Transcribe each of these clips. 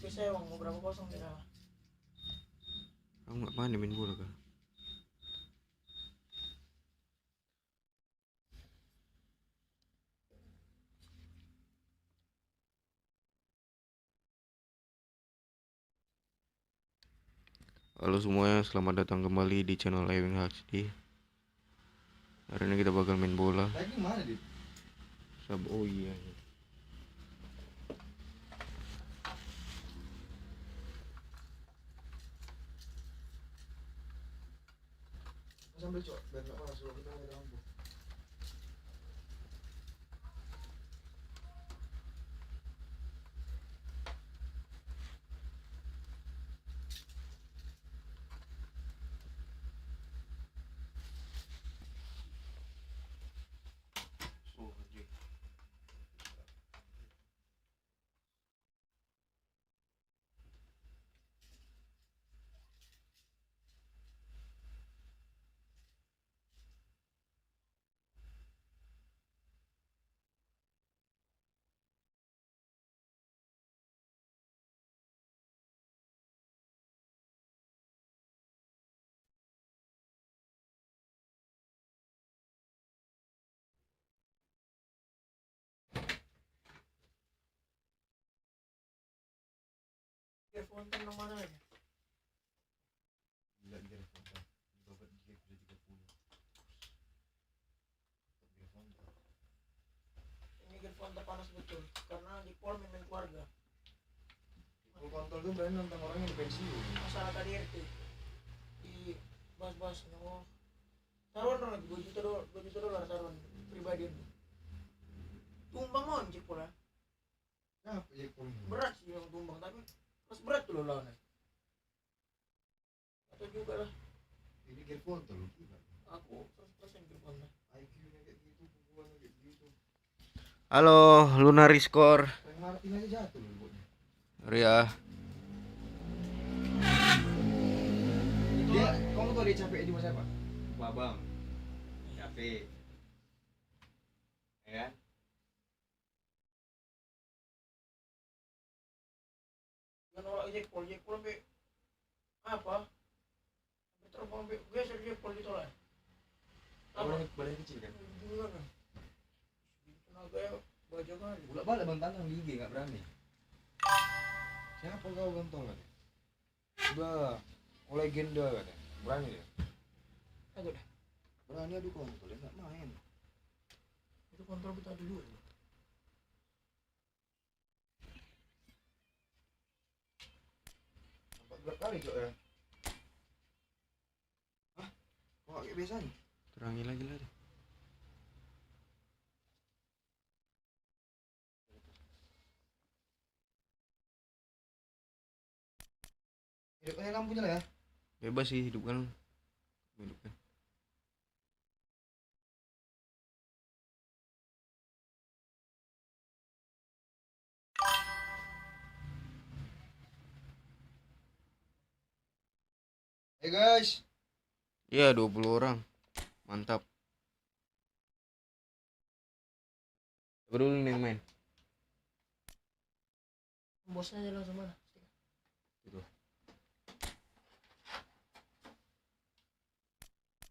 saya uang mau berapa kosong dia. Kamu nggak pandai main bola kah? Halo semuanya, selamat datang kembali di channel liveshorts. Hari ini kita bakal main bola. Lagi mana dit? Oh iya. Sambil cok, biar nggak masuk kita nggak ada lampu. Fonten yang mana ya? Gila dia fonten. Dompet dia udah 30. Dia fonten. Ini fonten panas betul karena di pol main keluarga. Kalau kontol tuh berani nonton orang yang pensiun. Masalah KDRT di bahas-bahas no. Taruhan dong, 2 juta dolar taruhan pribadi. Tumbang mau cek pola. Nah, ya pun. Berat sih yang tumbang tapi mas berat tuh lo lawannya. Atau juga lah. Ini gear kontol lu gila. Aku 100% gerbangnya. IQ-nya kayak gitu, pukulannya kayak gitu. Halo, Lunari Skor. Frank Martin aja jatuh loh buatnya. Ria. Dia, kamu tau dia capek di masa apa? Babang. Capek. Ya kan? Nolak jekpol sampai apa? Sampai terbang sampai geser jekpol ditolak. Badan kecil kan? Juga kan. Tenaga ya baja kali. Bolak balik bang tantang di IG nggak berani. Siapa kau gantol kan? Udah, legenda kan? Berani dia. Aduh dah. Berani adu kontol, dia nggak main. Itu kontrol kita dulu. Berapa kali cok ya? Hah? Kok nggak kayak biasanya? Terangi lagi lah. Hidupnya lampunya lah ya. Bebas sih hidupkan. Hidupkan. Hey guys. Iya, 20 orang. Mantap. Siapa dulu nih yang main? Bosnya aja langsung mana? Gitu.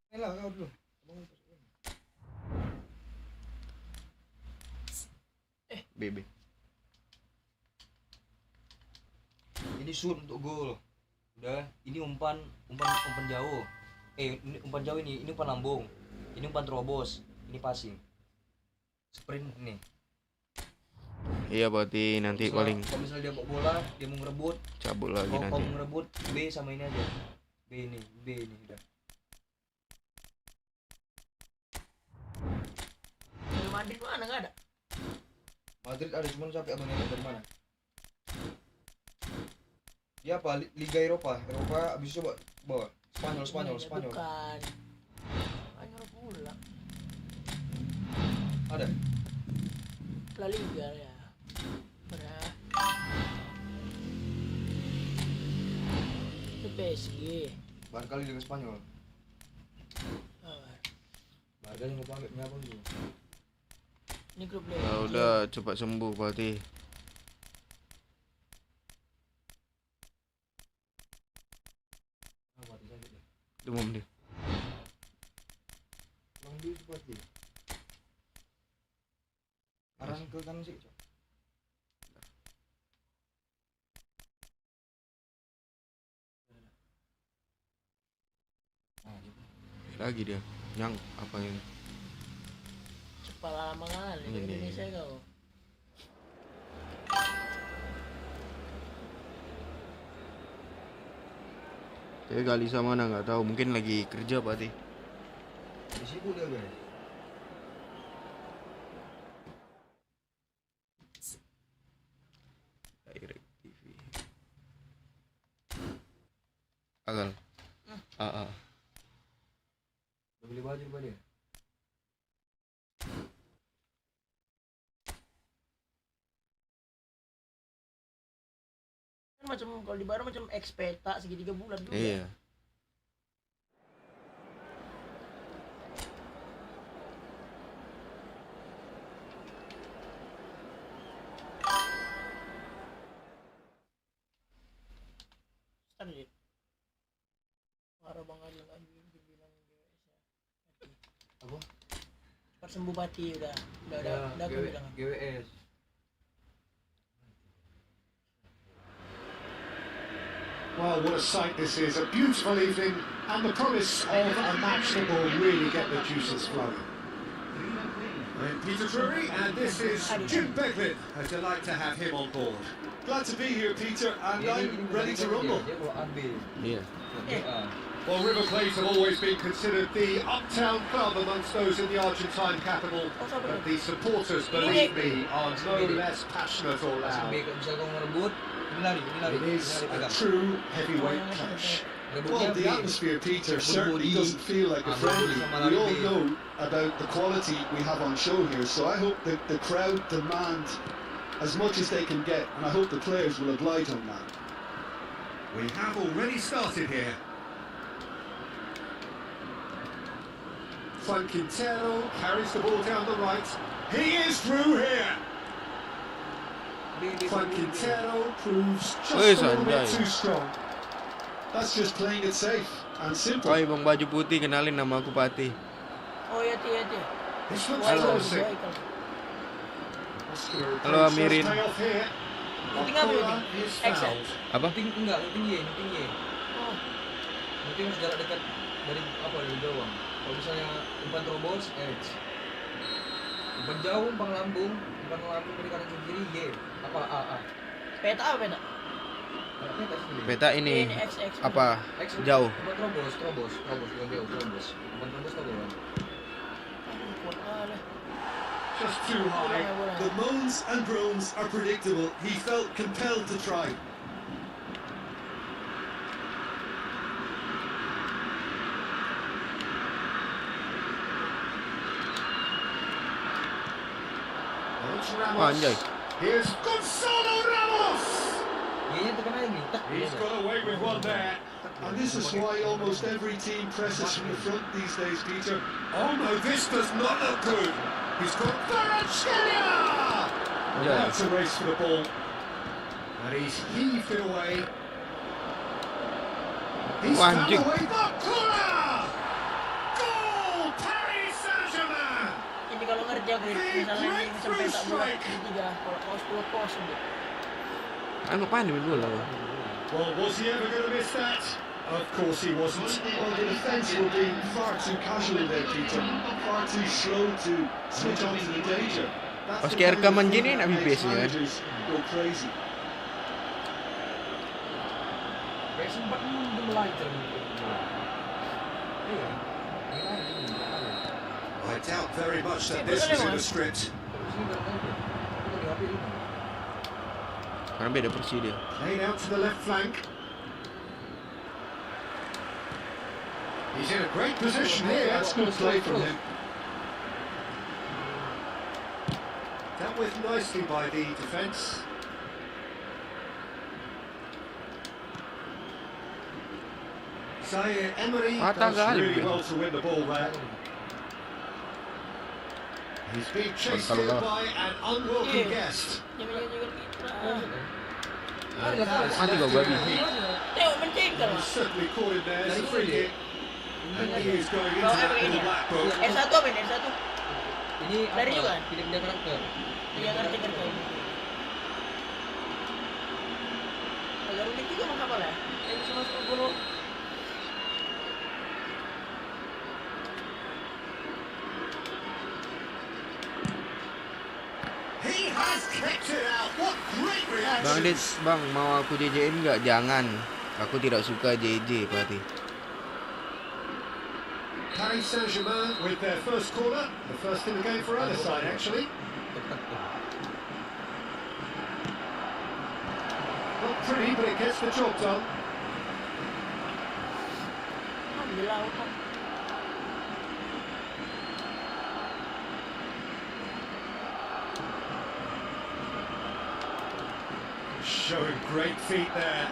Main lah kau dulu. BB. Ini shoot untuk gol. Udah, ini umpan jauh. Ini umpan jauh ini umpan lambung. Ini umpan terobos. Ini passing. Sprint ini. Iya, berarti nanti paling Kalau misalnya dia bawa bola, dia mau ngerebut. cabut lagi Kalau nanti. mau ngerebut, B sama ini aja. B ini udah. Real Madrid mana nggak ada? Madrid ada cuman sampai abang dari mana? Dia apa? Liga Eropa abis itu bawa Spanyol. Bukan. Hanya pulang. Ada. La Liga ya. Pernah. Itu PSG. Barangkali Liga Spanyol. Ah, Barangkali nggak pakai punya abang dulu. ini grup Ya udah cepat sembuh berarti. Demam dia. Bang di buat dia. Arang ke kanan sih, Cok. Lagi dia. Yang apa ini? Kepala lama kali Ini. Indonesia kau. Saya kali sama mana nggak tahu, mungkin lagi kerja Pak Tih. Di sibuk dia, guys. Direct TV. Agal. Udah beli baju apa dia? Kan macam kalau di Bareng macam ekspeta segitiga bulan juga. Iya. Standar. Para Bang Adil bilang Apa? cepat sembuh Pati udah aku bilang. GWS. Well, what a sight this is. A beautiful evening and the promise of a match that will really get the juices flowing. I'm Peter Drury and this is Jim Beglin. A delight to have him on board. Glad to be here, Peter, and I'm ready to rumble. Dia bawa ambil. Iya. Well, River Plate have always been considered the uptown club amongst those in the Argentine capital, but the supporters, believe me, are no less passionate or Langsung loud. bego, misalnya kau ngerebut, ini lari. It is a true heavyweight clash. Well, the atmosphere, Peter, certainly doesn't feel like a friendly. We all know about the quality we have on show here, so I hope that the crowd demand as much as they can get, and I hope the players will oblige on that. We have already started here. Quintero carries the ball down the right. He is through here. Quintero proves just a little bit too strong. That's just playing it safe and simple. Oi Bang Baju Putih, kenalin nama aku Pati. Oh ya Ti. This looks Halo. promising. Halo, Amirin. Penting apa ini? Excel. Apa? Tinggi. Oh, Penting harus jarak dekat dari gawang. Kalau misalnya umpan terobos, edge. Umpan jauh, umpan lambung dari kanan ke kiri, Y. A. peta apa peta? Peta sendiri. Peta ini XX. apa? X, Jauh. Umpan terobos, bukan jauh, terobos. Umpan terobos tau kan? Kuat kali. Just too high. The moans and groans are predictable. He felt compelled to try. Anjay. Here's Gonzalo Ramos. Y-nya terkena ini. He's got away with one there. And this is why almost every team presses from the front these days, Peter. Oh no, this does not look good. He's got Kvaratskhelia! Yeah. That's a race for the ball. And he's heaved it away. He's found Anjing. away Bakula! Goal! Paris Saint-Germain! Ini kalau ngerti aku misalnya ini macam peta bulat segitiga, kalau kos gitu. Ano pa ni bola? Well, was he ever going to miss that? Of course he wasn't. Well, the defence were being far too casual there, Peter. Far too slow to switch on to the danger. That's Pas the kayak kind of rekaman thing gini, that nak makes BPS ni, kan? managers go crazy. Kayak sempat melancar. Iya. I doubt very much that this was in a script. Karena beda persi dia. Played out to the left flank. He's in a great position here. That's good play from him. Dealt with nicely by the defence. Zaire Emery Mata does kali really dia. well to win the ball there. He's being chased Kalau here nggak- by an unwelcome guest. Jangan kita. Mati kau babi. Tengok mencengkel. He's certainly caught him there. It's a free kick. And he is going into that little black book. R1 apa ini? R1? Ini Lari apa? juga? Pindah-pindah karakter. Iya ngerti. Agak unik juga menghafal ya. Yang bisa masuk dulu. He has kicked it out. What great Bang Dit, reactions. bang mau aku JJ-in nggak? Jangan. Aku tidak suka JJ, Pati. Paris Saint-Germain with their first corner. The first in the game for either side, actually. Not pretty, but it gets the job done. Alhamdulillah kan. Showing great feet there.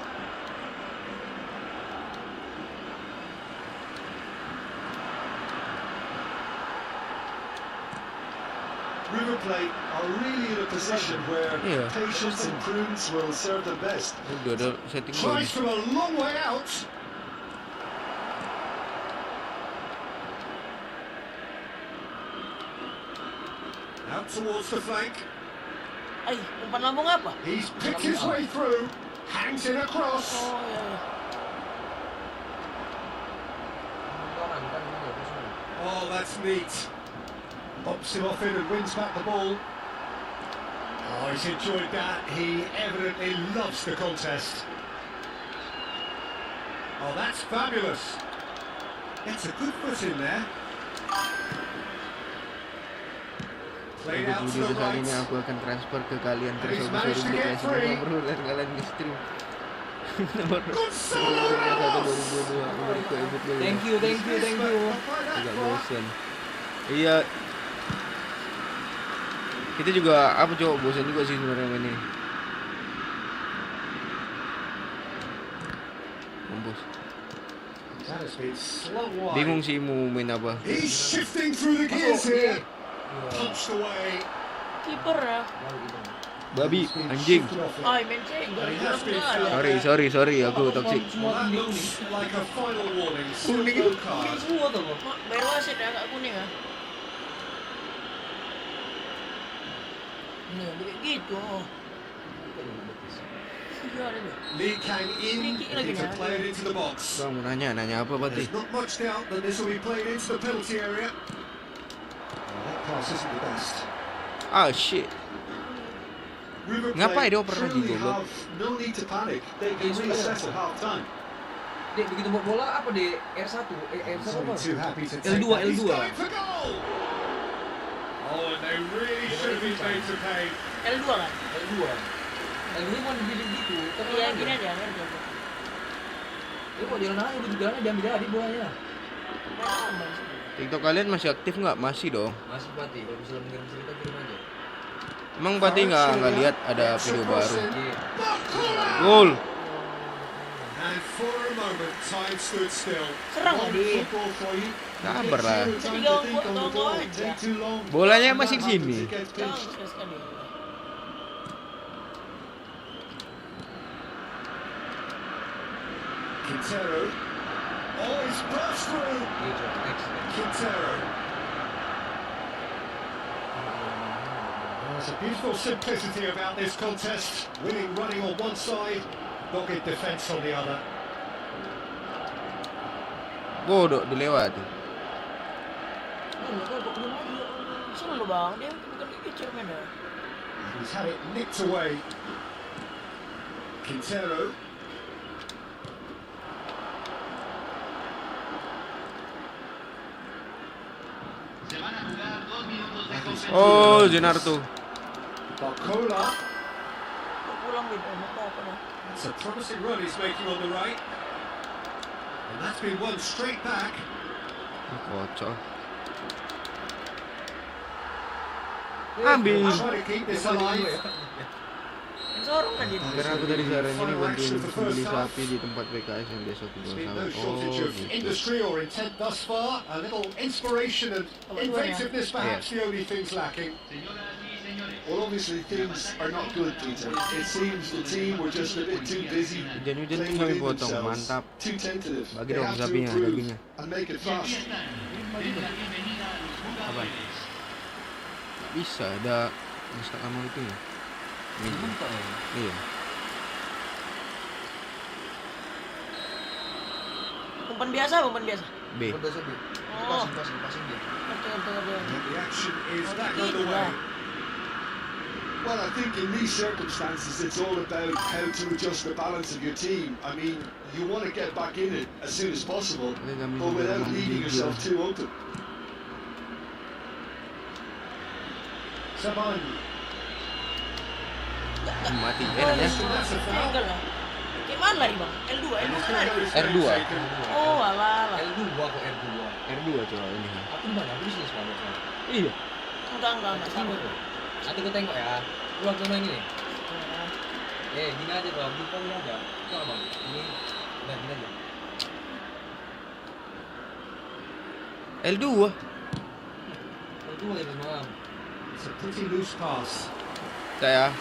River Plate are really in a position where Yeah. patience and prudence will serve them best. Udah ada setting Tries bagus. from a long way out. Out towards the flank. Ay, umpan lambung apa? He's picked his way through. Hangs it across. Oh iya. Oh, that's neat. Pops him off in and wins back the ball. Oh, he's enjoyed that. He evidently loves the contest. Oh, that's fabulous. Gets a good foot in there. Played out to Video the besar ini right. aku akan transfer ke kalian And terus he's aku managed to suruh get dikasih free. nomor bro dan kalian nge-stream. Nomor Gonzalo 1 Ramos. 2022 nomor ke EFOOTBALL. Thank you. Agak bosan. Iya. Kita juga apa cowok bosan juga sih sebenarnya main ini. Mampus. That has been slow wide. Bingung sih mau main apa. He's shifting through the gears here. Punched away. Kiper ya. Babi, He's been anjing. shifted off it. Ay, menceng. But he has been Enggak fouled. Sorry, aku toxic. Well, that looks like a final warning. Still Kuning. no card. Semua tuh. Bayar wasit ya, agak kuning ya. Nih, kayak gitu. Iya, ada deh. Lee Kang in, Free kick lagi to nih. play it into the box. Bang mau nanya apa Pati? There's not much doubt that this will be played into the penalty area. Well, that pass isn't the best. Ah shit. River Ngapain Plate dia oper lagi, truly goblok? have no need to panic. They can reassess at half time. Dek, begitu mau bola apa deh? R1, He's R1 only apa? too happy to take L2, that. He's L2. going for goal. Oh, and they really should have been made to pay. L2 kan? L2. L2 mau dibilang gitu. Tapi Iya, gini aja, ngerti aku. Dia mau jalan aja, udah jalan diambil aja bolanya. Nah, aman sih. TikTok kalian masih aktif nggak? Masih dong. Masih Pati, kalau misalnya mengirim cerita kirim aja. Emang Pati nggak lihat ada video baru? Iya. Bakula! Gol. And for a moment, time stood still. Serang One tadi. football for you. Sabar lah. Takes zero time Jadi to think on the gawang ball. aja. Take too long. Bolanya And masih that di sini. happens, it gets Jangan pinched. sekali. Quintero. Oh, he's burst through. Gitu, next. Quintero. There's a beautiful simplicity about this contest. Winning running on one side, dogged defence on the other. Bodoh dilewati. Enggak tahu kok belum lagi. Sini lo bang, dia bukan kecil main ya. He's had it nicked away. Quintero. Oh, Zenarto. Barcola. Kok pulang gitu, mau apa dah. It's a promising run he's making on the right. And that's been won straight back. Kocok. Ambil. Habis. Trying to keep this alive. Sorong aja. Karena aku tadi saran ini bantuin beli sapi di tempat PKS yang biasa aku There's jual been no sapi. shortage Oh, of gitu. industry or intent thus far. A little inspiration and inventiveness perhaps the only things lacking. Señoras y señores, Well, obviously things are not good, Peter. It seems the team were just a bit too busy Hujan playing kami within potong, themselves, mantap. too tentative. Bagi They dong have to sapinya, improve dagingnya. and make it fast. Apa? Nggak bisa, ada Mustaq kamu itu ya. Meja. Iya. Umpan biasa, umpan biasa. B. Oh, Passing dia. ngerti. And the action is back Gitu underway. lah. Well, I think in these circumstances, it's all about how to adjust the balance of your team. I mean, you want to get back in it as soon as possible, but without leaving yourself too open. Sambil. Mati. Nanya. That's a foul. Enggak lah. Gimana lagi bang? L2 mana? R2. Oh alah. L2 kok R2. R2 coba ini. Aku mana? Aku di sini semua. Iya. Enggak sama. Nanti gue tengok ya. Lu waktu main ini. Gini aja bang. Bukan gini aja. Coba bang. Ini. Udah gini aja. L2. L2 ya bang. It's a pretty loose pass. Saya.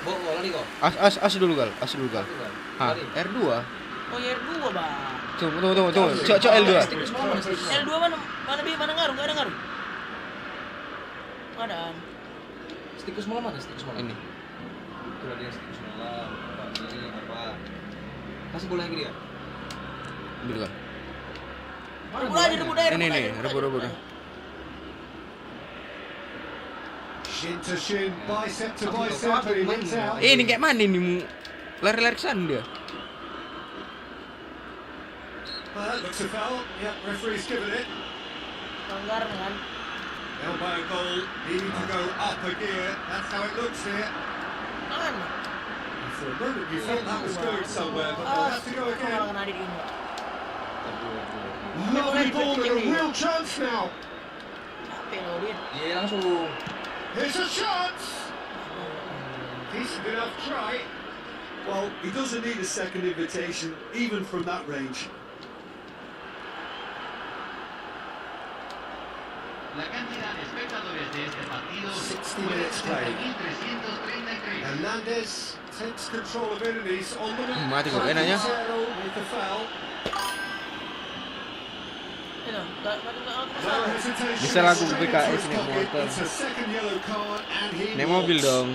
Bola nih kok. As dulu gal. Ah, R2. Oh ya R2 bang. Tunggu. Coba L2. L2 mana ngaruh? Enggak ada ngaruh. Ada. Stikus malam mana? Stikus malam. Ini. Itu dia stikus malam. Ini apa? Kasih bola lagi dia. Ambil gal. Rebut aja. Ini, rebut. Shin to shin, bicep to bicep, and he wins out. Ini kayak mana ini mu? Lari-lari kesana dia. Well, that looks a foul. Yeah, referee's given it. Langgar kan. Elbow goal, needing to go up a gear. That's how it looks here. Mana? For a moment you thought that was going somewhere, but we'll have to go again. Kena di ini. Lovely ball and a real chance now. Capek loh dia. Iya langsung. Here's a shot. Decent enough try. Well, he doesn't need a second invitation, even from that range. La cantidad de espectadores de este partido 60 minutes played. Hernandez takes control of enemies on the Mati kok enaknya. with the foul. Itu, enggak No hesitation. Bisa lagu Straight PKS into his naik pocket. motor. It's a second yellow card and he Naik mobil walks. dong.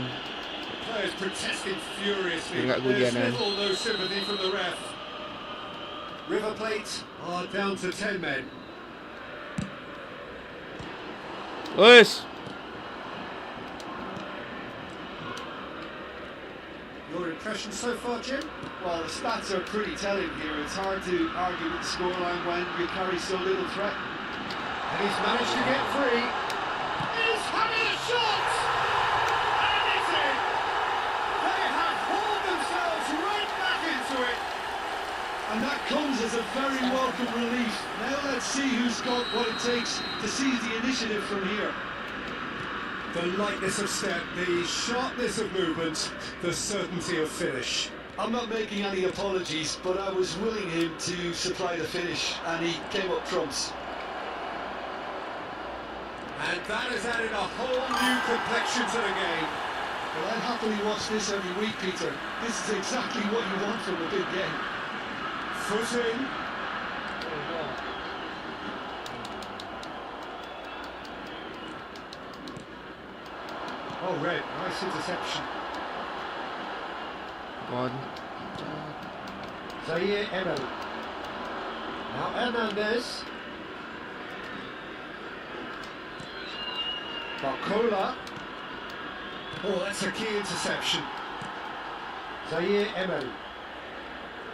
Players protesting furiously. Biar nggak There's kehujanan. little no sympathy from the ref. River Plate are down to 10 men. Wes. Your impression so far, Jim? Well, the stats are pretty telling here. It's hard to argue with the scoreline when you carry so little threat. And he's managed to get free. He's having a shot! And it's in! They have hauled themselves right back into it. And that comes as a very welcome relief. Now let's see who's got what it takes to seize the initiative from here. The lightness of step, the sharpness of movement, the certainty of finish. I'm not making any apologies, but I was willing him to supply the finish, and he came up trumps. And that has added a whole new complexion to the game. Well, I'd happily watch this every week, Peter. This is exactly what you want from a big game. Foot in. Oh, red. Nice interception. God. Zaire Emery. Now Hernandez. Barcola. Oh, that's a key interception. Zaire Emery.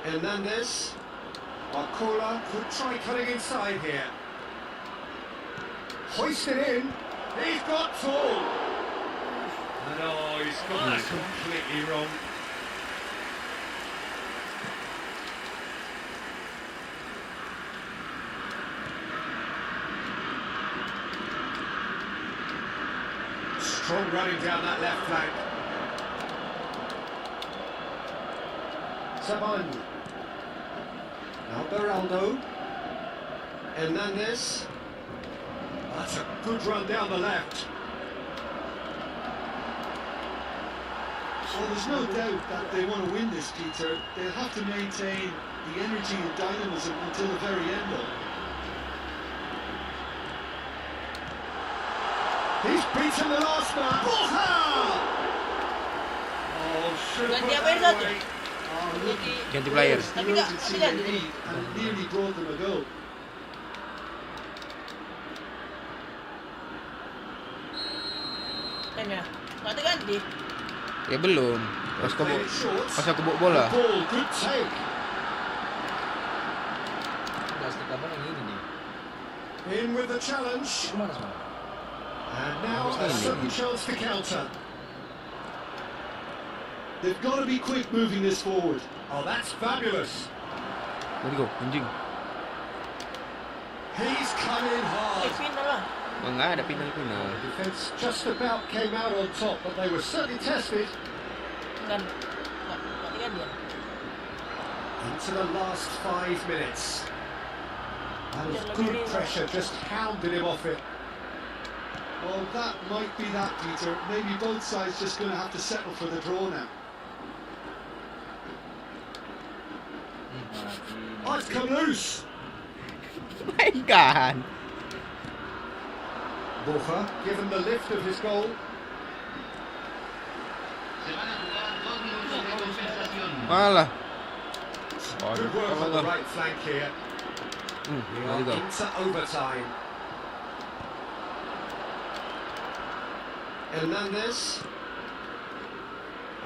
Hernandez. Barcola could try cutting inside here. Hoisted in. He's got tall. No, he's got that completely wrong. Strong running down that left flank. Sambil. Now Beraldo. Hernandez. That's a good run down the left. Well, there's no doubt that they want to win this, Peter. They'll have to maintain the energy and dynamism until the very end, though. He's beaten the last man. Bola! Oh, should have Ganti put apa yang that satu? away. Oh, look. Ganti player. There's the Tapi tak- urgency tapi tak they jadi. need, and it nearly brought them a goal. Kan ya? Nggak terganti. Ya belum. Pas Played it short. aku bawa bola. The ball, good take. Enggak stick apa yang ini nih. In with the challenge. Kemana semua? And now a sudden chance to counter. They've got to be quick moving this forward. Oh, that's fabulous. Let's go, anjing. He's come in hard. Final lah. Enggak ada final. Defense just about came out on top, but they were certainly tested. Nggak terganti ya. Into the last 5 minutes. That was good pressure, just hounded him off it. Well, that might be that, Peter. Maybe both sides just going to have to settle for the draw now. Oh, it's come loose. Mainkan. Bola, given the lift of his goal. Se van a jugar 2 minutos de compensación. Malah. Good work on the right flank here. We are Let's go. into overtime. Hernandez.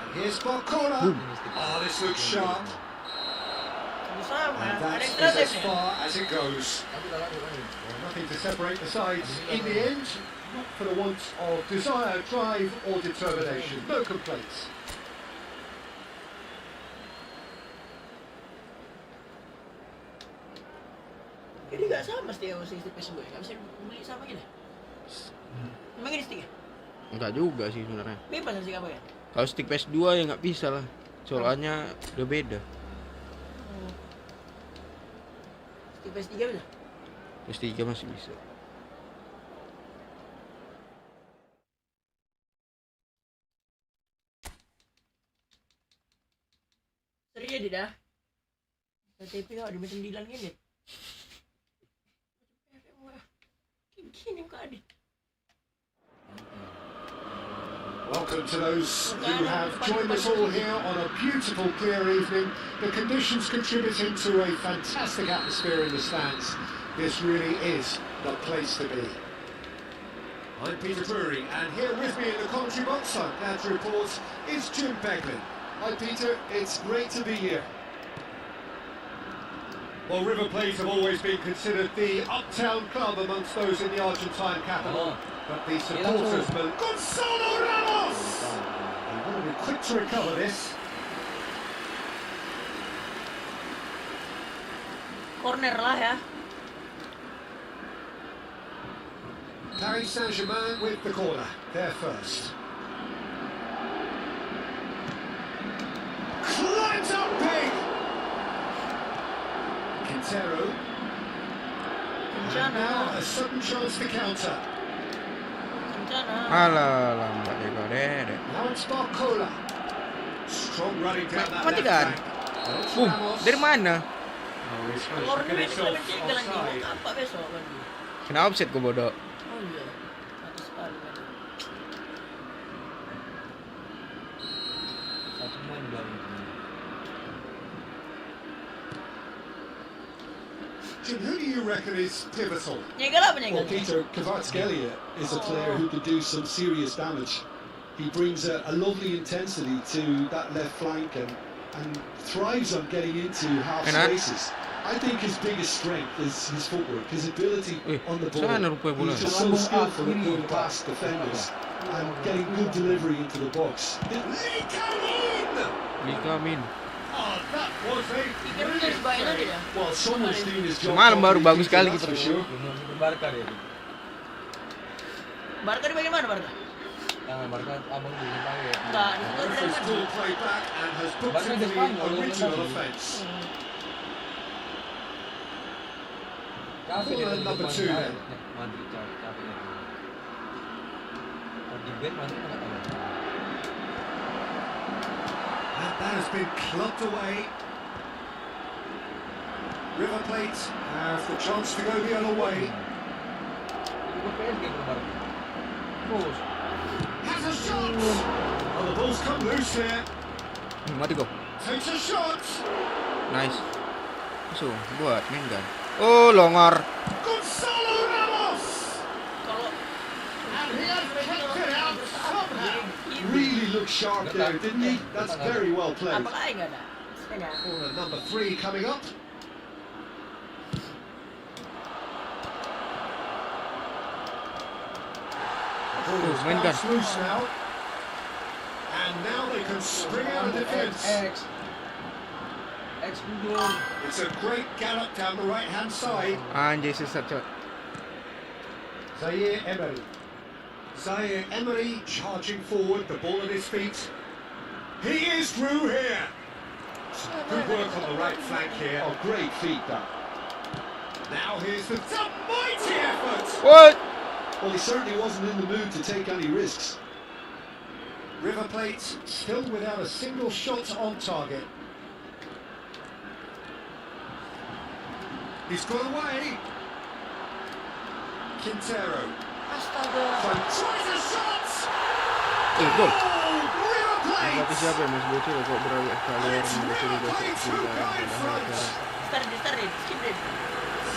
And here's Bola. Oh, this looks sharp. Sama. And Ada that yang is kreatif as nih. far as it goes. Nothing to separate the sides in the end. Not for the want of desire, drive or determination. No complaints. Jadi nggak sama stick sama stick PS2 ya? Nggak bisa beli sama gini? Emang ini stick ya? Enggak juga sih sebenarnya. Bebas stick apa ya? Kalau stick PS2 ya nggak bisa lah. Soalnya udah beda. Stick PS3 bisa? PS3 masih bisa. Seri jadi dah. TP kok di 9 gini. Gini kok ada. Welcome to those who have joined us all here on a beautiful, clear evening. The conditions contributing to a fantastic atmosphere in the stands. This really is the place to be. I'm Peter Drury, and here with me in the commentary box, I'm glad to report, is Jim Beglin. Hi Peter, it's great to be here. Well, River Plate have always been considered the uptown club amongst those in the Argentine capital. But the supporters will... Gonzalo Ramos! He will be quick to recover this. Corner lah ya. Paris Saint-Germain with the corner. There first. Climbs up big! Quintero. And now a sudden chance to counter. Alah, lambat deh kau deh. Now it's Barcola. Strong running down that Mati left kan? flank. Dari mana? Oh, he's Corner getting ini himself lebih jalan nih. offside. Apa besok lagi? Kena offset kau bodoh. Oh iya. Satu sekali lagi. Satu main baru. Jim, who do you reckon is pivotal? Nyegal apa nyegal? Well, Peter Kvaratskhelia is a player who could do some serious damage. He brings a lovely intensity to that left flank and thrives on getting into half Enak. spaces. I think his biggest strength is his footwork, his ability on the ball. sana rupanya bola. He's just so skillful at going past defenders and getting good delivery into the box. Lee come in! Likamin. Oh, that was a Pikir udah sebaik tadi dah. Well, someone's doing his job. Semalam baru properly, bagus Peter, sekali that's gitu. for sure. Ini Barca dia. Barca di bagian mana Barca? Jangan Barca abang dulu pakai. Enggak, di situ ada Referee's kan. ball played back and has booked Barca him di for Spanyol, the original dia offence. Capek dia Bola number 2 then. Madrid capek dia. Kalau di band Madrid enggak tahu. And that has been clubbed away. River Plate has the chance to go the other way. Ikut PSG kemarin. Terus. Has a shot! Oh, the ball's come loose here. Mati kok. Takes a shot. Nice. Langsung buat main kan. Oh, longor. Gonzalo Ramos! Kalau And he has kept it out somehow. Really looked sharp there, didn't he? That's very well played. apa lagi nggak ada? Setengah. Corner number 3 coming up. Ball's main bounced kan. loose now. And now they can spring out of defence. X mundur. It's a great gallop down the right-hand side. Anjay sesat coy. Zaire Emery. Zaire Emery charging forward, the ball at his feet. He is through here. Good work on the right flank here. Oh, great feet that. Now here's the mighty effort. What? Well, he certainly wasn't in the mood to take any risks. River Plate still without a single shot on target. He's got away. Quintero. Astaga. Tries a shot. Gol. River Tapi Plate. siapa yang masih bocor kok berawak kalian It's bocor River bocor Plate who go in front. Tarik, skip deh.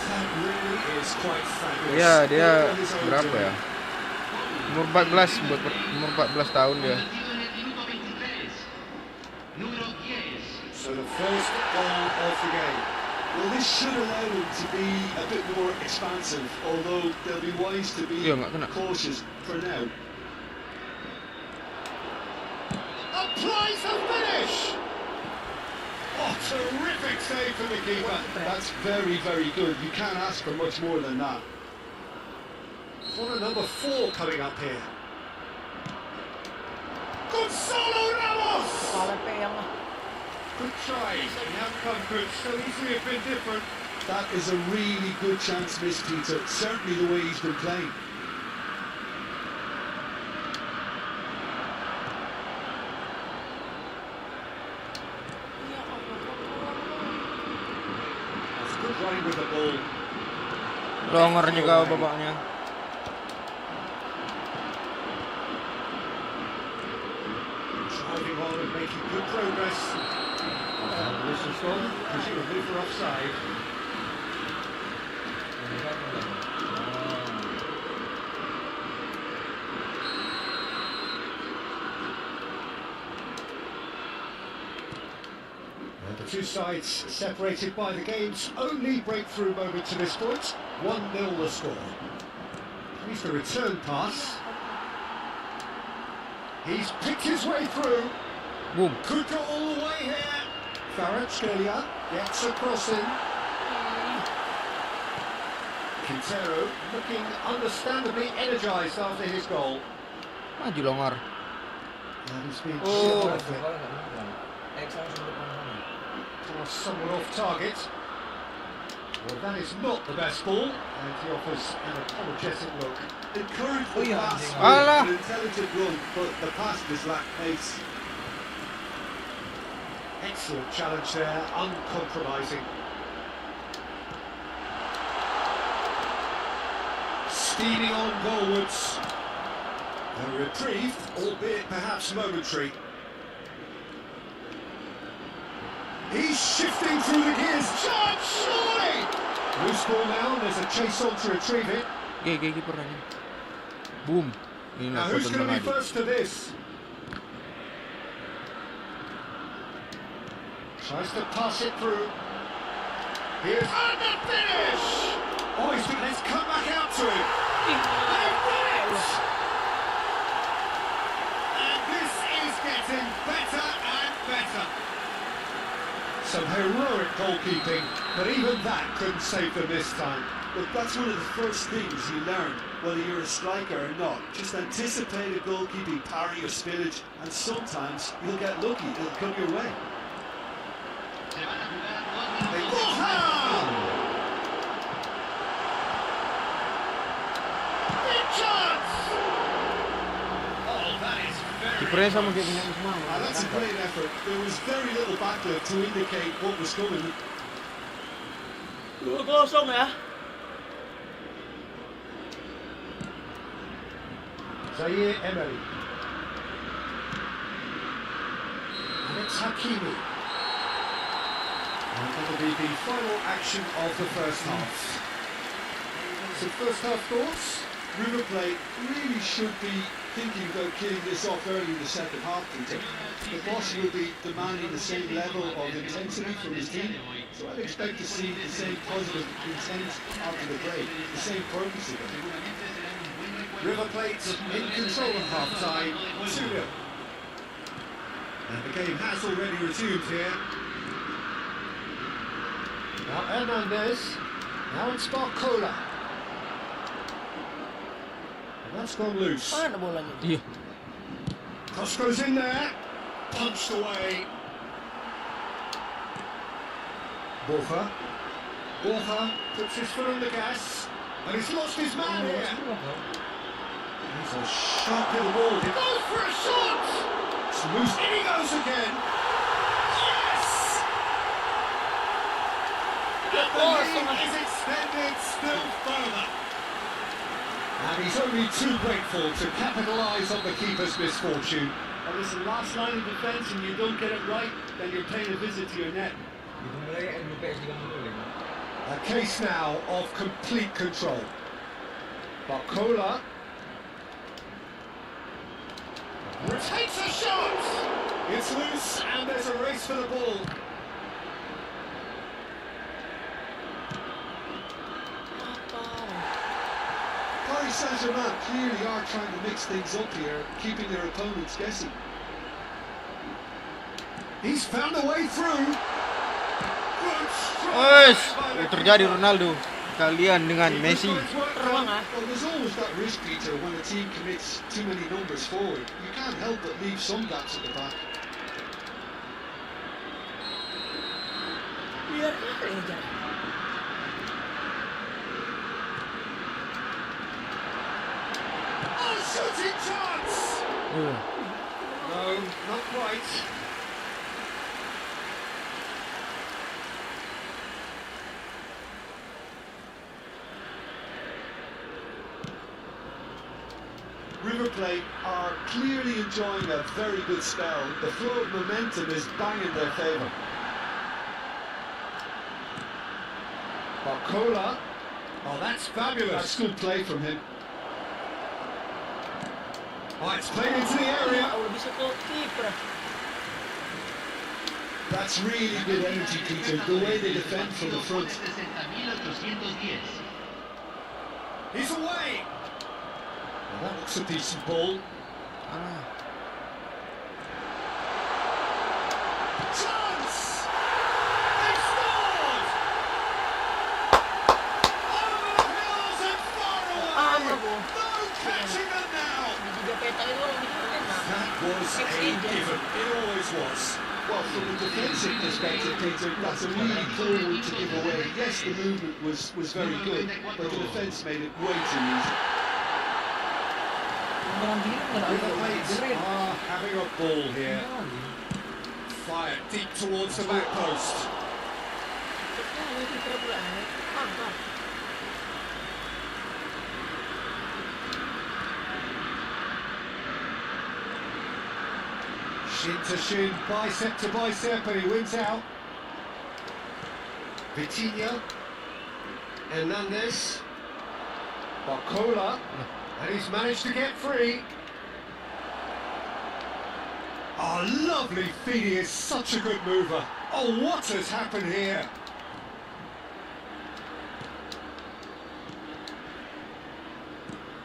That really is quite fabulous. Ya dia All on his own berapa ya? team. Umur 14 buat umur 14 tahun dia. Convertido en el minuto 23. Número 10. So the first goal of the game. Well, this should allow him to be a bit more expansive, although they'll be wise to be Iya, nggak kena. cautious for now. Applies the finish. Oh, terrific save for the keeper. That's very, very good. You can't ask for much more than that. Corner number 4 coming up here. Gonzalo Ramos! Kepala peyang lah. Good try. The outcome could so easily have been different. That is a really good chance missed, Peter. Certainly the way he's been playing. That's good running with the ball. Longornya kau bapaknya. Driving on and making good progress. This is from, presumably for offside. And the two sides separated by the game's only breakthrough moment to this point. 1-0 the score. Here's the return pass. He's picked his way through. Boom. Could go all the way here. Kvaratskhelia gets a crossing. Quintero looking understandably energised after his goal. Maju longor. And he's been Oh. chipped off it. X langsung depan sana. Towards someone off target. Well, that is not the best ball, and he offers an apologetic look. Encouraged Oh, the yeah. pass with Allah. an intelligent run, but the pass just lacked pace. Excellent challenge there, uncompromising. Speeding on goalwards. A reprieve, albeit perhaps momentary. He's shifting through the gears. Charge, surely! Loose ball now, and there's a chase on to retrieve it. Oke, kiper aja. Boom. Ini Now lah who's going to be potong first to this? Tries to pass it through. Here's and the finish! Oh, let's come back out to him. And he did it! And this is getting better and better. Some heroic goalkeeping, but even that couldn't save them this time. But that's one of the first things you learn, whether you're a striker or not. Just anticipate a goalkeeping parry or spillage, and sometimes you'll get lucky, it'll come your way. Se van a jugar 2 minutos. Bola! Big chance! Oh, that is very Kipernya sama kayak punya semua. That's a great effort. There was very little backlift to indicate what was coming. 2-0 ya. Zaire Emery. And it's Hakimi. And that'll be the final action of the first half. So first half thoughts? River Plate really should be thinking about killing this off early in the second half, Peter. The boss will be demanding the same level of intensity from his team, so I'd expect to see the same positive intent after the break, the same purpose of it. River Plate in control at half time, 2-0. And the game has already resumed here. Now Hernandez, now it's Bola. And that's gone loose. Mana bolanya? Iya. Cross goes in there, punched away. Borja puts his foot on the gas, and he's lost his man here. He's a sharp little ball. He goes for a shot! It's loose. In he goes again! Yes! And the lead is extended still further. And he's only too grateful to capitalise on the keeper's misfortune. And listen, last line of defence, and you don't get it right, then you're paying a visit to your net. A case now of complete control. Bola takes a shot! It's loose and there's a race for the ball. Paris Saint-Germain clearly are trying to mix things up here, keeping their opponents guessing. He's found a way through. Good strike Wes, by the terjadi keeper. Ronaldo. Kalian dengan Messi. Terbang ah. Well, there's always that risk, Peter, when a team commits too many numbers forward. You can't help but leave some gaps at the back. Biar aja. Oh, shooting chance! No, not quite. River Plate are clearly enjoying a very good spell. The flow of momentum is bang in their favour. Bola. Oh, that's fabulous. That's good play from him. Oh, it's played into the area. Kalau bisa ke kiper. That's really good energy, Peter. The way they defend from the front. 60.810. He's away. Well, that looks a decent ball. Chance! They scored! Over the hills and far away. No catching them now. Juga peta itu orang di sana. That was a given. It always was. Well, from a defensive perspective, Peter, that's a really poor one to give away. Yes, the movement was very good, but the defence made it way too easy. River Plate are having a ball here. Fired deep towards the back post. Shin to shin, bicep to bicep, and he wins out. Vitinha, Hernandez, Bola, and he's managed to get free. Oh, lovely feed, he is such a good mover. Oh, what has happened here?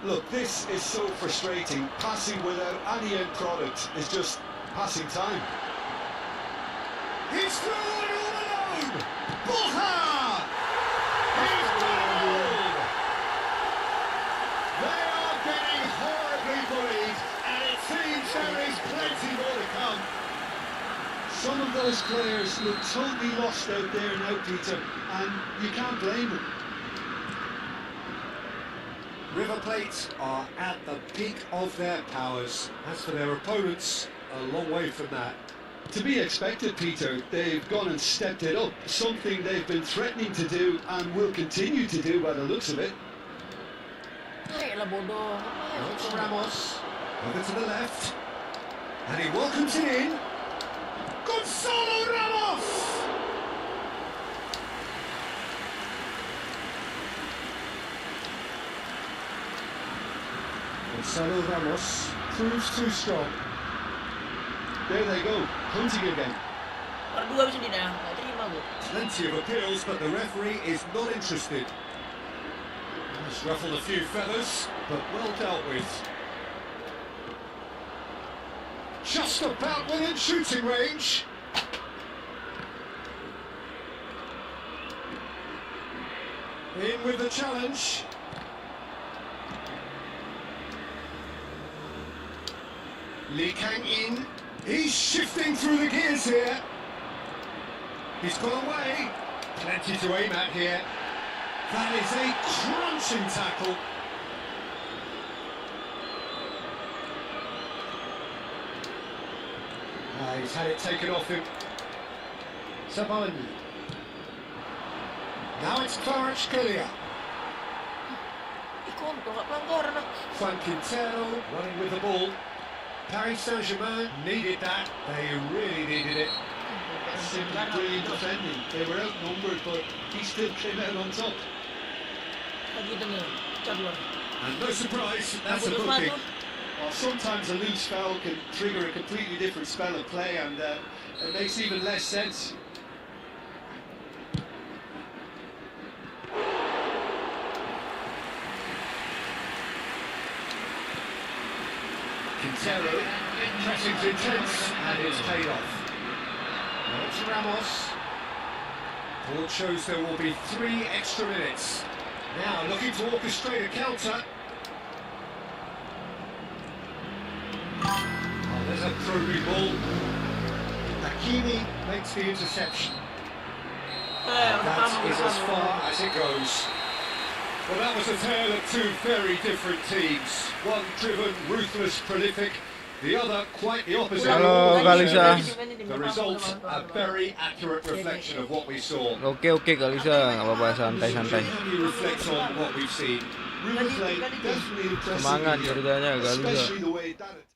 Look, this is so frustrating. Passing without any end product is just passing time. He's through and all alone! Bola! He's goal! They are getting horribly bullied, and it seems there is plenty more to come. Some of those players look totally lost out there now, Peter, and you can't blame them. River Plate are at the peak of their powers. As for their opponents, a long way from that. To be expected, Peter. They've gone and stepped it up, something they've been threatening to do and will continue to do by the looks of it. Lah bodoh. It's Ramos, over to the left, and he welcomes it in. Gonzalo Ramos! Gonzalo Ramos proves too strong. There they go, hunting again. Per dua bisa dia dah. Nggak terima gua. Plenty of appeals, but the referee is not interested. He's ruffled a few feathers, but well dealt with. Just about within shooting range. In with the challenge. Lee Kang in. He's shifting through the gears here. He's got away. Plenty to aim at here. That is a crunching tackle. He's had it taken off him. Sabani. Now it's Kvaratskhelia. Ikonto nggak pelanggaran lah. Juan Quintero running with the ball. Paris Saint-Germain needed that. They really needed it. Simply brilliant defending. They were outnumbered, but he still came out on top. Lagi itu nih. Caduan. And no surprise, that's a booking. Well, sometimes a loose foul can trigger a completely different spell of play, and it makes even less sense. Quintero, pressing's intense, and it's paid off. Now it's Ramos. Board shows there will be 3 extra minutes. Now looking to orchestrate a counter. Oh, there's a probing ball. Hakimi makes the interception. That is as far as it goes. Well, that was a tale of 2 very different teams. One driven, ruthless, prolific. The other quite the opposite. Halo, Kalisa. The result, a very accurate reflection of what we saw. Oke Kalisa, nggak apa-apa, santai. How do you reflect on what we've seen? River Plate definitely impressive Semangat here, ceritanya, Kalisa. especially the way that it.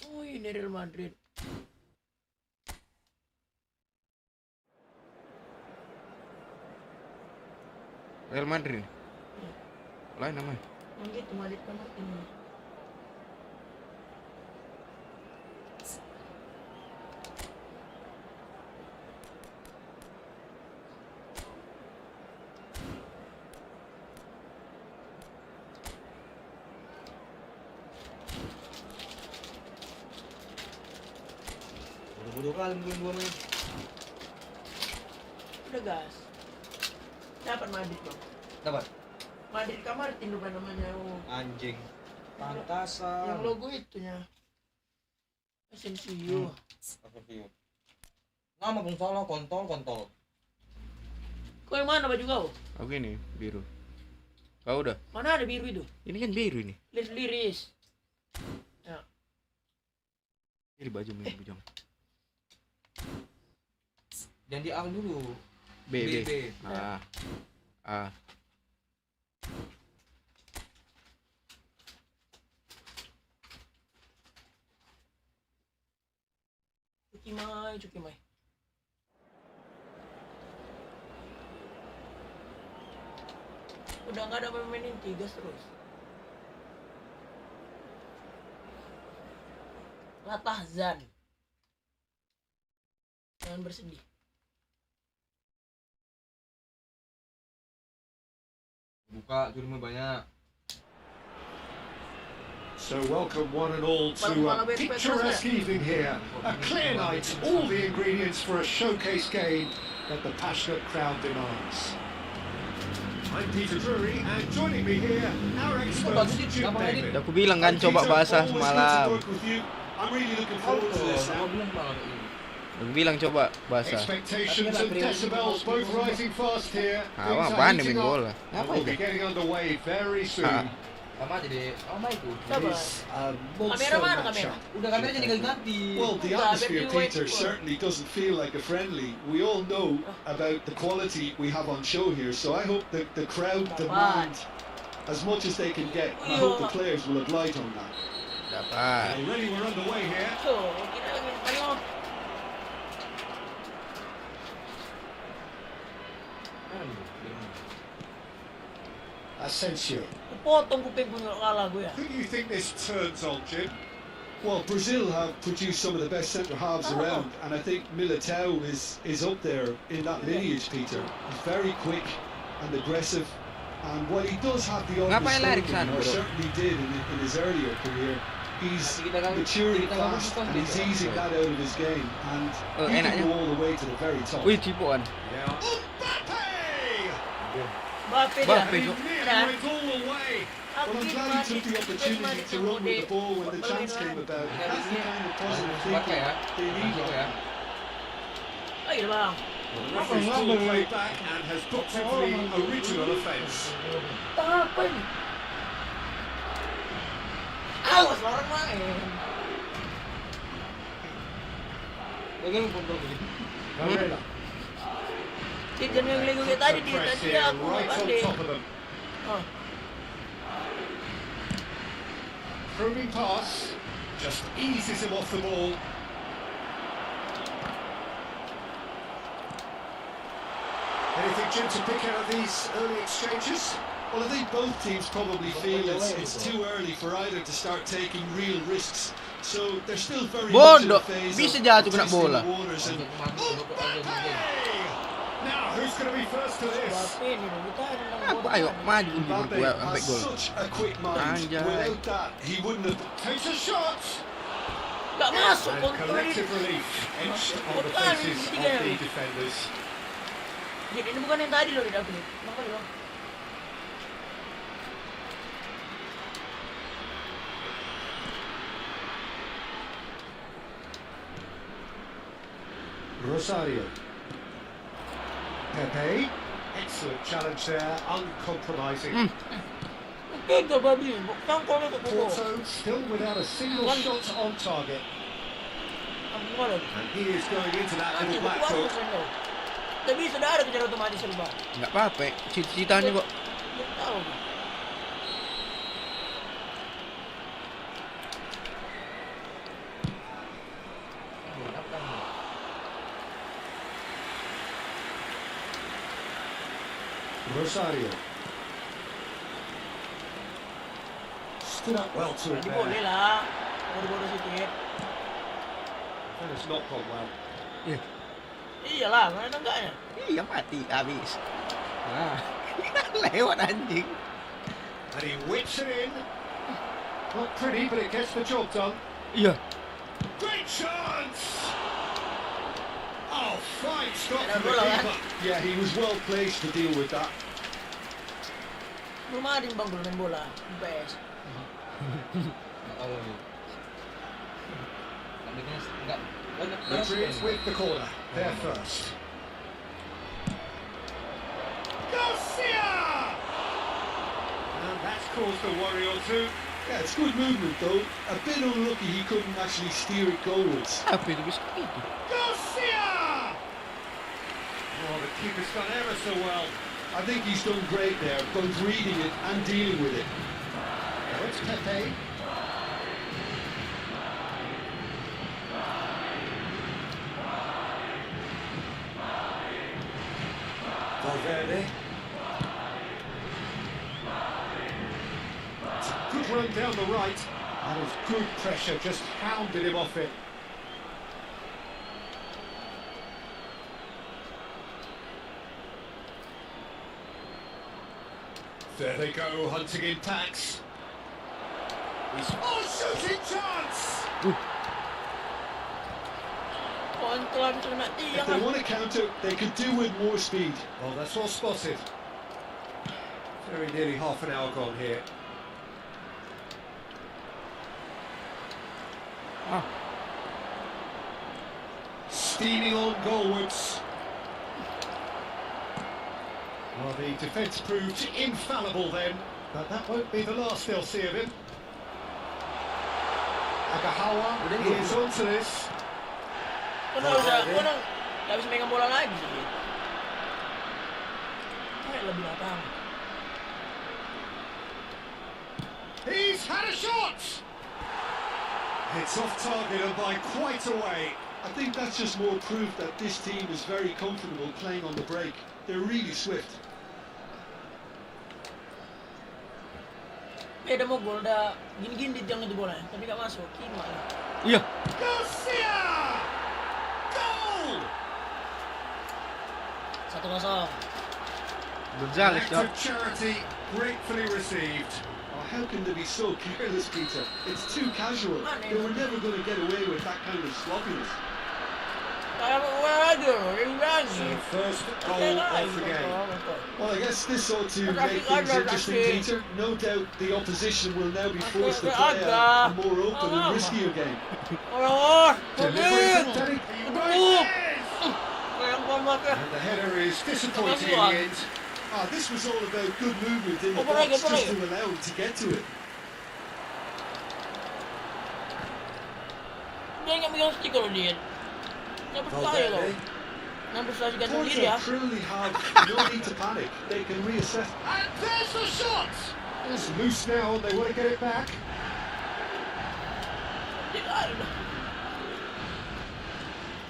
Oh, ini Real Madrid. Real Madrid. Lain namanya. Yang gitu Madrid kan ini. Bodoh kali mungkin gua main. Udah gas. Dapat Madrid bang. Dapat. Madrid kamar Martin lupa namanya. Oh. Anjing. Pantasan. Yang logo itunya. Asensio. Apa view? Nama pun salah, kontol. Kau yang mana baju kau? Aku ini biru. Kau udah? Mana ada biru itu? Ini kan biru ini. Liris. Ya. Ini baju merah bujang. Dan di A dulu. B. B. A. Cukimai. Udah nggak ada pemain inti, gas terus. Latah Zan. Jangan bersedih. Buka curinya banyak. So welcome one and all to a picturesque evening here. A clear night, all the ingredients for a showcase game that the passionate crowd demands. I'm Peter Drury, and joining me here, our expert Jim David. Aku bilang kan coba basah semalam. I'm really looking forward to this now. Aku bilang coba basah. Expectations and decibels both rising fast here. Awak Things are apaan heating main up, bola? and we'll be getting underway very soon. Sama aja deh. Sama itu. Siapa? Kamera mana kamera? Udah kamera jadi ganti. Well, the atmosphere, Peter, certainly doesn't feel like a friendly. We all know about the quality we have on show here, so I hope that the crowd demand as much as they can get. I hope the players will oblige on that. Dapat. Already we're underway here. Tuh, kita lagi tengok. Asensio. Potong kuping punya kalah gue ya. Who do you think this turns on, Jim? Well, Brazil have produced some of the best centre halves around, and I think Militao is up there in that lineage, Peter. He's very quick and aggressive, and while he does have the odd mistake, or certainly did in his earlier career, he's maturing fast and he's easing that out of his game, and he can go all the way to the very top. Wih, tipuan. Bape dia. Well, I'm glad he took the opportunity to run with the ball when the chance came about. That's the kind of positive thinking they need. Ayo bang. The referee's pulled the play back and has booked him for the original offence. Apa ini? Awas orang main. Jangan kontrol begini. Varela. Jangan yang lego kayak tadi dia aku right on pandai. top of them. Oh. Probing pass, just eases him off the ball. Anything, Jim, to pick out of these early exchanges? Well, I think both teams probably feel it's too early for either to start taking real risks. So they're still very much in the phase Bisa of jatuh kena testing bola. the waters and now who's going to be first to this? Bape ini kita Aku ayo maju di Mbappe gua has sampai gol. such a quick mind. Anjay. Without that, he wouldn't have takes a shot. Gak masuk And kontrol ini. collective relief etched on the faces of the defenders. Jadi ini bukan yang tadi loh di dapur. Kenapa loh? Rosario. Pepe. Excellent challenge there, uncompromising. Oke, babi. Bukan kalau itu Porto still without a single shot on target. And he is going into that little black hook. Tapi sudah ada kejar otomatis serba. Enggak apa-apa, cita-citanya kok. Tahu. Rosario. Stood up well to it Jadi boleh there. lah. Bodoh-bodoh sedikit. And it's not gone well. Iyalah, mana enggaknya? Iya mati habis. Nah, lewat anjing. And he whips it in. Not pretty, but it gets the job done. Iya. Great chance! Oh, fine stop Ada from the bola, kan? keeper. Yeah, he was well placed to deal with that. Belum ada yang bang belum main bola. Best. Nggak tahu nih. Ambilnya enggak. Madrid with the corner. There first. Garcia! And that's caused a worry or two. Yeah, it's good movement though. A bit unlucky he couldn't actually steer it goalwards. Apa itu bisa itu? Garcia! Oh, the keeper's done ever so well. I think he's done great there, both reading it and dealing with it. Now it's Pepe. Valverde. It's a good run down the right. That was good pressure, just hounded him off it. There they go, hunting in packs. Oh, shooting chance! Kontra bisa kena If tiang they lah. want to counter, they could do with more speed. Oh, that's well spotted. Very nearly half an hour gone here. Steaming on goalwards. Well, the defence proved infallible then, but that won't be the last they'll see of him. Agahawa, he is onto this. Kau nggak bisa megang bola lagi sih. Kayak lebih datang. He's had a shot! It's off target and by quite a way. I think that's just more proof that this team is very comfortable playing on the break. They're really swift. Dia mau gol, udah gini-gini di tiang itu bola, tapi nggak masuk. Gimana? Iya. Garcia! Goal! 1-0. Gonzales Act of charity gratefully received. Oh, how can they be so careless, Peter? It's too casual. They were never going to get away with that kind of sloppiness. Kayak bola lagi loh, yang lagi. So first goal of the game. Well, I guess this ought to make things interesting, Peter. No doubt the opposition will now be forced to play a more open and riskier game. Oh, Delivery from Teddy. Kayak And the header is disappointing in the end. This was all about good movement in the Open box leg. just to allow him to get to it. dia nggak megang stick kalau dia. Nggak percaya loh. Nggak percaya gantung diri ya. Porto truly have no need to panic. They can reassess. And there's the shot! It's loose now, they want to get it back. Tidak ada.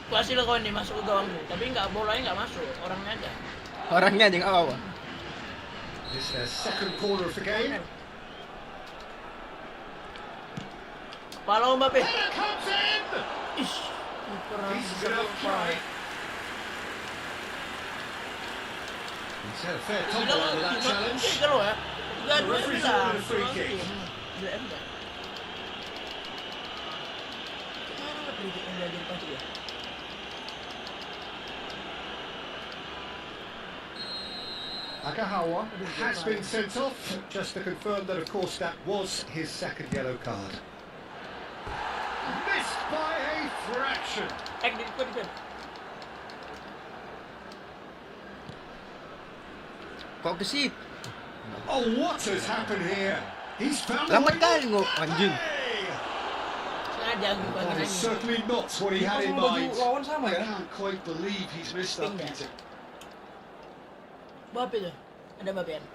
Pasti lah kawan ini masuk ke gawang tuh, tapi nggak bolanya nggak masuk, orangnya aja. Orangnya aja nggak apa-apa. This is their second corner of the game. Kepala Mbappe. Header comes in! Ish. Kurang He's bisa gonna try. bermain. He's had a fair tumble under that challenge. Kalau ya. Tiga dua Referee's bilang. ordered a free kick. Mana free kick yang belajar pasti ya? Agahawa has been sent off, just to confirm that, of course, that was his second yellow card. Missed by a fraction. Kok ke situ? Oh, what has happened here? He's found Lambat a way. kali ngok anjing. Sengaja gitu kan. That is certainly not what he had in mind. Lawan sama I ya. can't quite believe he's missed that, Peter. Mbappe tuh. Ada Mbappe kan?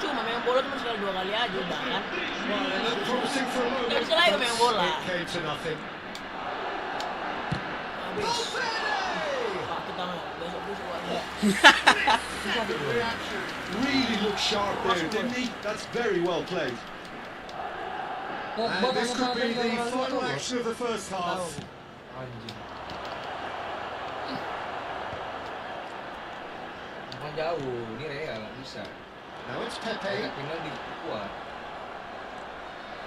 Cuma main bola cuma sekali 2 kali aja udah kan. Well, it looked promising for a moment, Nggak bisa lagi but main bola. it came to nothing. Habis. Pak kita mah besok aja. Reaction really looked sharp there, didn't he? That's very well played. And this could be the final action of the first half. Anjing. Bukan jauh, ini real nggak bisa. Now it's Agak Pepe. tinggal di kuat.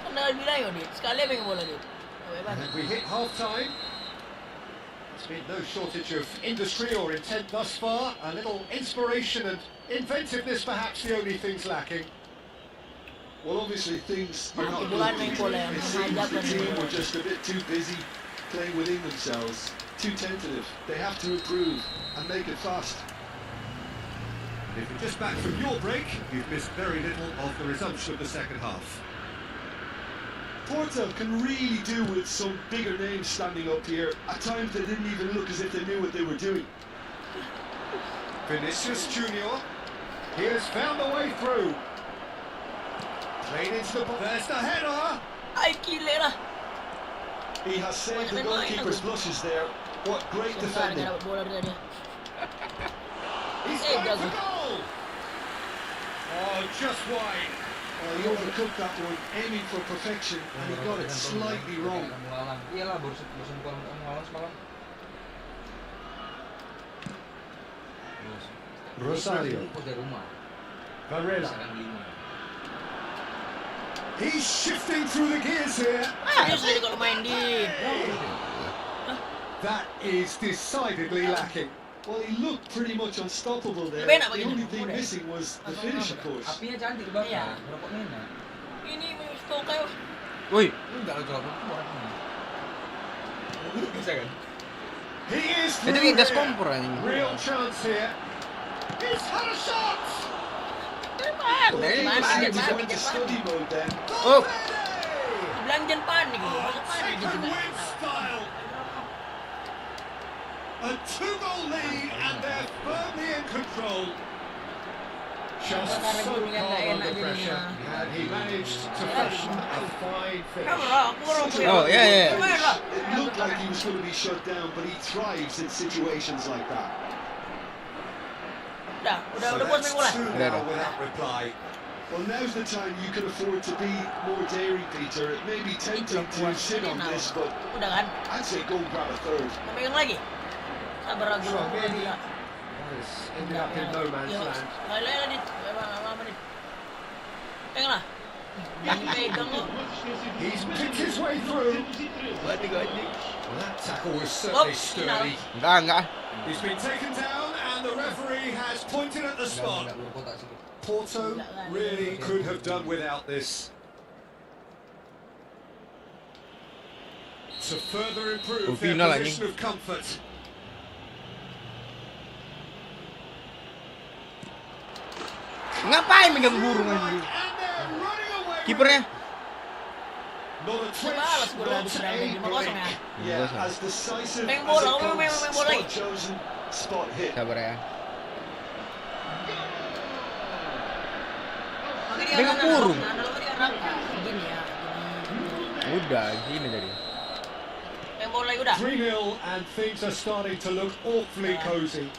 Kan udah bilang ya Dit, sekali main bola Dit. And we hit half-time. It's been no shortage of industry or intent thus far. A little inspiration and inventiveness, perhaps the only things lacking. Well, obviously things are not Bulan good. main bola yang It seems menghadap the dan team bola. were just a bit too busy playing within themselves, too tentative. They have to improve and make it fast. If you're just back from your break, you've missed very little of the resumption of the second half. Porto can really do with some bigger names standing up here. At times they didn't even look as if they knew what they were doing. Vinicius Junior, he has found a way through. Played into the box. There's the header. Ay, gila lah. He has saved the goalkeeper's blushes there. What great Sebentar, defending. nggak dapat bola dari dia. He's Hey, going for Douglas. goal. Oh, just wide. He overcooked that one, aiming for perfection, and he got it slightly wrong. Iyalah baru sempat kamu semalam. Rosario. Barella. He's shifting through the gears here. Serius jadi kalau main di. That is decidedly lacking. Well, he looked pretty much unstoppable there. Lebih enak The begini. only thing missing was the finish, of course. Apinya cantik dibakar. Iya. Rokoknya enak. Ini mau kayak Woi, Enggak ada rokok orangnya. Bisa kan? He is itu through kayak gas here. kompor anjing. Real chance here. He's had a shot. Gimana? Well, he Gimana? was Jangan into panik, jangan study panik. mode then. Oh. Bilang jangan panik gitu. Masa panik gitu Second kan? win style. A 2-goal lead and they're firmly in control. Just Karena so gini kan calm nggak enak under pressure. jadinya. And he managed to fashion a fine Kamu finish. lah, aku orang punya. Oh, iya, iya. Gimana lah? It looked like he was going to be shut down, but he thrives in situations like that. Udah puas main bola. two Udah. now without reply. Well, now's the time you can afford to be more daring, Peter. It may be tempting to sit on this, but Udah kan? I'd say go grab a third. Mau pegang lagi? Sabar lagi. Sure, Aku maybe. gila. Ended up in no man's Yo, land. Lala dit. Apa dit? Pegang lah. Jangan pegang kok. He's picked his way through. Buat tiga anjing. Well, that tackle was Oh, certainly sturdy. Enggak. He's been taken down, and the referee has pointed at the spot. Enggak kotak sih. Porto really could have done without this. To further improve their final, position of comfort. Ngapain megang burung anjing? And they're running away. Kipernya. Not a twitch, Balas bola not habis a berani 5-0 break. ya. Yeah, as decisive Main as bola, it kamu main comes. bola lagi. Spot chosen, spot hit. Sabar ya. Makanya Pegang dia burung. analog dia rangka. Gini ya. Gini. Udah, gini tadi. Main bola lagi udah. 3-0 and things are starting to look awfully cozy.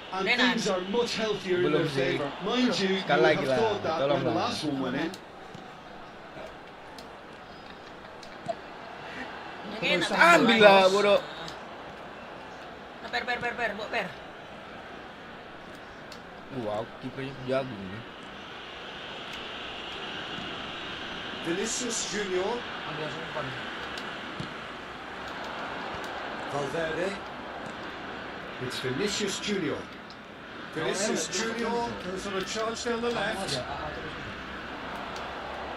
And Renan. things are much healthier in Belum their sih. favour. Mind you, you Sekali would lagi have lah, thought that when tolong the lah. last one went in. Yang enak. Ambil lah, bodoh. Nah, per, buat per. Wow, kipernya jago nih. Vinicius Junior, Ambil langsung umpan. Valverde. It's Vinicius Junior. Vinicius Junior goes on a charge down the left. Terus.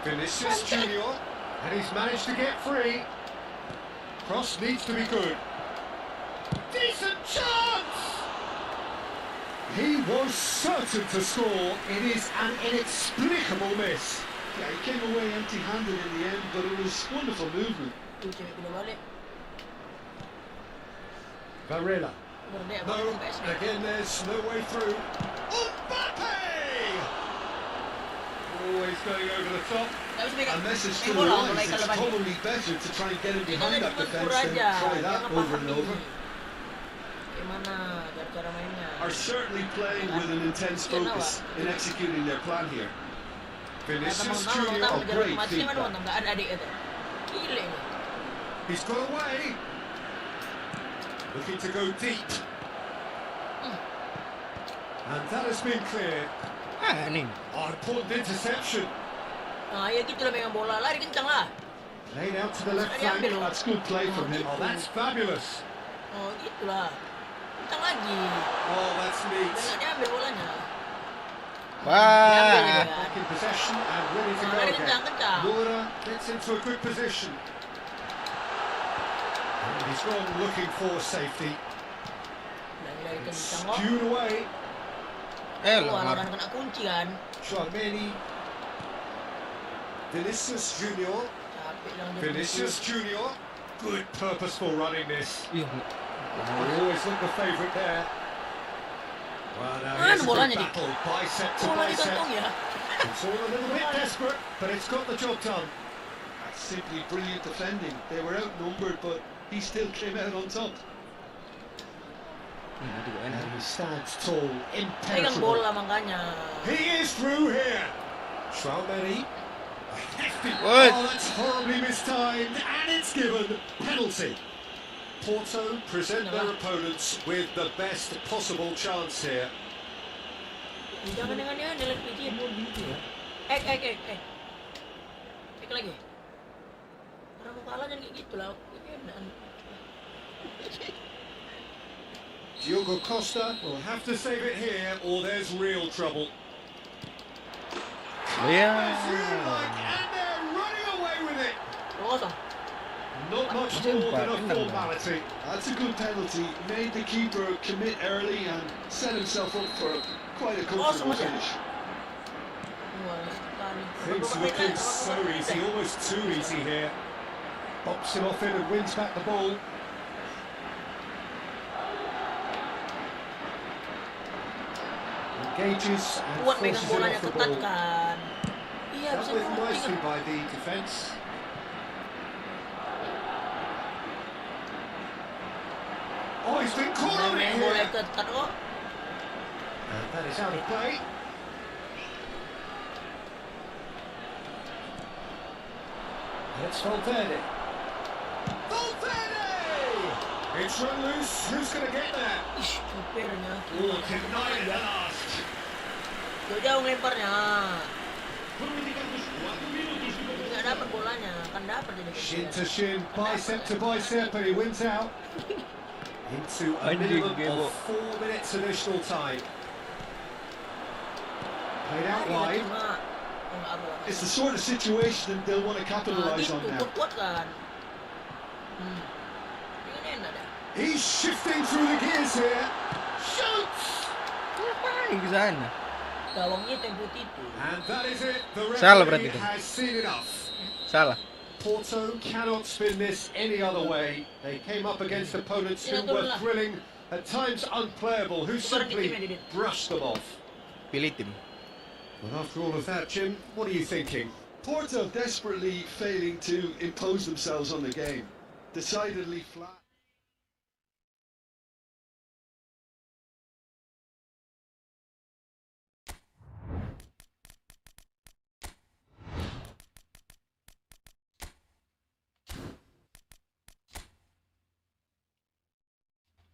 Vinicius Junior, and he's managed to get free. Cross needs to be good. Decent chance! He was certain to score. It is an inexplicable miss. Yeah, he came away empty-handed in the end, but it was wonderful movement. Tuh cewek udah balik. Varela. Berdek No, abang PS nih. again there's no way through. Mbappe! Always going over the top. Gak bisa pegang. A message to Main the bola lines, mulai it's kalau pagi. probably better to try and get him Kita behind tadi that cuma defence pura than aja. try that Jangan over paham and over. nih. Gimana cara mainnya? Are certainly playing with an intense focus in executing their plan here. Vinicius Junior, oh, great feedback. Nggak ada adik itu. Gile ini. He's got away. Looking to go deep. And that has been cleared. Nih. Oh, important interception. Nah, ya gitu lah pegang bola. Lari kencang lah. Laid out to the left Diambil flank. loh. That's good play from him. Oh, That's fabulous. Oh, gitu lah. Kencang lagi. Oh, that's neat. Dan nggak diambil bolanya. Wah. Back in possession and ready to Nah, go lari again. kencang. Bola gets into a good position. And he's gone looking for safety. Lari kencang kok. Skewed away. Wah, Lamar. kan kena kunci kan. Chouameni. Vinicius Junior. Capek lah. Vinicius Junior. Good purposeful running this. Iya. Always look the favourite there. Well, now Mana here's a bolanya, good Dik? battle, bicep to Bola bicep. ditotong ya. It's all a little bit desperate, but it's got the job done. That's simply brilliant defending. They were outnumbered, but he still came out on top. And he stands tall, Pegang impenetrable. bola makanya. He is through here. Chouameni. What? Oh, that's horribly mistimed, and it's given penalty. Porto present their opponents with the best possible chance here. Jangan dengan dia nilai pijit. Lagi. Karena mau kalah jangan kayak gitu lah. Diogo Costa will have to save it here, or there's real trouble. Yeah. And they're running away with it. Kosong. Not much more than a formality. That's a good penalty. Made the keeper commit early and set himself up for quite a comfortable finish. Things looking so easy, almost too easy here. Bops him off in and wins back the ball. Engages and Kuat pegang forces it bolanya, off the ketat ball. kan. Iya, bisa Dealt with ngomong nicely ingat. by the defence. Oh, he's been caught on it Main bola here. ketat kok. And that is out of play. It's Valverde. Valverde! It's run loose. Who's going to get that? Ih, kipernya. Oh, denied at last. Jauh ngelemparnya. Nggak dapat bolanya, kan dapat jadi. Shin to shin, bicep to bicep, and he wins out. Into a minimum of 4 minutes additional time. Played out wide. It's the sort of situation that they'll want to capitalise on now. Kuat kan. Ini enak dah. He's shifting through the gears here. Shoots! Ngapain ke sana? Gawangnya tempo itu. And that is it. The Salah referee berarti itu. has seen enough. Salah. Porto cannot spin this any other way. They came up against opponents who were thrilling, at times unplayable, who simply brushed them off. Pilih tim. But after all of that, Jim, what are you thinking? Porto desperately failing to impose themselves on the game. Decidedly flat.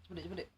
Cepet.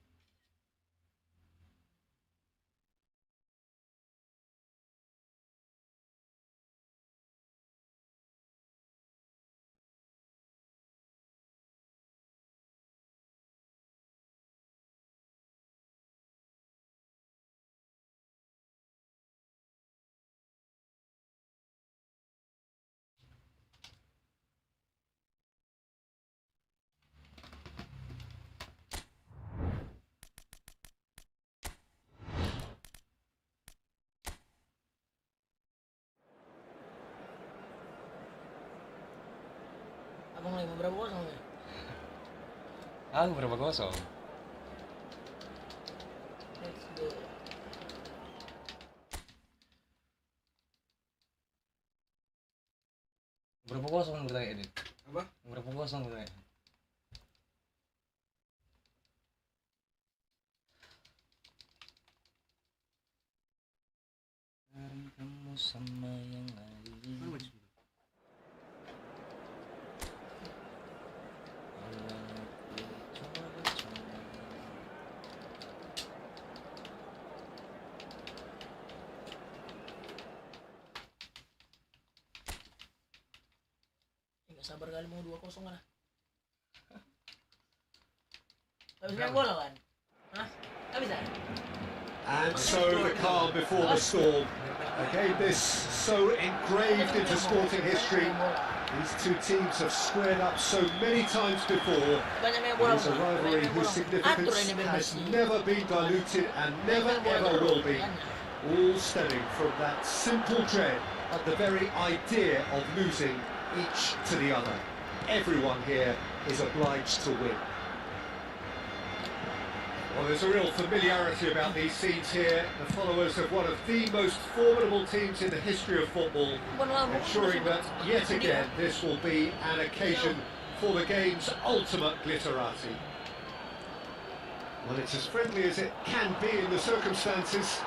Abang lagi berapa kosong ya? Aku berapa kosong? Let's go. Berapa kosong bertanya ini? Apa? Berapa kosong bertanya? Bareng kamu sama yang lain. Nggak sabar kali mau 2-0 lah. Habis main bola kan? Hah? Nggak bisa? And so the calm before the storm. Again, this so engraved into sporting history. These two teams have squared up so many times before. Banyak main bola. It's a rivalry whose significance has never been diluted and never ever will be. All stemming from that simple dread at the very idea of losing each to the other. Everyone here is obliged to win. Well, there's a real familiarity about these scenes here. The followers of one of the most formidable teams in the history of football, ensuring that yet again this will be an occasion for the game's ultimate glitterati. Well, it's as friendly as it can be in the circumstances,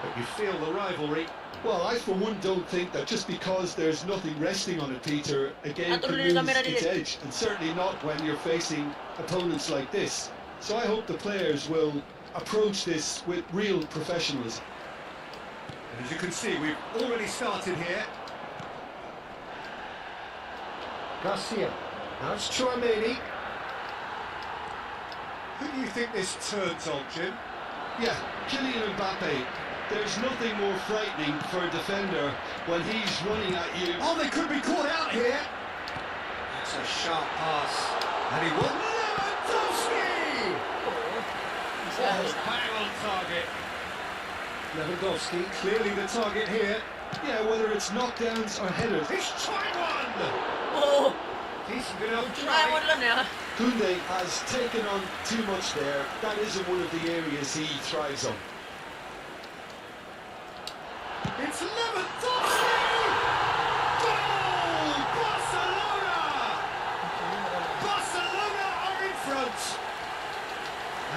but you feel the rivalry Well, I for one don't think that just because there's nothing resting on it, Peter, a game Atur can dulu lose kamera its dulu. edge, and certainly not when you're facing opponents like this. So I hope the players will approach this with real professionalism. And as you can see, we've already started here. Garcia. Now it's Chouameni. Who do you think this turns on, Jim? Yeah, Kylian Mbappe. There's nothing more frightening for a defender when he's running at you. Oh, they could be caught out here. That's a sharp pass. And he won. Lewandowski! Oh, bang on target. Lewandowski, clearly the target here. Yeah, whether it's knockdowns or headers. He's tried one! Oh, Decent enough try try. one lang ya. Koundé has taken on too much there. That isn't one of the areas he thrives on. It's Lewandowski! Goal! Barcelona! Barcelona are in front.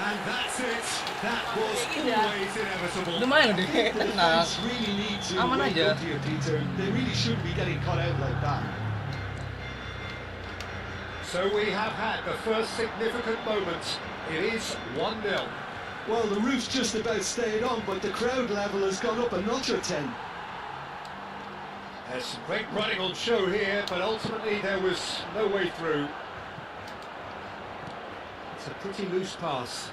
And that's it. That was always inevitable. Lumayan deh, The tenang. defense really need to Aman wake aja. up here, Peter. They really shouldn't be getting caught out like that. So we have had the first significant moment. It is 1-0. Well, the roof's just about stayed on, but the crowd level has gone up a notch or 10. There's some great running on show here, but ultimately there was no way through. It's a pretty loose pass.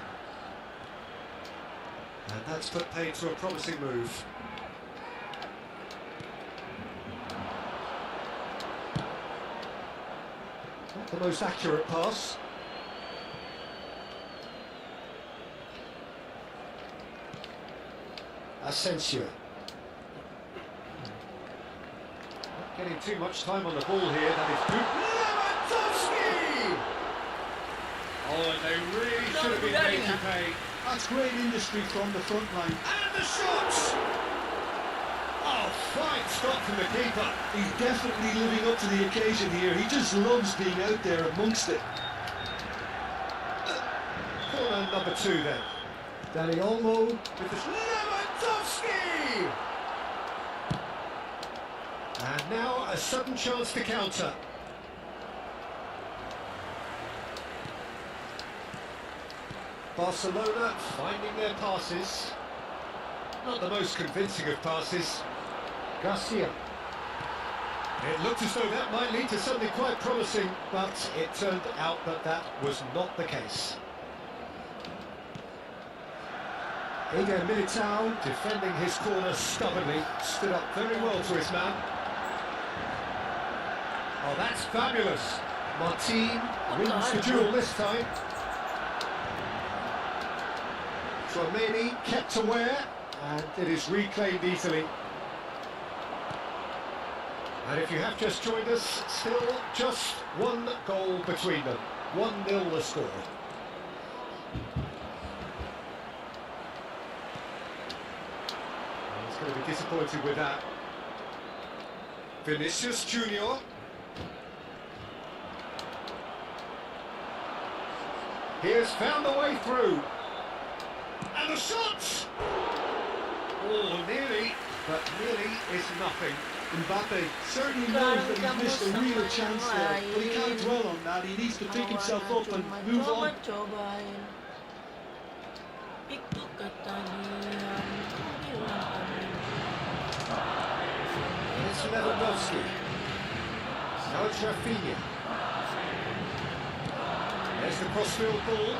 And that's put paid to a promising move. Not the most accurate pass. Asensio. Not getting too much time on the ball here, that is good. Lewandowski! Oh, and they really should have been made to pay. That's great industry from the front line. And the shot! Oh, fine stop from the keeper. He's definitely living up to the occasion here. He just loves being out there amongst it. Corner number 2 then. Danny Olmo with the Lewandowski! And now a sudden chance to counter. Barcelona finding their passes. Not the most convincing of passes. Garcia. It looked as though that might lead to something quite promising, but it turned out that that was not the case. Eder Militao defending his corner stubbornly, stood up very well to his man. Oh, that's fabulous. Martin wins the duel this time. Chouameni kept aware, and it is reclaimed easily. And if you have just joined us, still just one goal between them. 1-0 the score. He's going to be disappointed with that. Vinicius Junior. He has found a way through. And the shot! Oh, nearly, but nearly is nothing. Mbappe certainly knows that he's missed a real chance there, but he can't dwell on that. He needs to pick himself up and move on. It's Lewandowski. Now it's Rafinha. There's the crossfield ball.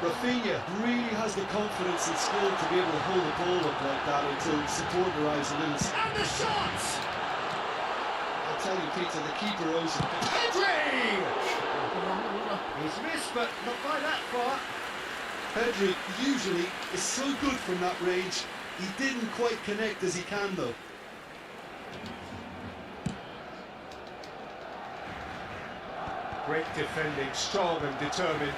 Rafinha really has the confidence and skill to be able to hold the ball up like that until support arrives a little. And the shot! I'll tell you, Peter, the keeper owes him. Pedri! He's missed, but not by that far. Pedri usually is so good from that range. He didn't quite connect as he can, though. Great defending, strong and determined.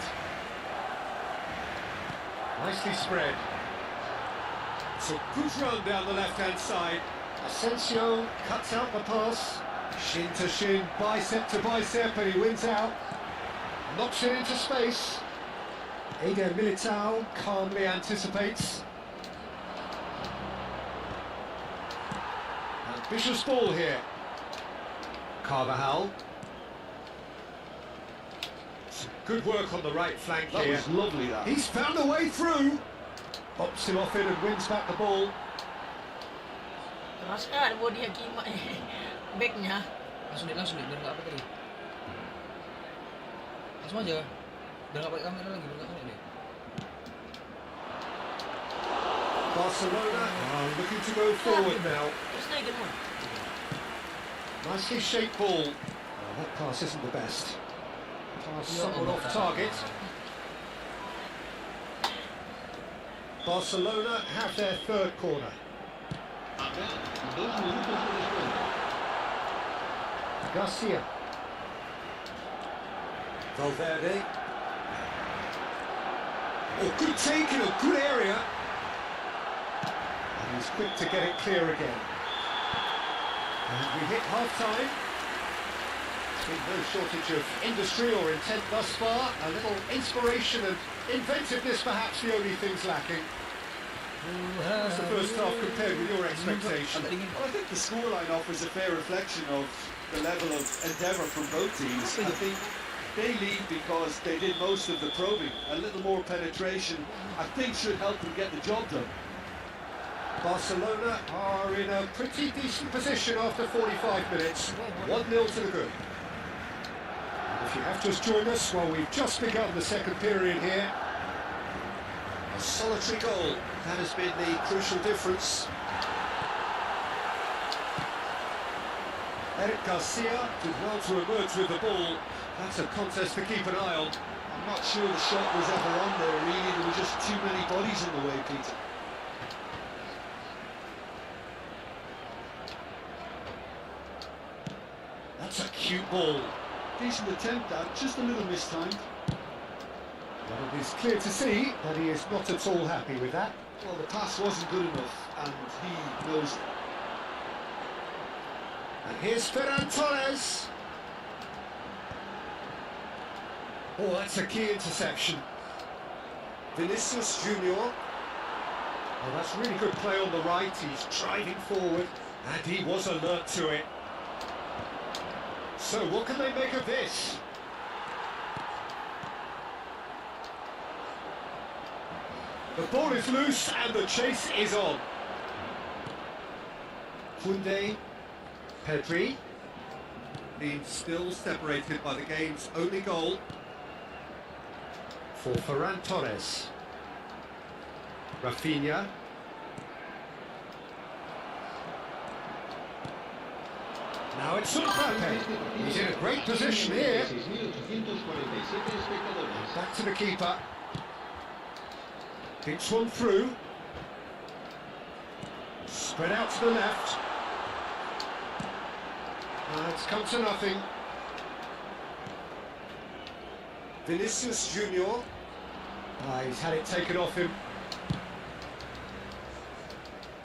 Nicely spread. It's a good run down the left-hand side. Asensio cuts out the pass. Shin to shin, bicep to bicep, and he wins out. Knocks it into space. Eder Militao calmly anticipates. Vicious ball here. Carvajal. Some good work on the right flank That here. was lovely, that. He's found a way through. Pops him off it and wins back the ball. Keras kan body Hakim backnya. Langsung deh, biar nggak apa tadi. Langsung aja. Biar nggak pakai kamera lagi, biar nggak kena deh. Barcelona are looking to go forward now. Terus naik kan. Nicely shaped ball. That pass isn't the best. Pass somewhat off target. Barcelona have their third corner. Ada 2 minutos de descuento. Garcia. Valverde. Oh, good take in a good area. And he's quick to get it clear again. And we hit half-time. Been no shortage of industry or intent thus far. A little inspiration and inventiveness perhaps the only things lacking. That's the first half compared with your expectation. Well, I think the scoreline offers a fair reflection of the level of endeavour from both teams. I think they lead because they did most of the probing. A little more penetration, I think, should help them get the job done. Barcelona are in a pretty decent position after 45 minutes. 1-0 to the good. If you have just joined us, well, we've just begun the second period here. A solitary goal, that has been the crucial difference. Eric Garcia did well to emerge with the ball. That's a contest to keep an eye on. I'm not sure the shot was ever on there, really. There were just too many bodies in the way, Peter. That's a cute ball. Decent attempt, that, just a little mistimed. Well, it is clear to see that he is not at all happy with that. Well, the pass wasn't good enough, and he knows it. And here's Ferran Torres. Oh, that's a key interception. Vinicius Junior. Oh, that's really good play on the right. He's driving forward, and he was alert to it. So, what can they make of this? The ball is loose, and the chase is on. Koundé, Pedri, being still separated by the game's only goal. For Ferran Torres. Rafinha. Now it's Mbappe. He's in a great position here. 6.847 espectadores. Back to the keeper. Kicks one through. Spread out to the left. It's come to nothing. Vinicius Junior. He's had it taken off him.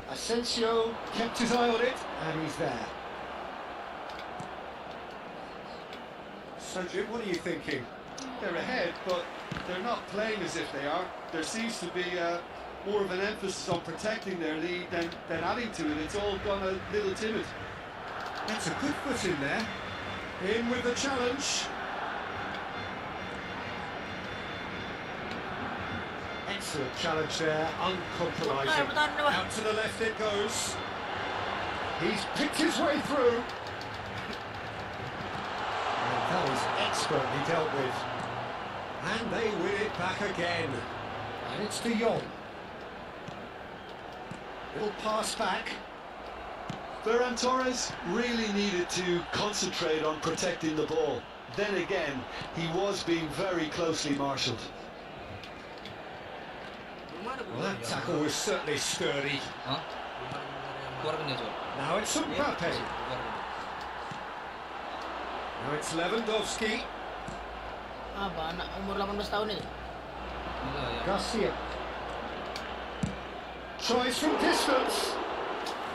Asensio kept his eye on it, and he's there. So Jim, what are you thinking? They're ahead, but they're not playing as if they are. There seems to be more of an emphasis on protecting their lead than adding to it. It's all gone a little timid. That's a good foot in there. In with the challenge. Excellent challenge there, uncompromising. Out to the left it goes. He's picked his way through. And that was expertly dealt with. And they win it back again. And it's De Jong. Little pass back. Ferran Torres really needed to concentrate on protecting the ball. Then again, he was being very closely marshalled. Well, that tackle was certainly sturdy. Hah? Keluarkan dia, Cok. Now it's Mbappe. Keluarkan. Now it's Lewandowski. Apa anak umur 18 tahun itu? Gila ya. Garcia. Tries from distance.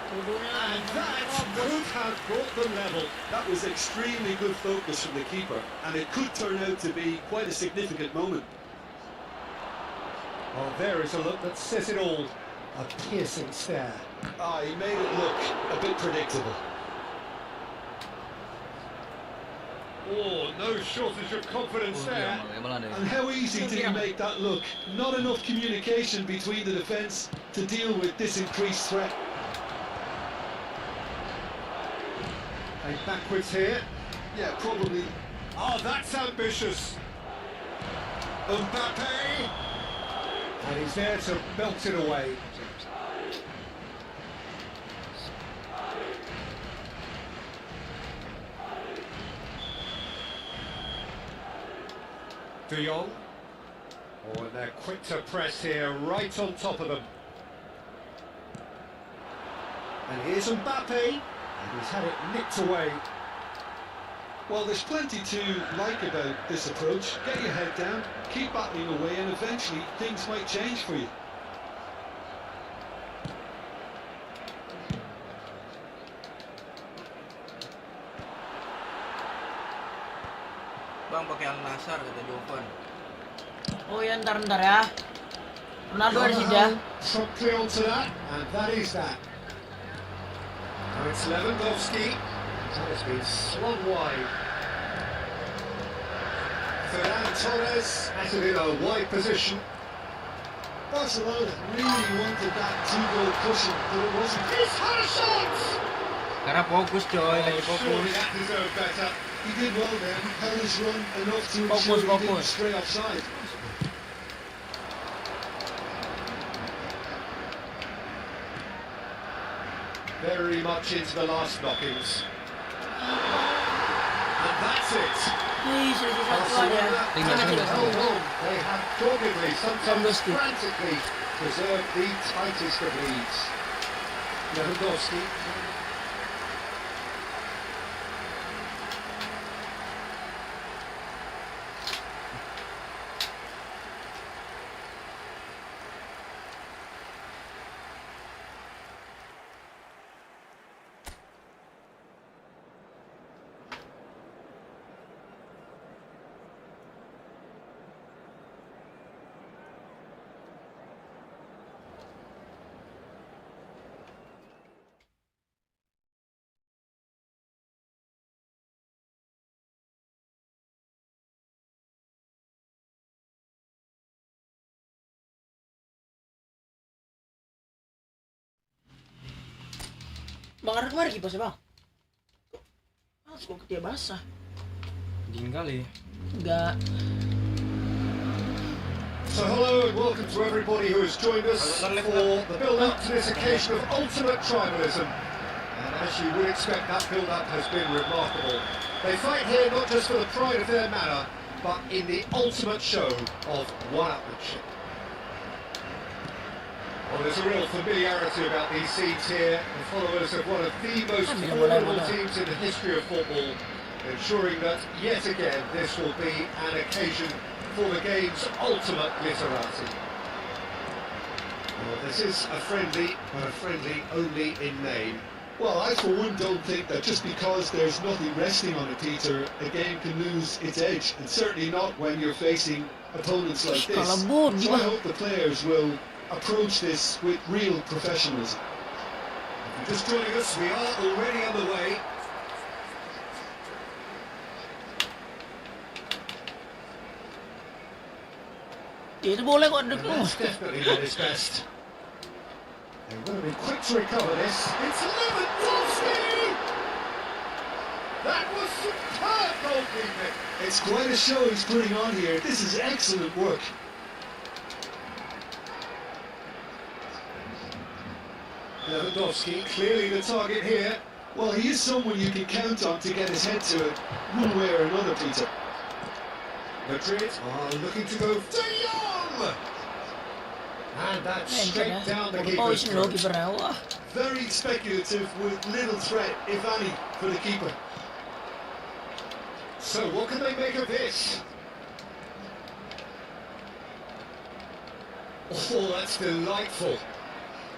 Tuduhnya And that could have brought the level. That was extremely good focus from the keeper, and it could turn out to be quite a significant moment. Oh, there is a look that says it all. A piercing stare. Ah, he made it look a bit predictable. Oh, no shortage of confidence there. And how easy did he make that look? Not enough communication between the defence to deal with this increased threat. And backwards here. Yeah, probably. Oh, that's ambitious. Mbappe. And he's there to belt it away. De Jong. Oh, and they're quick to press here, right on top of them. And here's Mbappe. And he's had it nicked away. Well, there's plenty to like about this approach. Get your head down, keep battling away, and eventually things might change for you. Bang pakai Al Nassr kata Jovan. Oh ya, ntar ya. Ronaldo ada sih dah. Promptly onto that, and that is that. Now it's Lewandowski. That has been slung wide. Ferran Torres has it in a wide position. Barcelona really wanted that two-goal cushion, but it wasn't. He's had a shot! Karena fokus coy, lagi Surely fokus. that deserved better. He did well there. He held his run enough to ensure he didn't stray offside. Very much into the last knockings. And that's it. Wih, sudah satu aja. Barcelona held on. They have doggedly, sometimes Lewandowski. frantically, preserved the tightest of leads. Lewandowski. Bang Arif kemarin kipasnya bang? Kok dia basah? Dingin kali. Enggak. So hello and welcome to everybody who has joined us for the build-up to this occasion of ultimate tribalism. And as you would expect, that build-up has been remarkable. They fight here not just for the pride of their manor, but in the ultimate show of one-upmanship. Well, there's a real familiarity about these scenes here. The followers of one of the most formidable teams in the history of football, ensuring that yet again this will be an occasion for the game's ultimate literati. Well, this is a friendly, but a friendly only in name. Well, I for one don't think that just because there's nothing resting on it, Peter, a game can lose its edge, and certainly not when you're facing opponents like this. So I hope the players will approach this with real professionalism. If you're just joining us, we are already underway. Itu boleh kok duduk. And that's definitely done his best. They're going to be quick to recover this. It's Lewandowski! That was superb goalkeeping. It's quite a show he's putting on here. This is excellent work. Lewandowski, clearly the target here. Well, he is someone you can count on to get his head to it, one way or another, Peter. Madrid are looking to go De Jong! And that's straight down the Oh, keeper's ini loh throat. kipernya. Wah. Very speculative with little threat, if any, for the keeper. So what can they make of this? Oh, that's delightful.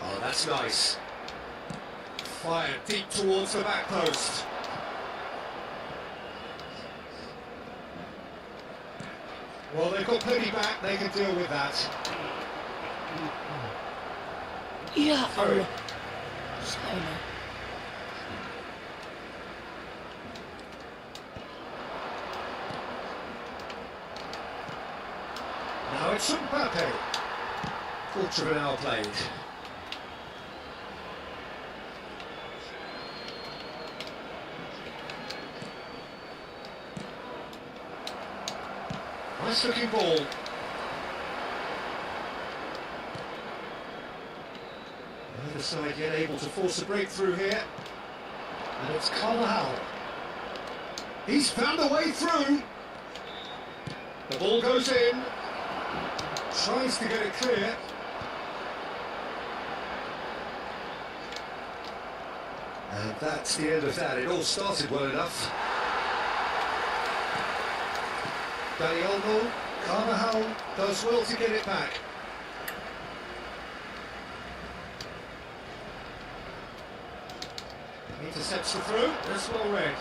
Oh, that's nice. Fired deep towards the back post. Well, they've got plenty back, they can deal with that. Ya Allah. Salah. Now it's Mbappe. Quarter of an hour played. Nice looking ball. Neither side yet able to force a breakthrough here. And it's Carvajal. He's found a way through. The ball goes in. Tries to get it clear. And that's the end of that. It all started well enough. Dani Olmo, Carvajal does well to get it back. Intercepts the through, that's well read.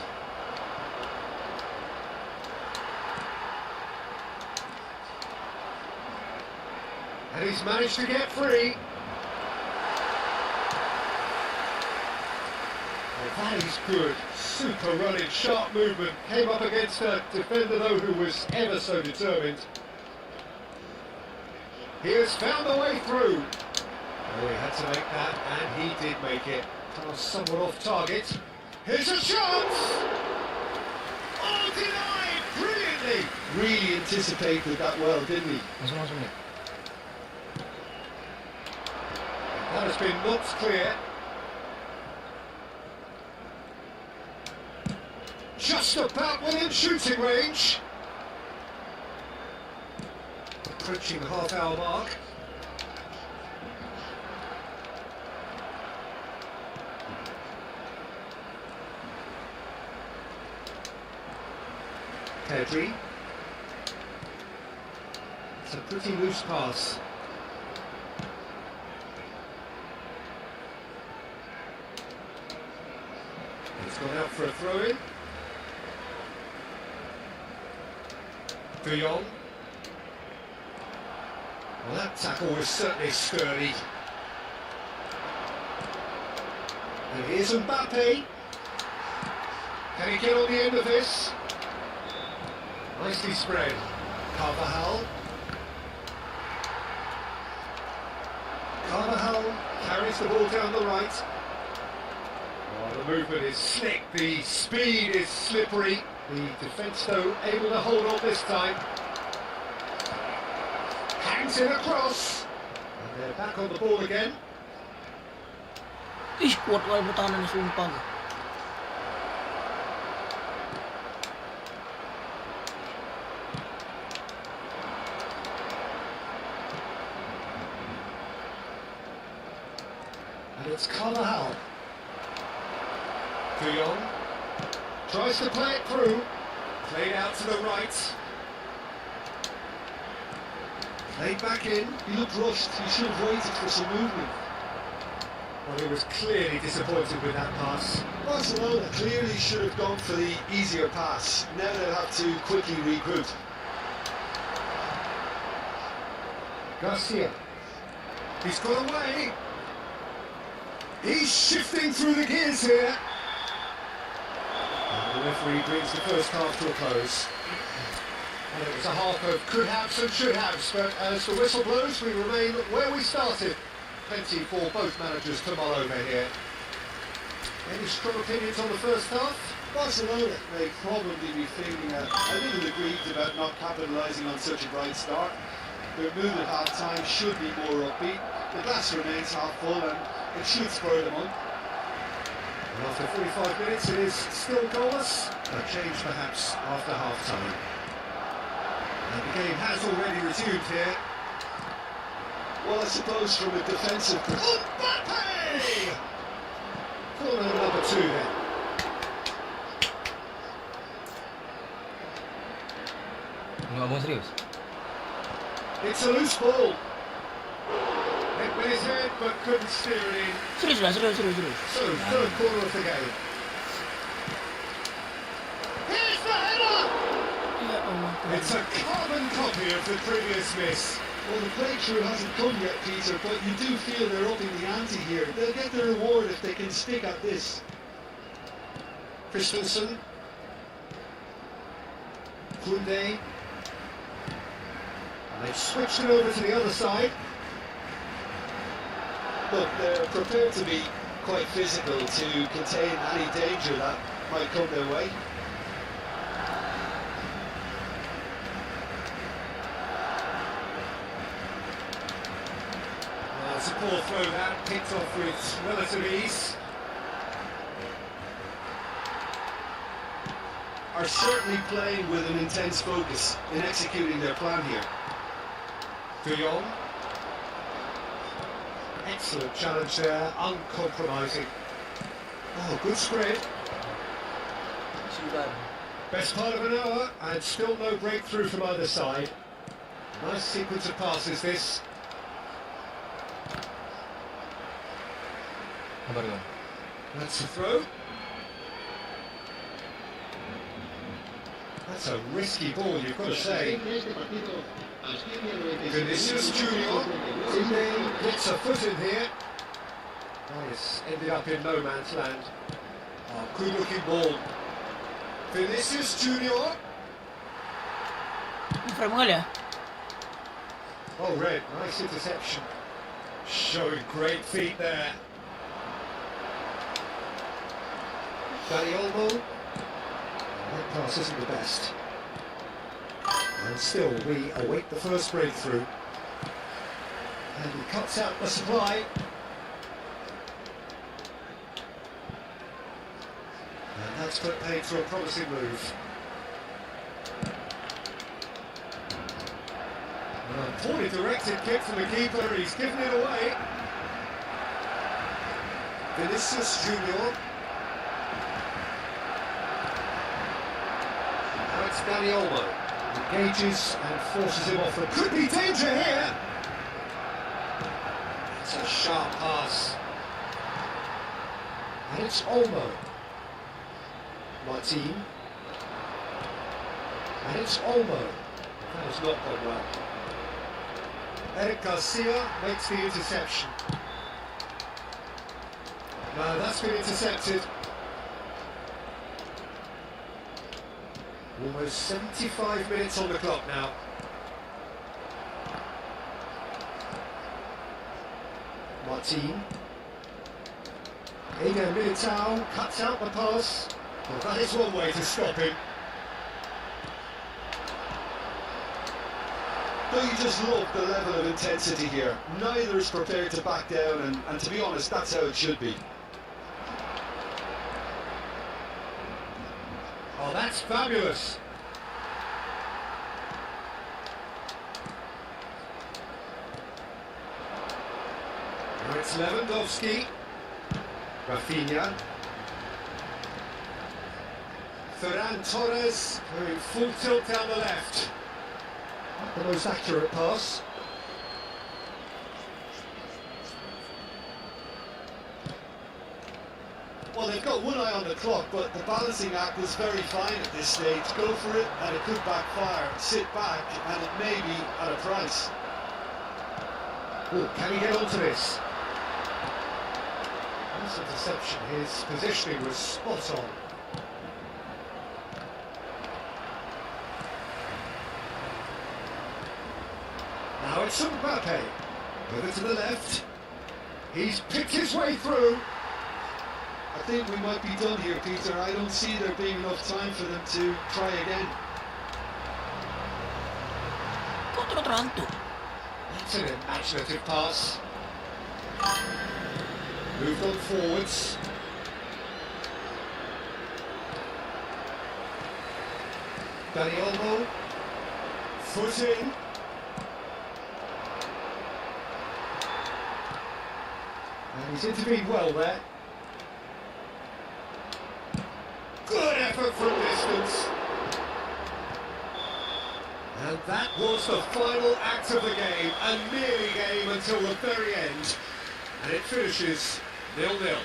And he's managed to get free. Oh, that is good. Super running, sharp movement. Came up against a defender though who was ever so determined. He has found a way through. Oh, he had to make that, and he did make it. Pass somewhat off target. Here's a chance! Oh, denied! Brilliantly! Really anticipated that well, didn't he? Masuk nih. That has been knocked clear. Just about within shooting range. Approaching the half-hour mark. Pedri. It's a pretty loose pass. It's gone out for a throw-in. De Jong. Well, that tackle was certainly sturdy. And here's Mbappe. Can he get on the end of this? Nicely spread. Carvajal. Carvajal carries the ball down the right. Oh, the movement is slick, the speed is slippery. The defence, though, able to hold on this time. Hangs it across. And they're back on the ball again. Ih, kuat kali pertahanan sumpah. And it's Carvajal. De Jong tries to play it through. Played out to the right. Played back in. He looked rushed. He should have waited for some movement. Well, he was clearly disappointed with that pass. Barcelona clearly should have gone for the easier pass. Now they'll have to quickly regroup. Garcia. He's got away. He's shifting through the gears here. And the referee brings the first half to a close. And it was a half of could-haves and should-haves, but as the whistle blows, we remain where we started. Plenty for both managers to mull over here. Any strong opinions on the first half? Barcelona may probably be feeling a little aggrieved about not capitalising on such a bright start. Their mood at half-time should be more upbeat. The glass remains half full and it should spur them on. And after 45 minutes, it is still goalless. A change perhaps after half-time. And the game has already resumed here. Well, I suppose from a defensive perspective. Mbappe! Corner number 2 then. Ngomong serius. It's a loose ball. Hit with his head, but couldn't steer it in. Serius lah, serius. So, third corner of the game. Here's the header! Ya Allah. It's a carbon copy of the previous miss. Well, the breakthrough hasn't come yet, Peter, but you do feel they're upping the ante here. They'll get their reward if they can stick at this. Christensen. Kunde. And they've switched it over to the other side. Look, they're prepared to be quite physical to contain any danger that might come their way. It's a poor throw that, picked off with relative ease. Are certainly playing with an intense focus in executing their plan here. De Jong. Excellent challenge there, uncompromising. Oh, good spread. Best part of an hour, and still no breakthrough from either side. Nice sequence of passes this. Bareng. That's a throw. That's a risky ball, you've got to say. Vinicius Junior. Kunde gets a foot in here. Nice, ended up in no man's land. Oh, good looking ball. Vinicius Junior. Oh, red, nice interception. Showing great feet there. Danny Olmo. That pass isn't the best. And still, we await the first breakthrough. And he cuts out the supply. And that's put paid for a promising move. And a poorly directed kick from the keeper, he's given it away. Vinicius Junior. Now it's Danny Olmo. Engages and forces him off. There could be danger here. It's a sharp pass. And it's Olmo. Martin. And it's Olmo. That has not gone well. Eric Garcia makes the interception. No, that's been intercepted. Almost 75 minutes on the clock now. Martin. Eder Militao cuts out the pass. Well, that is one way to stop him. But you just love the level of intensity here. Neither is prepared to back down, and to be honest, that's how it should be. Oh, that's fabulous. Now it's Lewandowski. Rafinha. Ferran Torres going full tilt down the left. Not the most accurate pass. Well, they've got one eye on the clock, but the balancing act was very fine at this stage. Go for it, and it could backfire. Sit back, and it may be at a price. Oh, can he get onto this? Nice interception. His positioning was spot on. Now it's Mbappe. Over to the left. He's picked his way through. I think we might be done here, Peter. I don't see there being enough time for them to try again. That's an imaginative pass. Moved on forwards. Danny Olmo. Foot in. And he's intervened well there. Good effort from distance. And that was the final act of the game, a nearly game until the very end. And it finishes 0-0.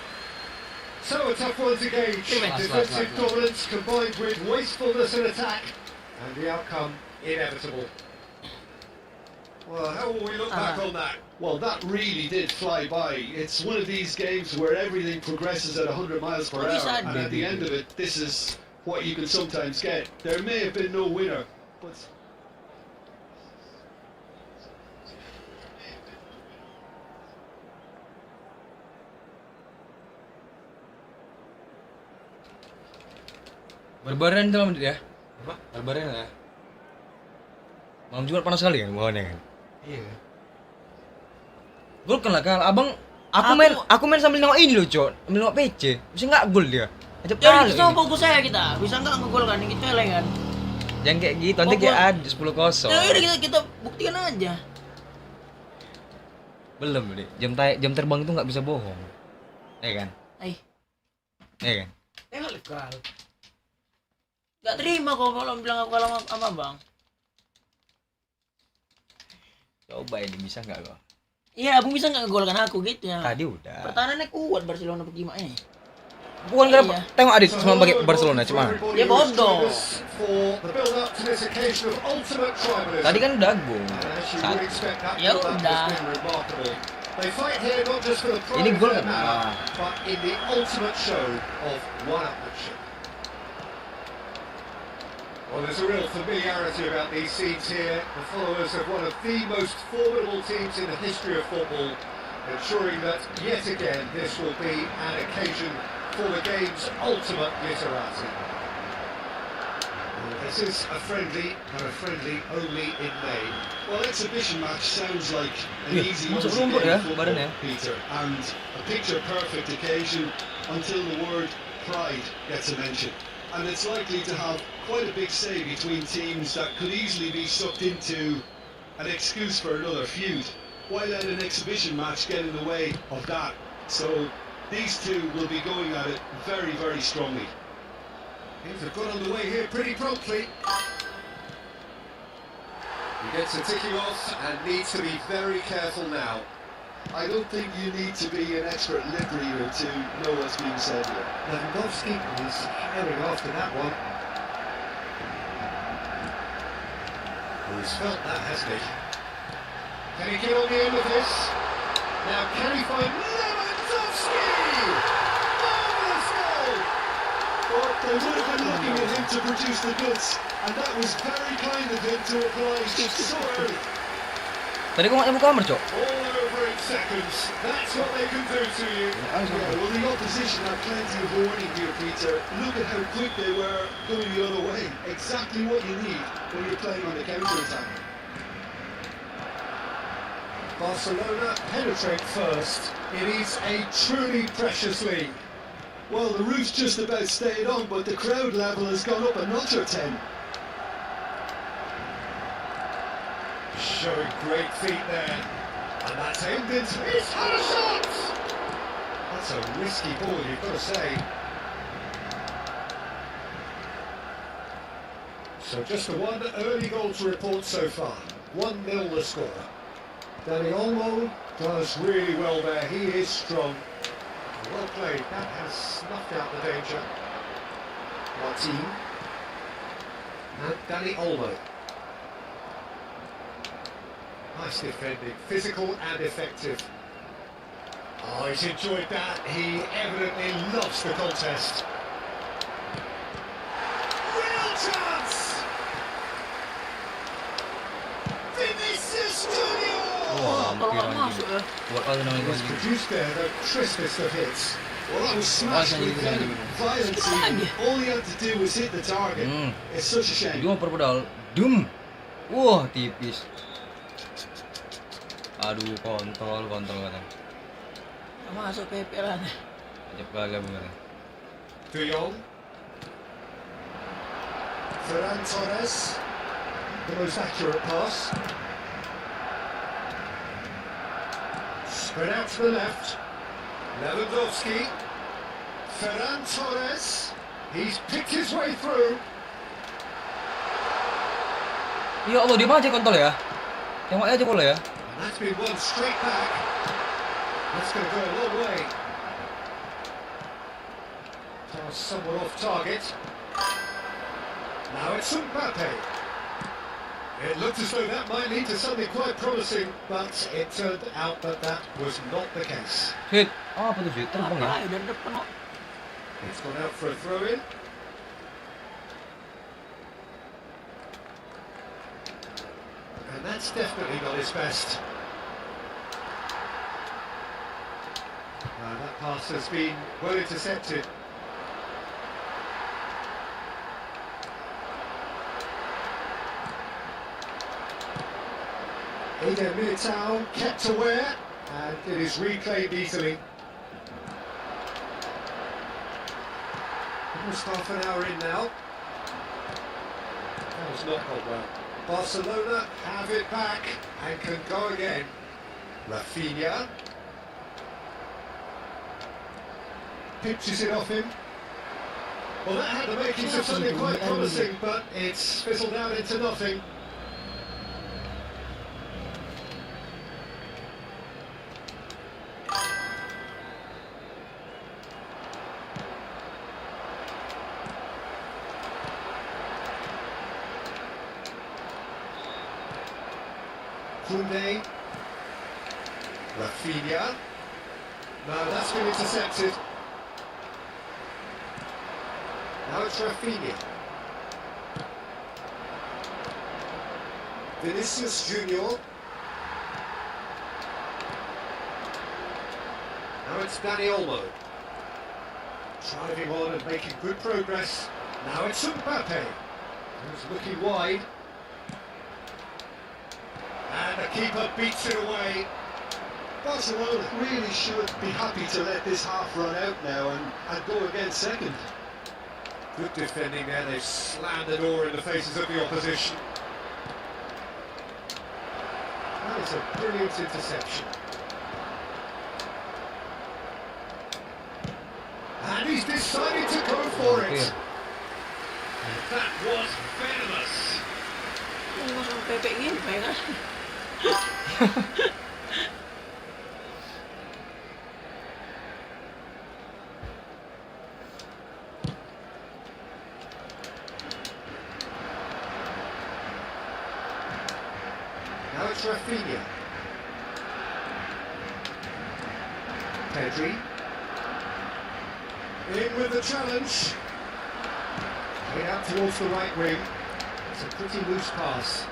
So a tough one to gauge. Defensive dominance combined with wastefulness in attack. And the outcome inevitable. Well, how will we look back on that? Well, that really did fly by. It's one of these games where everything progresses at 100 miles per hour, and at the end of it, this is what you can sometimes get. There may have been no winner, but... Berbaran itu malam ya? Apa? Berbaran ya? Malam Jumat panas sekali kan bawahnya kan? Iya. Gol kan lah kan, abang. Aku main sambil nengok ini loh, Cok. Sambil nengok PC. Bisa nggak gol dia? Acap Jadi kali. kita fokus saya kita. Bisa nggak ngegol kan? Kita eleng kan? Jangan kayak gitu, nanti kayak ada 10-0. Ya udah kita buktikan aja. Belum deh. Jam terbang itu nggak bisa bohong. Ya kan? Ya kan? Kal. Gak terima kalau bilang aku kalah sama bang. Coba ini bisa nggak kok? Iya, abang bisa nggak ngegolkan aku gitu ya? Tadi udah. Pertahanannya kuat Barcelona bagaimana? Bukan kenapa? Tengok adik cuma bagi Barcelona cuma. Dia bodoh. Tadi kan udah gol. Ya udah. Ini gol kan? Well, there's a real familiarity about these scenes here. The followers of one of the most formidable teams in the history of football, ensuring that yet again this will be an occasion for the game's ultimate literati. This is a friendly, and a friendly only in May. Well, exhibition match sounds like an easy masuk one rumput ya, football, Bareng ya. Peter, and a picture-perfect occasion until the word pride gets a mention. And it's likely to have quite a big say between teams that could easily be sucked into an excuse for another feud. Why let an exhibition match get in the way of that? So these two will be going at it very, very strongly. Things have got underway here pretty promptly. He gets a ticking off and needs to be very careful now. I don't think you need to be an expert lip reader to know what's being said here. Lewandowski is herring after that one. Well, he's felt that, hasn't he? Can he get on the end of this? Now, can he find Lewandowski? Marvellous goal! But they would have been looking at him to produce the goods, and that was very kind of him to oblige so early. Tadi kok nggak buka kamar, Cok? All over in seconds. That's what they can do to you. Yeah, well, the opposition had plenty of warning here, Peter. Look at how quick they were going the other way. Exactly what you need when you're playing on the counter-attack. Barcelona penetrate first. It is a truly precious league. Well, the roof's just about stayed on, but the crowd level has gone up a notch or 10. Showing great feet there. And that's aimed into his shot! That's a risky ball, you've got to say. So just the one early goal to report so far. 1-0 the score. Dani Olmo does really well there. He is strong. Well played. That has snuffed out the danger. Martin. And Dani Olmo. Nice defending, physical and effective. Oh, he's enjoyed that. He evidently loves the contest. Real chance! Vinicius Junior! Was produced there the crispest of hits. Well, that was smashed with violence. All he had to do was hit the target. It's such a shame. Dua per pedal. Dum. Wah, tipis. Aduh, kontol kata. Masuk PP lah. Ajak kagak bener. De Jong. Ferran Torres. The most accurate pass. Spread out to the left. Lewandowski. Ferran Torres. He's picked his way through. Ya Allah, dia aja kontol ya. Tengok aja bola ya. And that's been won straight back. That's going to go a long way. Pass somewhat off target. Now it's Mbappe. It looked as though that might lead to something quite promising, but it turned out that that was not the case. Hit. Oh, apa tuh sih? Terbang ya? Apa dari depan kok. It's gone out for a throw-in. And that's definitely not his best. That pass has been well intercepted. Eder Militao kept aware, and it is reclaimed easily. Almost half an hour in now. That was not gone well. Barcelona have it back and can go again. Rafinha pitches it off him. Well, that had the makings of something quite promising, but it's fizzled out into nothing. Koundé, Rafinha. No, that's been intercepted. Now it's Rafinha. Vinicius Junior. Now it's Dani Olmo. Driving on and making good progress. Now it's Mbappe. He's looking wide. And the keeper beats it away. Barcelona really should be happy to let this half run out now and go again second. Good defending there, they've slammed the door in the faces of the opposition. That is a brilliant interception. And he's decided to go for it. That was venomous. Nggak sampai kayak gini, kan? Now it's Rafinha. Pedri. In with the challenge. Played out towards the right wing. It's a pretty loose pass.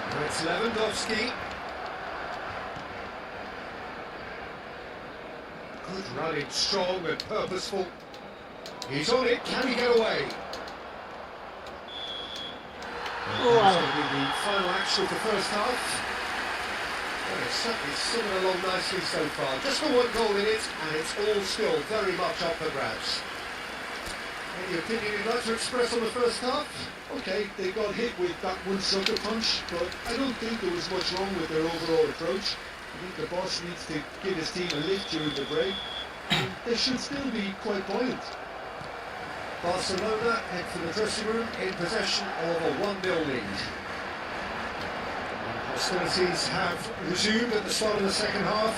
Now it's Lewandowski. Good running, strong and purposeful. He's on it, can he get away? That's going to be the final action of the first half. Well, it's certainly swimming along nicely so far. Just the one goal in it, and it's all still very much up for grabs. Any opinion you'd like to express on the first half? Okay, they got hit with that one sucker punch, but I don't think there was much wrong with their overall approach. I think the boss needs to give his team a lift during the break, and they should still be quite buoyant. Barcelona head for the dressing room in possession of a 1-0 lead. Hostilities have resumed at the start of the second half.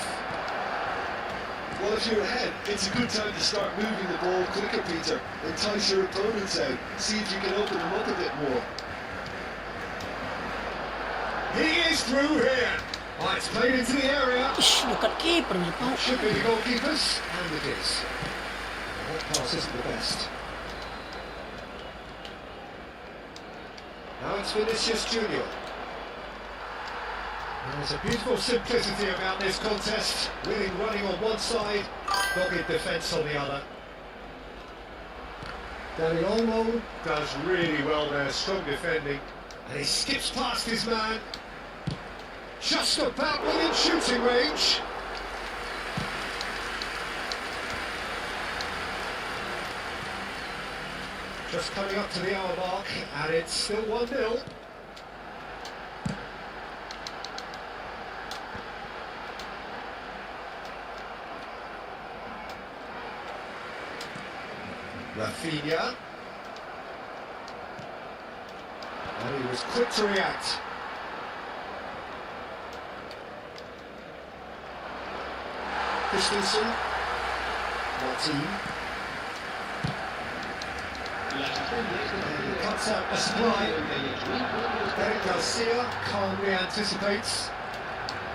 Well, if you're ahead, it's a good time to start moving the ball quicker, Peter. Entice your opponents out. See if you can open them up a bit more. He is through here. Oh, it's played into the area. Ish, dekat kiper ni, Pak. Should be the goalkeepers, and it is. That pass isn't the best. Now it's Vinicius Junior. There's a beautiful simplicity about this contest. Winning running on one side, dogged defence on the other. Dani Olmo does really well there, strong defending. And he skips past his man. Just about within shooting range. Just coming up to the hour mark, and it's still 1-0. Rafinha. And he was quick to react. Christensen. Martin. Cuts out a supply. Eric Garcia calmly anticipates.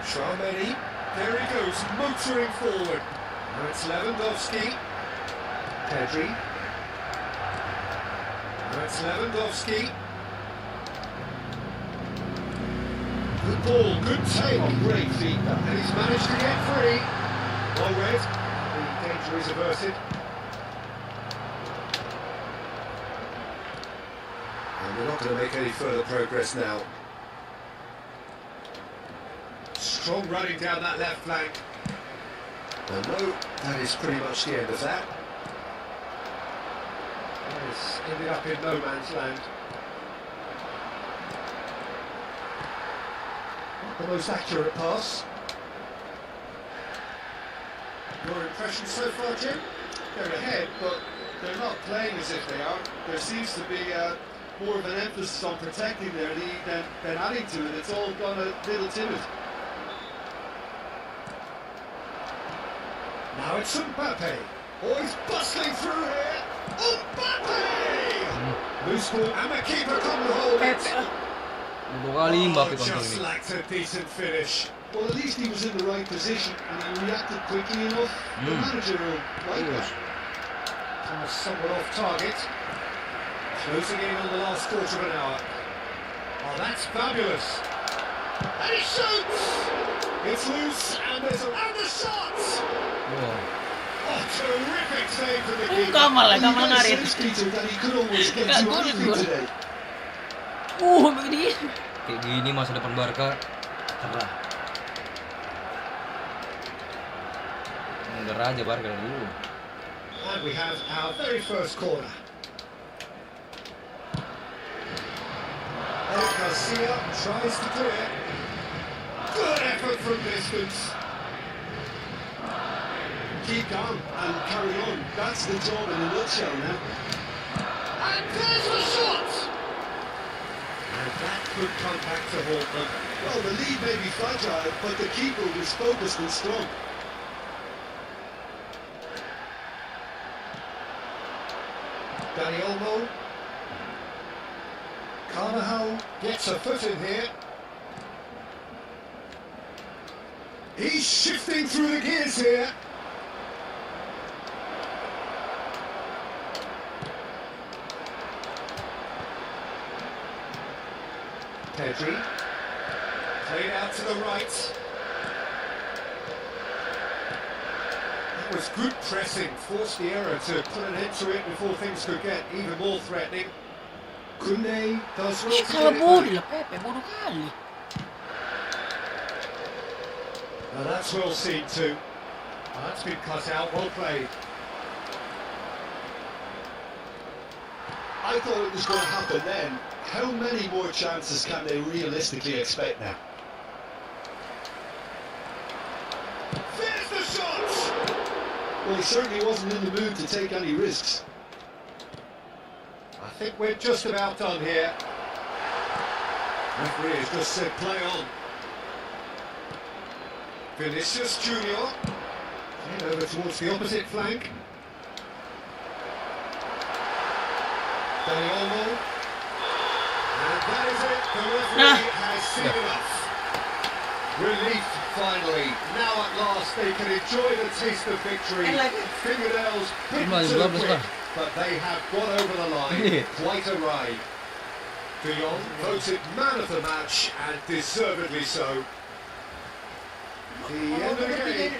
Schraumeni, there he goes, motoring forward. Now it's Lewandowski. Pedri. Now it's Lewandowski. Good ball, good take. Oh, great feedback. And he's managed to get free. Well read. The danger is averted. And we're not going to make any further progress now. Strong running down that left flank. And no, that is pretty much the end of that. It's ended up in no man's land. Not the most accurate pass. Your impression so far, Jim? They're ahead, but they're not playing as if they are. There seems to be more of an emphasis on protecting their lead than adding to it. It's all gone a little timid. Now it's Mbappe. Oh, he's bustling through here. Mbappe! Loose ball, and the keeper couldn't hold it. Dua kali Mbappe Oh, kontrol just ini. lacked a decent finish. Well, at least he was in the right position and he reacted quickly enough. The manager will like that. Pass somewhat off target. Closing in on the last quarter of an hour. Oh, that's fabulous. And he shoots! It's loose, and there's a... And the shot! Oh, terrific save from the keeper. Kamal And you Kamal guys ngarit. said, Peter, that he could almost get Nggak to gol, anything gol. today. Begini. Kayak gini masa depan Barca cerah. Mundur aja Barca dari dulu. And we have our very first corner. Eric Garcia tries to clear. Good effort from distance. Keep calm and carry on. That's the job in a nutshell now. And there's the shot! And that could come back to haunt them. Well, the lead may be fragile, but the keeper was focused and strong. Dani Olmo. Carvajal gets a foot in here. He's shifting through the gears here. Pedri. Played out to the right. That was good pressing, forced the error to put an end to it before things could get even more threatening. Koundé does well to Kalau get it bodoh back. lah Pepe, bodoh kali. Now that's well seen too. That's been cut out, well played. I thought it was going to happen then. How many more chances can they realistically expect now? There's the shot! Well, he certainly wasn't in the mood to take any risks. I think we're just about done here. Referee has just said play on. Vinicius Junior. Played over towards the opposite flank. Dani Olmo. And that is it. The referee has seen enough. Relief finally. Now at last they can enjoy the taste of victory. Fingernails bitten Lima, to the 15 quick, lah. but they have got over the line. Iya. Quite a ride. De Jong voted man of the match, and deservedly so. The end of the game.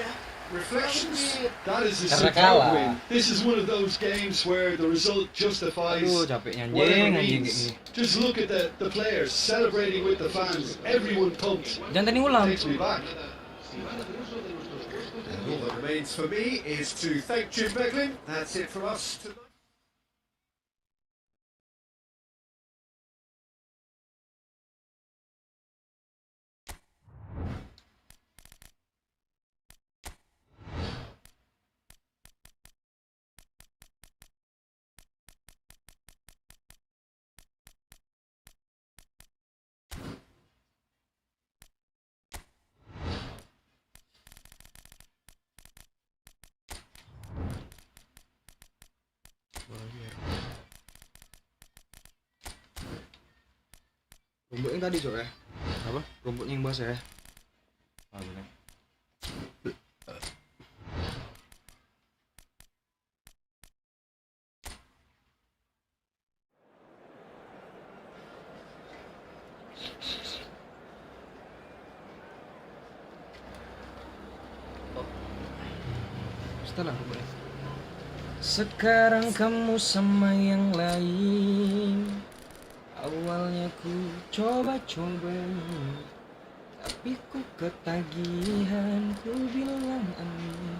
Reflections. That is a Karena superb kalah. win. This is one of those games where the result justifies Aduh, capeknya whatever anjing kayak means. gini. Just look at the players celebrating with the fans. Everyone pumped. Jangan tadi ulang. Takes me back. And all that remains for me is to thank Jim Beglin. That's it for us tonight. Rumput yang tadi ya? Apa? Rumputnya yang basah ya? Ah bener. Setelah rumputnya. Sekarang kamu sama yang lain. Awalnya ku coba-coba, tapi ku ketagihan, ku bilang amin.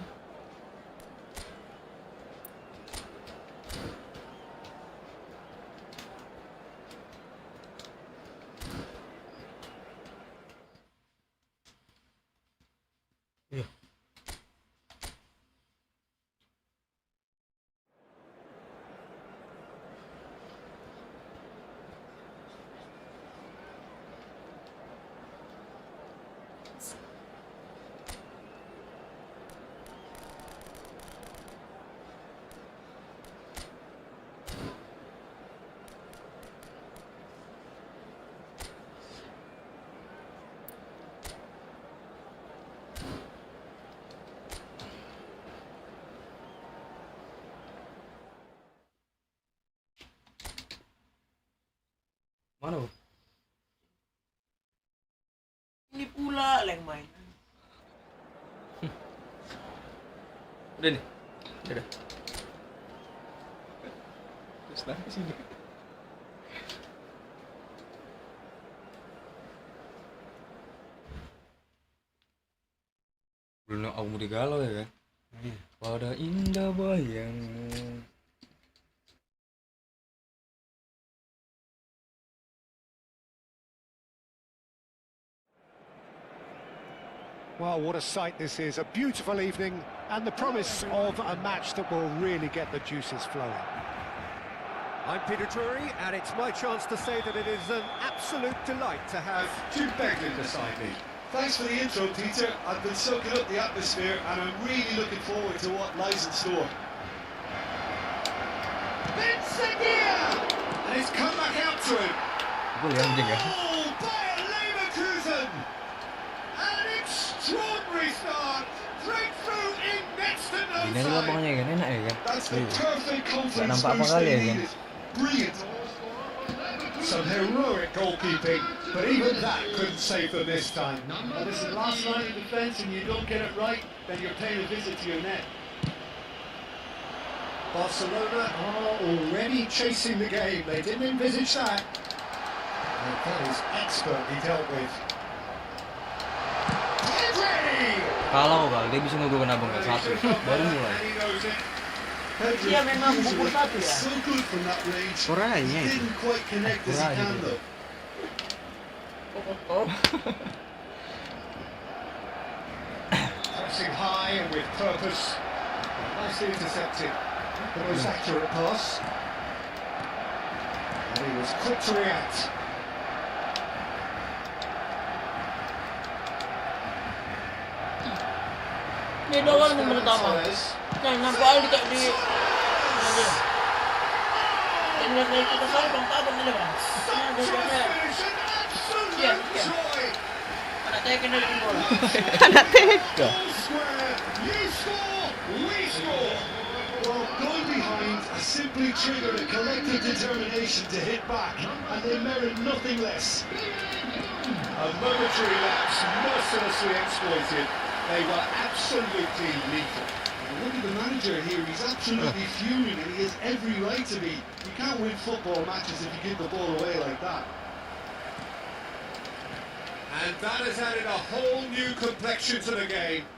Mana bu? Ini pula yang main. Udah nih? Udah. Terus lah ke sini. Belum aku mau digalau ya kan? Pada indah bayangmu. Well, what a sight this is. A beautiful evening and the promise of a match that will really get the juices flowing. I'm Peter Drury, and it's my chance to say that it is an absolute delight to have Jim Beglin beside me. Thanks for the intro, Peter. I've been soaking up the atmosphere and I'm really looking forward to what lies in store. And it's come back out to him. Goal by Leverkusen. An extraordinary start. Breakthrough in next to no Ini time. lapangannya kan enak ya kan? That's the perfect confidence nampak apa boost kali they ya, Gen? needed. Brilliant. Some heroic goalkeeping, but even that couldn't save them this time. And listen, last line of defence and you don't get it right, then you're paying a visit to your net. Barcelona are already chasing the game. They didn't envisage that. And that is expertly dealt with. Pedri! Kalau dia bisa ngegolkan abang kan satu, baru mulai. And he knows it. Dia memang pukul satu ya. So good from that range. Orangnya He itu. didn't quite connect as he Orangnya can itu. though. Pressing high and with purpose. Nicely intercepted. The most accurate pass. And he was quick to react. Ini doang yang pertama. Nah, nampak di di. Ini dari kita selalu bang tak benar bang. Ini dari Iya, iya. Anak saya kena dengan bola. Well, going behind has simply triggered a collective determination to hit back, and they merit nothing less. A momentary lapse mercilessly exploited. They were absolutely lethal. Look at the manager here, he's absolutely fuming and he has every right to be. You can't win football matches if you give the ball away like that. And that has added a whole new complexion to the game.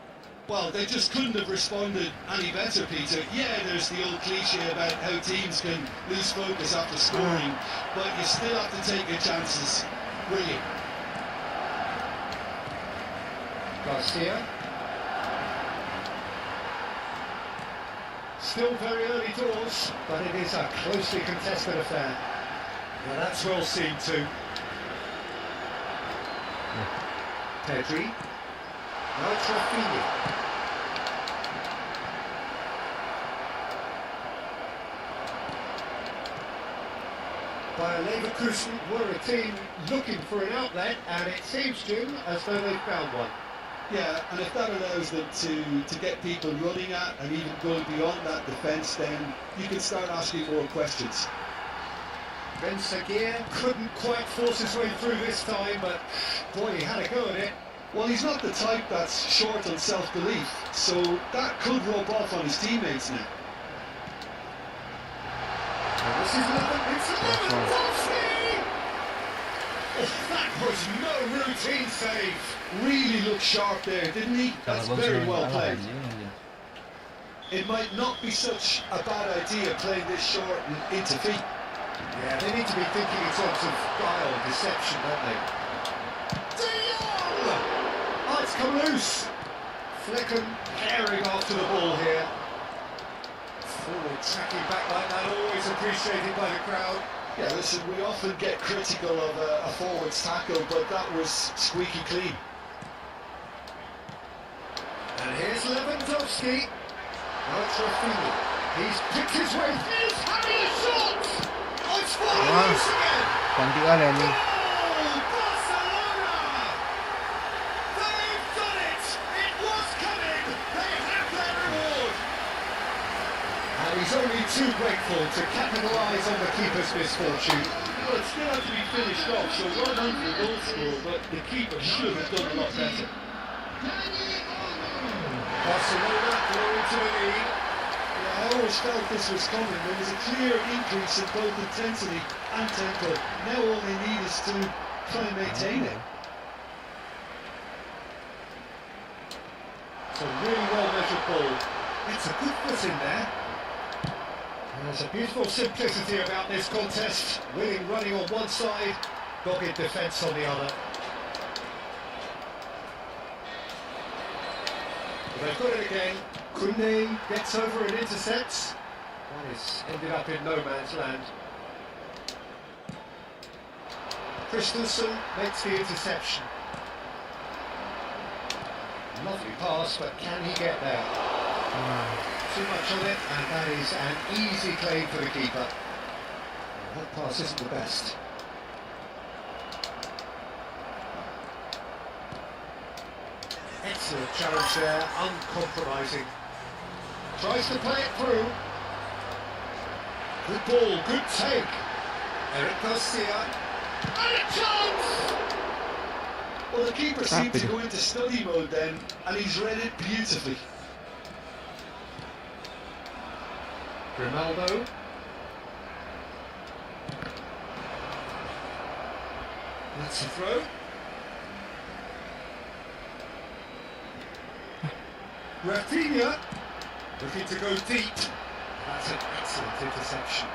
Well, they just couldn't have responded any better, Peter. Yeah, there's the old cliche about how teams can lose focus after scoring, but you still have to take your chances. Brilliant. Garcia. Still very early doors, but it is a closely contested affair. Well, that's well seen too. Pedri. Now it's Rafinha. Bayer Leverkusen were a team looking for an outlet, and it seems, Jim, as though they've found one. Yeah, and if that allows them to get people running at and even going beyond that defence, then you can start asking more questions. Ben Sagir couldn't quite force his way through this time, but boy, he had a go at it. Well, he's not the type that's short on self-belief, so that could rub off on his teammates now. And this is it's Lewandowski! Oh, that was no routine save. Really looked sharp there, didn't he? That's very well played. It might not be such a bad idea playing this short and into feet. Yeah, they need to be thinking in terms of guile, deception, don't they? De Jong! Oh, it's come loose. Flecken herring after the ball here. Forward tracking back like that, always appreciated by the crowd. Yeah, listen, we often get critical of a forward's tackle, but that was squeaky clean. And here's Lewandowski. Now it's Rafinha. He's picked his way. He's having a shot! Oh, it's falling loose again! Konti kali anjing. Oh, Barcelona! They've done it! It was coming! They have their reward! And he's only too grateful to capitalise on the keeper's misfortune. Well, it still had to be finished off, so well done for the goal scorer, but the keeper should have done a lot better. Barcelona going to the lead. Yeah, I always felt this was coming. There was a clear increase in both intensity and tempo. Now all they need is to try and maintain it. It's a really well measured ball. It's a good foot in there. And there's a beautiful simplicity about this contest. Winning running on one side, dogged defence on the other. They've got it again. Koundé gets over and intercepts. That is ended up in no man's land. Christensen makes the interception. Lovely pass, but can he get there? Too much on it, and that is an easy claim for the keeper. That pass isn't the best. Excellent challenge there, uncompromising. Tries to play it through. Good ball, good take. Eric Garcia. And a chance! Well, the keeper seemed to go into study mode then, and he's read it beautifully. Ronaldo. That's a throw. Rafinha looking to go deep. That's an excellent interception.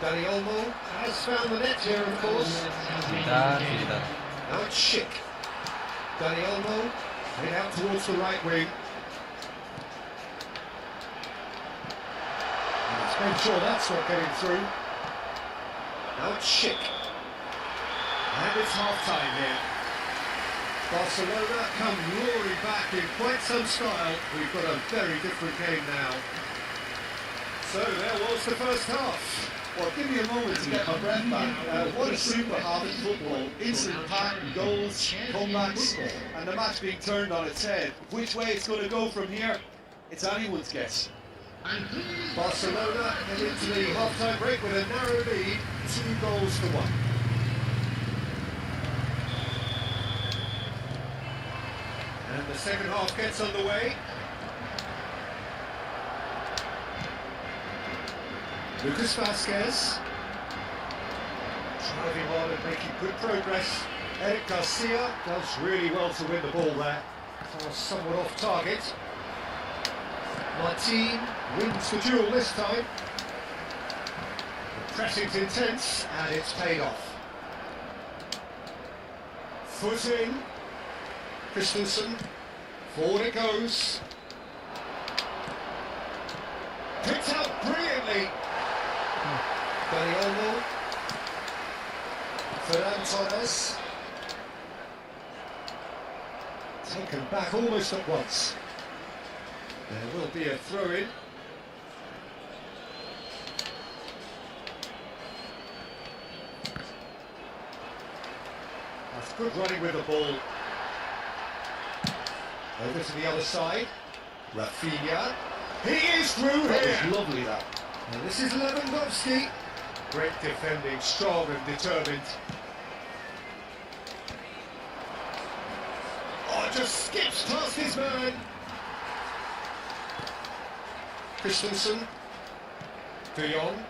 Dani Olmo has found the net here, of course. Now it's Schick. Dani Olmo heading out towards the right wing. Let's make sure that's not getting through. Now it's Schick. And it's half-time here. Barcelona come roaring back in quite some style. We've got a very different game now. So there was the first half. Well, give me a moment to get my breath back. What a super half in football. Instant pack, goals, comebacks, and the match being turned on its head. Which way it's going to go from here, it's anyone's guess. Barcelona head into the half-time break with a narrow lead, 2-1. And the second half gets underway. Lucas Vasquez driving on and making good progress. Eric Garcia does really well to win the ball there. Somewhat off target. Martin wins the duel this time. The pressing's intense and it's paid off. Foot in. Christensen. Forward it goes. Picked out brilliantly. Dani Olmo. Ferran Torres. taken back almost at once. There will be a throw-in. That's good running with the ball. Over to the other side. Rafinha. He is through That here. was lovely, that. And this is Lewandowski. Great defending, strong and determined. Oh, just skips past his man. Christensen. De Jong.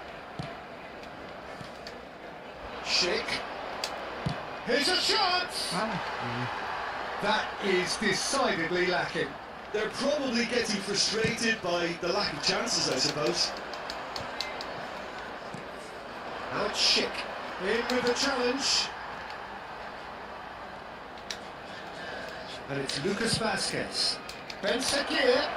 Schick. Here's a chance! That is decidedly lacking. They're probably getting frustrated by the lack of chances, I suppose. Now it's Schick. In with the challenge. And it's Lucas Vasquez. Ben Sekir.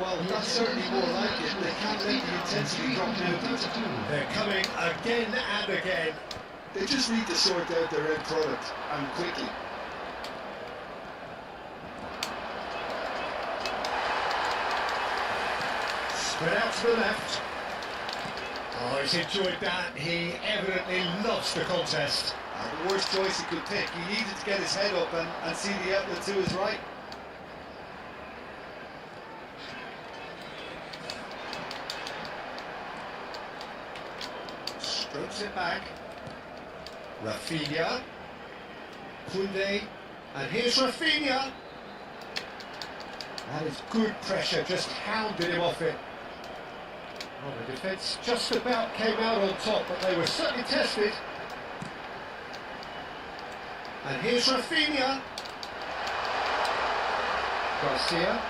Well, that's certainly more like it. They can't let the intensity drop now. They're coming again and again. They just need to sort out their end product, and quickly. Spread out to the left. Oh, he's enjoyed that. He evidently loves the contest. The worst choice he could pick. He needed to get his head up and see the outlet to his right. Strokes it back. Rafinha. Koundé. And here's Rafinha. That is good pressure, just hounded him off it. Well, the defence just about came out on top, but they were certainly tested. And here's Rafinha. Garcia.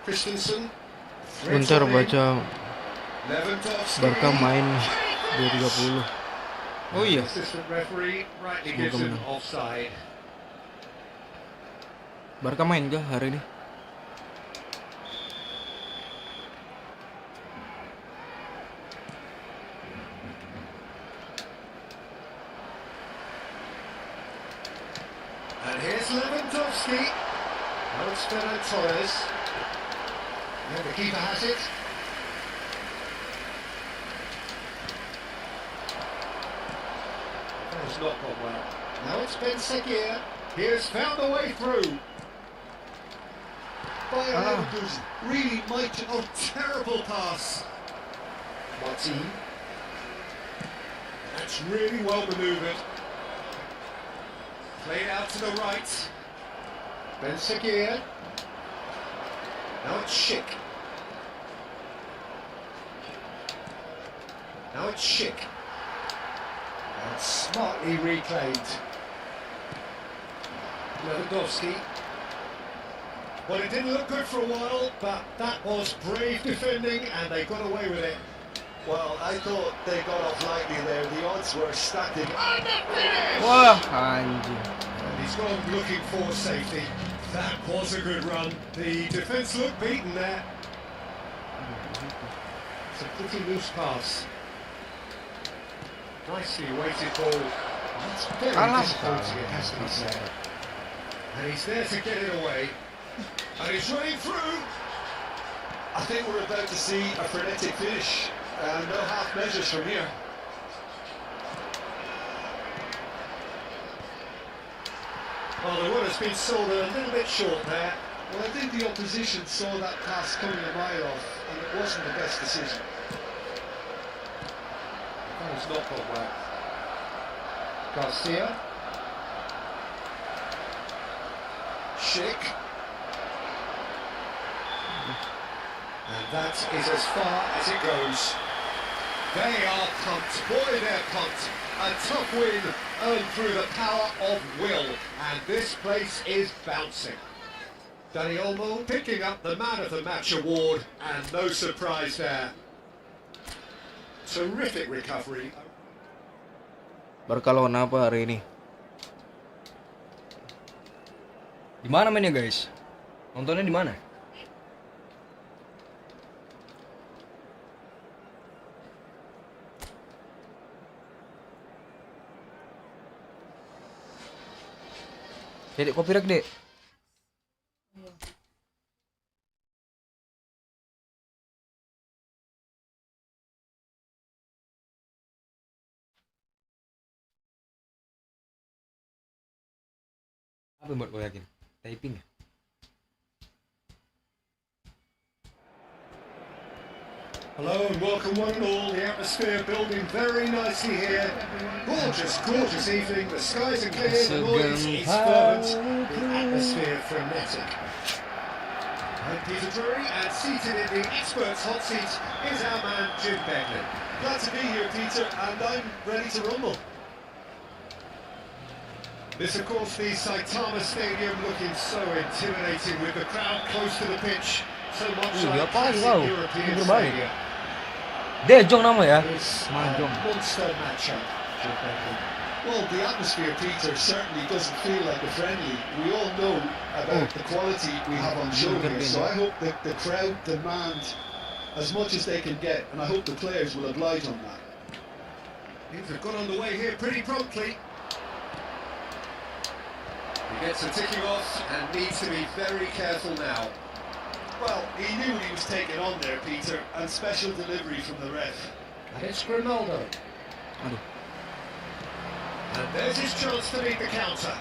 Christensen. Bentar baca Lewandowski. Barca main 2.30. Oh iya. Assistant referee rightly gives him offside. Barca main kah hari ini? And here's Lewandowski. Now it's Ferran Torres. And the keeper has it. That has not gone well. Now it's Ben Sekir. He has found a way through. Bayern Leverkusen really might. Oh, terrible pass. Martin. That's really well manoeuvred. Played out to the right. Ben Sekir. Now it's Schick. Now it's Schick. And smartly reclaimed. Lewandowski. Well, it didn't look good for a while, but that was brave defending and they got away with it. Well, I thought they got off lightly there. The odds were static. And the finish! Wah, anjing. And he's gone looking for safety. That was a good run. The defence looked beaten there. It's a pretty loose pass. Nicely weighted ball. That's very disappointing, it has to be said. And he's there to get it away. And he's running through. I think we're about to see a frenetic finish. No half measures from here. Well, the runner's been sold a little bit short there. Well, I think the opposition saw that pass coming a mile off, and it wasn't the best decision. That was not gone well. Garcia. Schick. And that is as far as it goes. They are pumped. Boy, they're pumped. A tough win earned through the power of will. And this place is bouncing. Dani Olmo picking up the Man of the Match award. And no surprise there. Terrific recovery. Barca lawan apa hari ini? Di mana mainnya guys? Nontonnya di mana? Dek kopi rek, Dek. Iya. Apa yang buat kau yakin? Typing ya? Hello and welcome one and all. The atmosphere building very nicely here. Gorgeous, gorgeous evening. The skies are clear, the noise is fervent, the atmosphere frenetic. I'm Peter Drury, and seated in the experts' hot seat is our man Jim Beglin. Glad to be here, Peter, and I'm ready to rumble. This, of course, the Saitama Stadium looking so intimidating with the crowd close to the pitch. So much like classic European stadium. De Jong nama ya? It's a Mahjong. monster matchup, Jim Beglin. Well, the atmosphere, Peter, certainly doesn't feel like a friendly. We all know about the quality we have on show here, so I hope that the crowd demand as much as they can get, and I hope the players will oblige on that. Things have got underway here pretty promptly. He gets a ticking off and needs to be very careful now. Well, he knew what he was taking on there, Peter, and special delivery from the ref. And it's Ronaldo. Aduh. And there's his chance to meet the counter.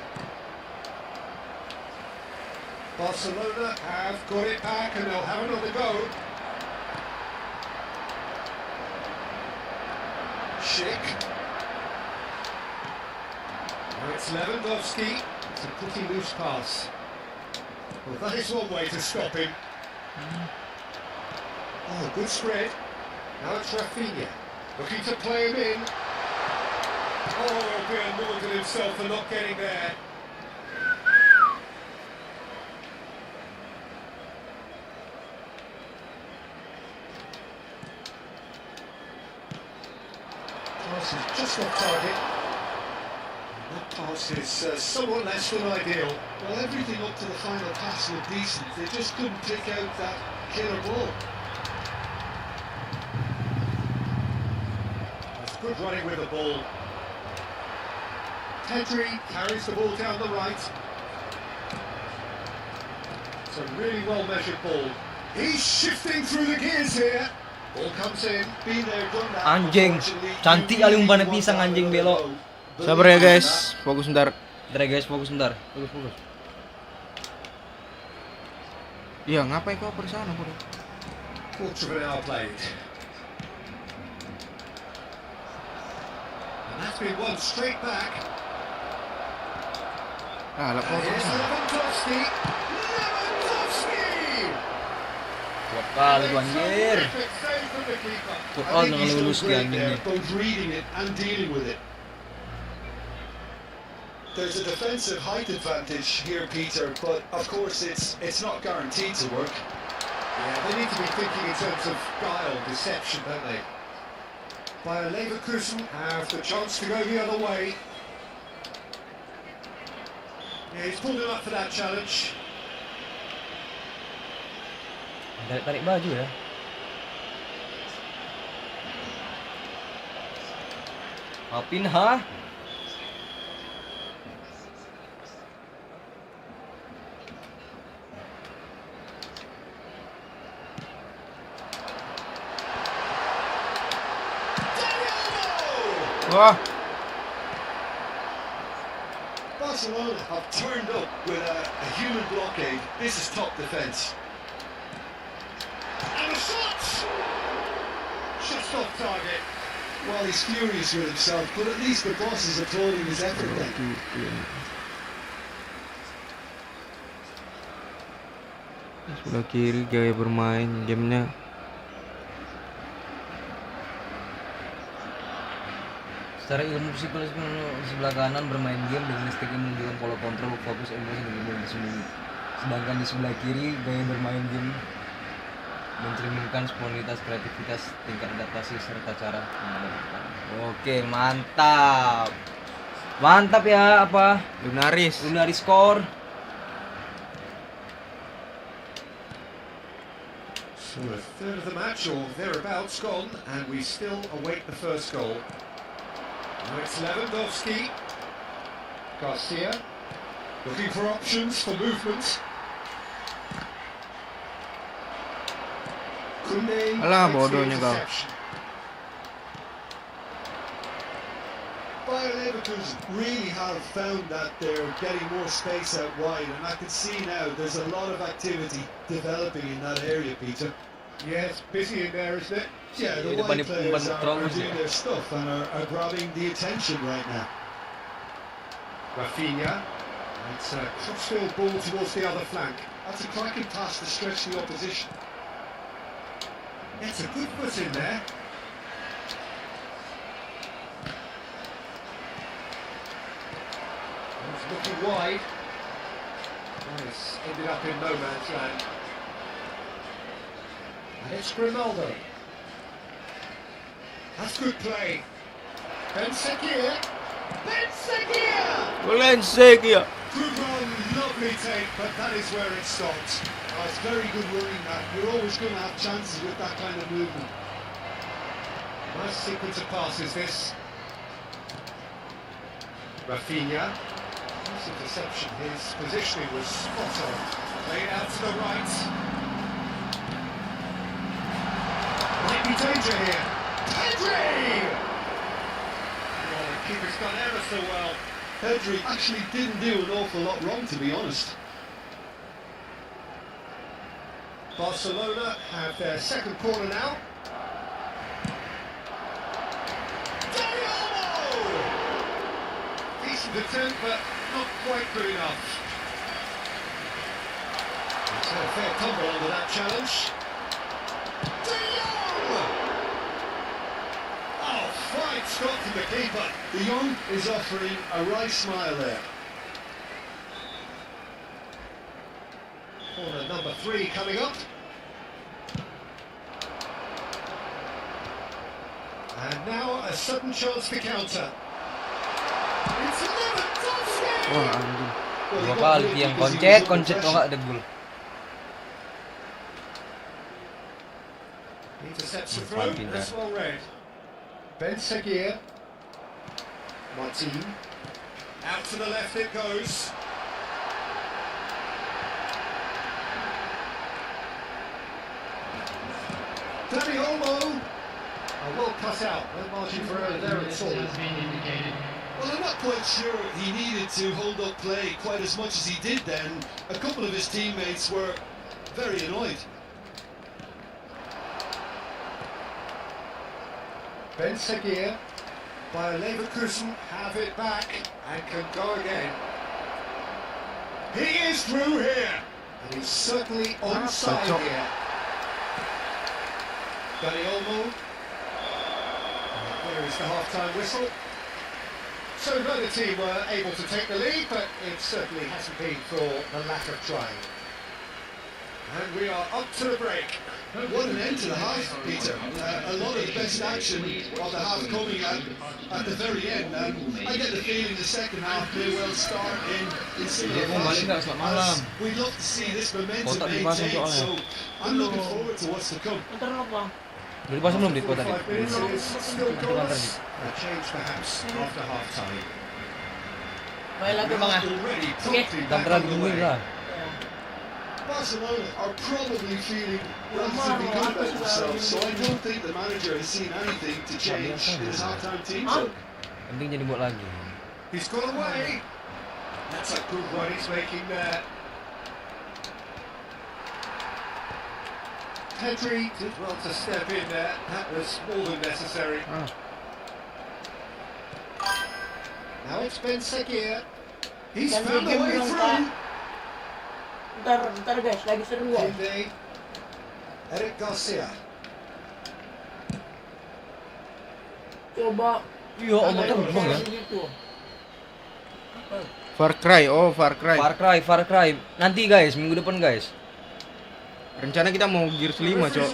Barcelona have got it back and they'll have another go. Schick. Now it's Lewandowski. It's a pretty loose pass. Well, that is one way to stop him. Oh, good spread. Now it's Rafinha. Looking to play him in. Oh, he'll be annoyed at himself for not getting there. Pass is just off target. And that pass is somewhat less than ideal. Well, everything up to the final pass looked decent. They just couldn't pick out that killer ball. That's good running with the ball. Pedri carries the ball down the right. It's a really well measured ball. He's shifting through the gears here. Ball comes in. Been there, done that. Anjing, Unfortunately, cantik you kali really umpannya want pisang, that anjing under the belok. low. Sabar ya guys, fokus bentar. Bentar guys, fokus bentar. Fokus. Iya, ngapain kau ke sana, Bro? Quarter of an hour played. And that's been one straight back. Ah, lah kau. And here's Lewandowski. Lewandowski! Kuat kali tuh anjir. Terrific save from the keeper. Kuat I kali think dengan he's done lulus great anjing there, nih. both reading it and dealing with it. There's a defensive height advantage here, Peter, but of course it's not guaranteed to work. Yeah, they need to be thinking in terms of guile, deception, don't they? Bayer Leverkusen have the chance to go the other way. Yeah, he's pulled him up for that challenge. Tarik baju ya. Rapinha. Wah, Barcelona have turned up with a human blockade. This is top defence. And a shot! Just off target. Well, he's furious with himself, but at least the boss is applauding his effort then. sebelah kiri gaya bermain gamenya. Secara ilmu psikologi sebelah kanan bermain game dengan stick yang menunjukkan pola kontrol, fokus, emosi dan gol disembunyi. Sedangkan di sebelah kiri gaya bermain game mencerminkan spontanitas, kreativitas, tingkat adaptasi serta cara melakukan. Oke, mantap. Mantap ya apa? Lunaris. Lunaris skor. So a third of the match or thereabouts gone, and we still await the first goal. Now it's Lewandowski. Garcia. Looking for options for movement. Kunde Alah, makes the bodohnya kau. interception. Bayer Leverkusen really have found that they're getting more space out wide, and I can see now there's a lot of activity developing in that area, Peter. Yes, busy in there, isn't it? Yeah, the wide players are doing their stuff and are grabbing the attention right now. Rafinha. It's a crossfield ball towards the other flank. That's a cracking pass to stretch the opposition. It's a good foot in there. It's looking wide. Nice. Ended up in no man's land. And it's Grimaldo. That's good play. Ben Sekir. Ben Sekir! Valencia. Good run, lovely take, but that is where it stops. Oh, it's very good running that. You're always going to have chances with that kind of movement. Nice sequence of passes this. Rafinha. Nice interception. His positioning was spot on. Played out to the right. Might be danger here. Pedri! Oh, the keeper's done ever so well. Pedri actually didn't do an awful lot wrong, to be honest. Barcelona have their second corner now. Decent attempt, but not quite good enough. It's had a fair tumble under that challenge. Oh, fine stop from the keeper. De Jong is offering a right smile there. Corner number 3 coming up. And now a sudden chance for counter. It's Lewandowski! Wah, anjing. Well, he Dua got kali hit yang because he was under koncet pressure. nggak ada gol. Intercepts the Fine, throw, Peter. that's well read. Ben Sekir. Martin. Out to the left it goes. Danny Olmo. A well cut out. No margin for error there at all. Well, I'm not quite sure he needed to hold up play quite as much as he did then. A couple of his teammates were very annoyed. Ben Sekir. Bayer Leverkusen have it back and can go again. He is through here. And he's certainly onside Cocok. here. Danny Olmo. There is the half-time whistle. So neither team were able to take the lead, but it certainly hasn't been for the lack of trying. And we are up to the break. What an end to the half, Peter. A lot of the best action of the half coming at the very end. And I get the feeling the second half may well start in similar Dia mau balik fashion. nggak selamat malam? As we'd love to see this momentum Kotak dipasang maintained. soalnya. So I'm looking forward to what's to come. Ntar lo bang. Udah dipasang belum di kota 45 minutes Belum. is still Itu kan goalless. A change perhaps after half-time. Baik lagi bang ah. Already Oke. promptly Dan back terlalu on the dingin way. lah. Barcelona are probably feeling relatively good about themselves, so I don't think the manager has seen anything to change in his half-time team. So Penting jadi buat lagi. He's got away. That's a good one he's making there. Pedri did well to step in there. That was more than necessary. Ah. Now it's Ben Sekir. He's Dan found the game way belum, through. Ntar guys, lagi seru guys. Kunde. Eric Garcia. Coba. Iya, Om terbang ya. Gitu. Far Cry, oh Far Cry. Far Cry. Nanti guys, minggu depan guys. Rencana kita mau Gears 5, Cok.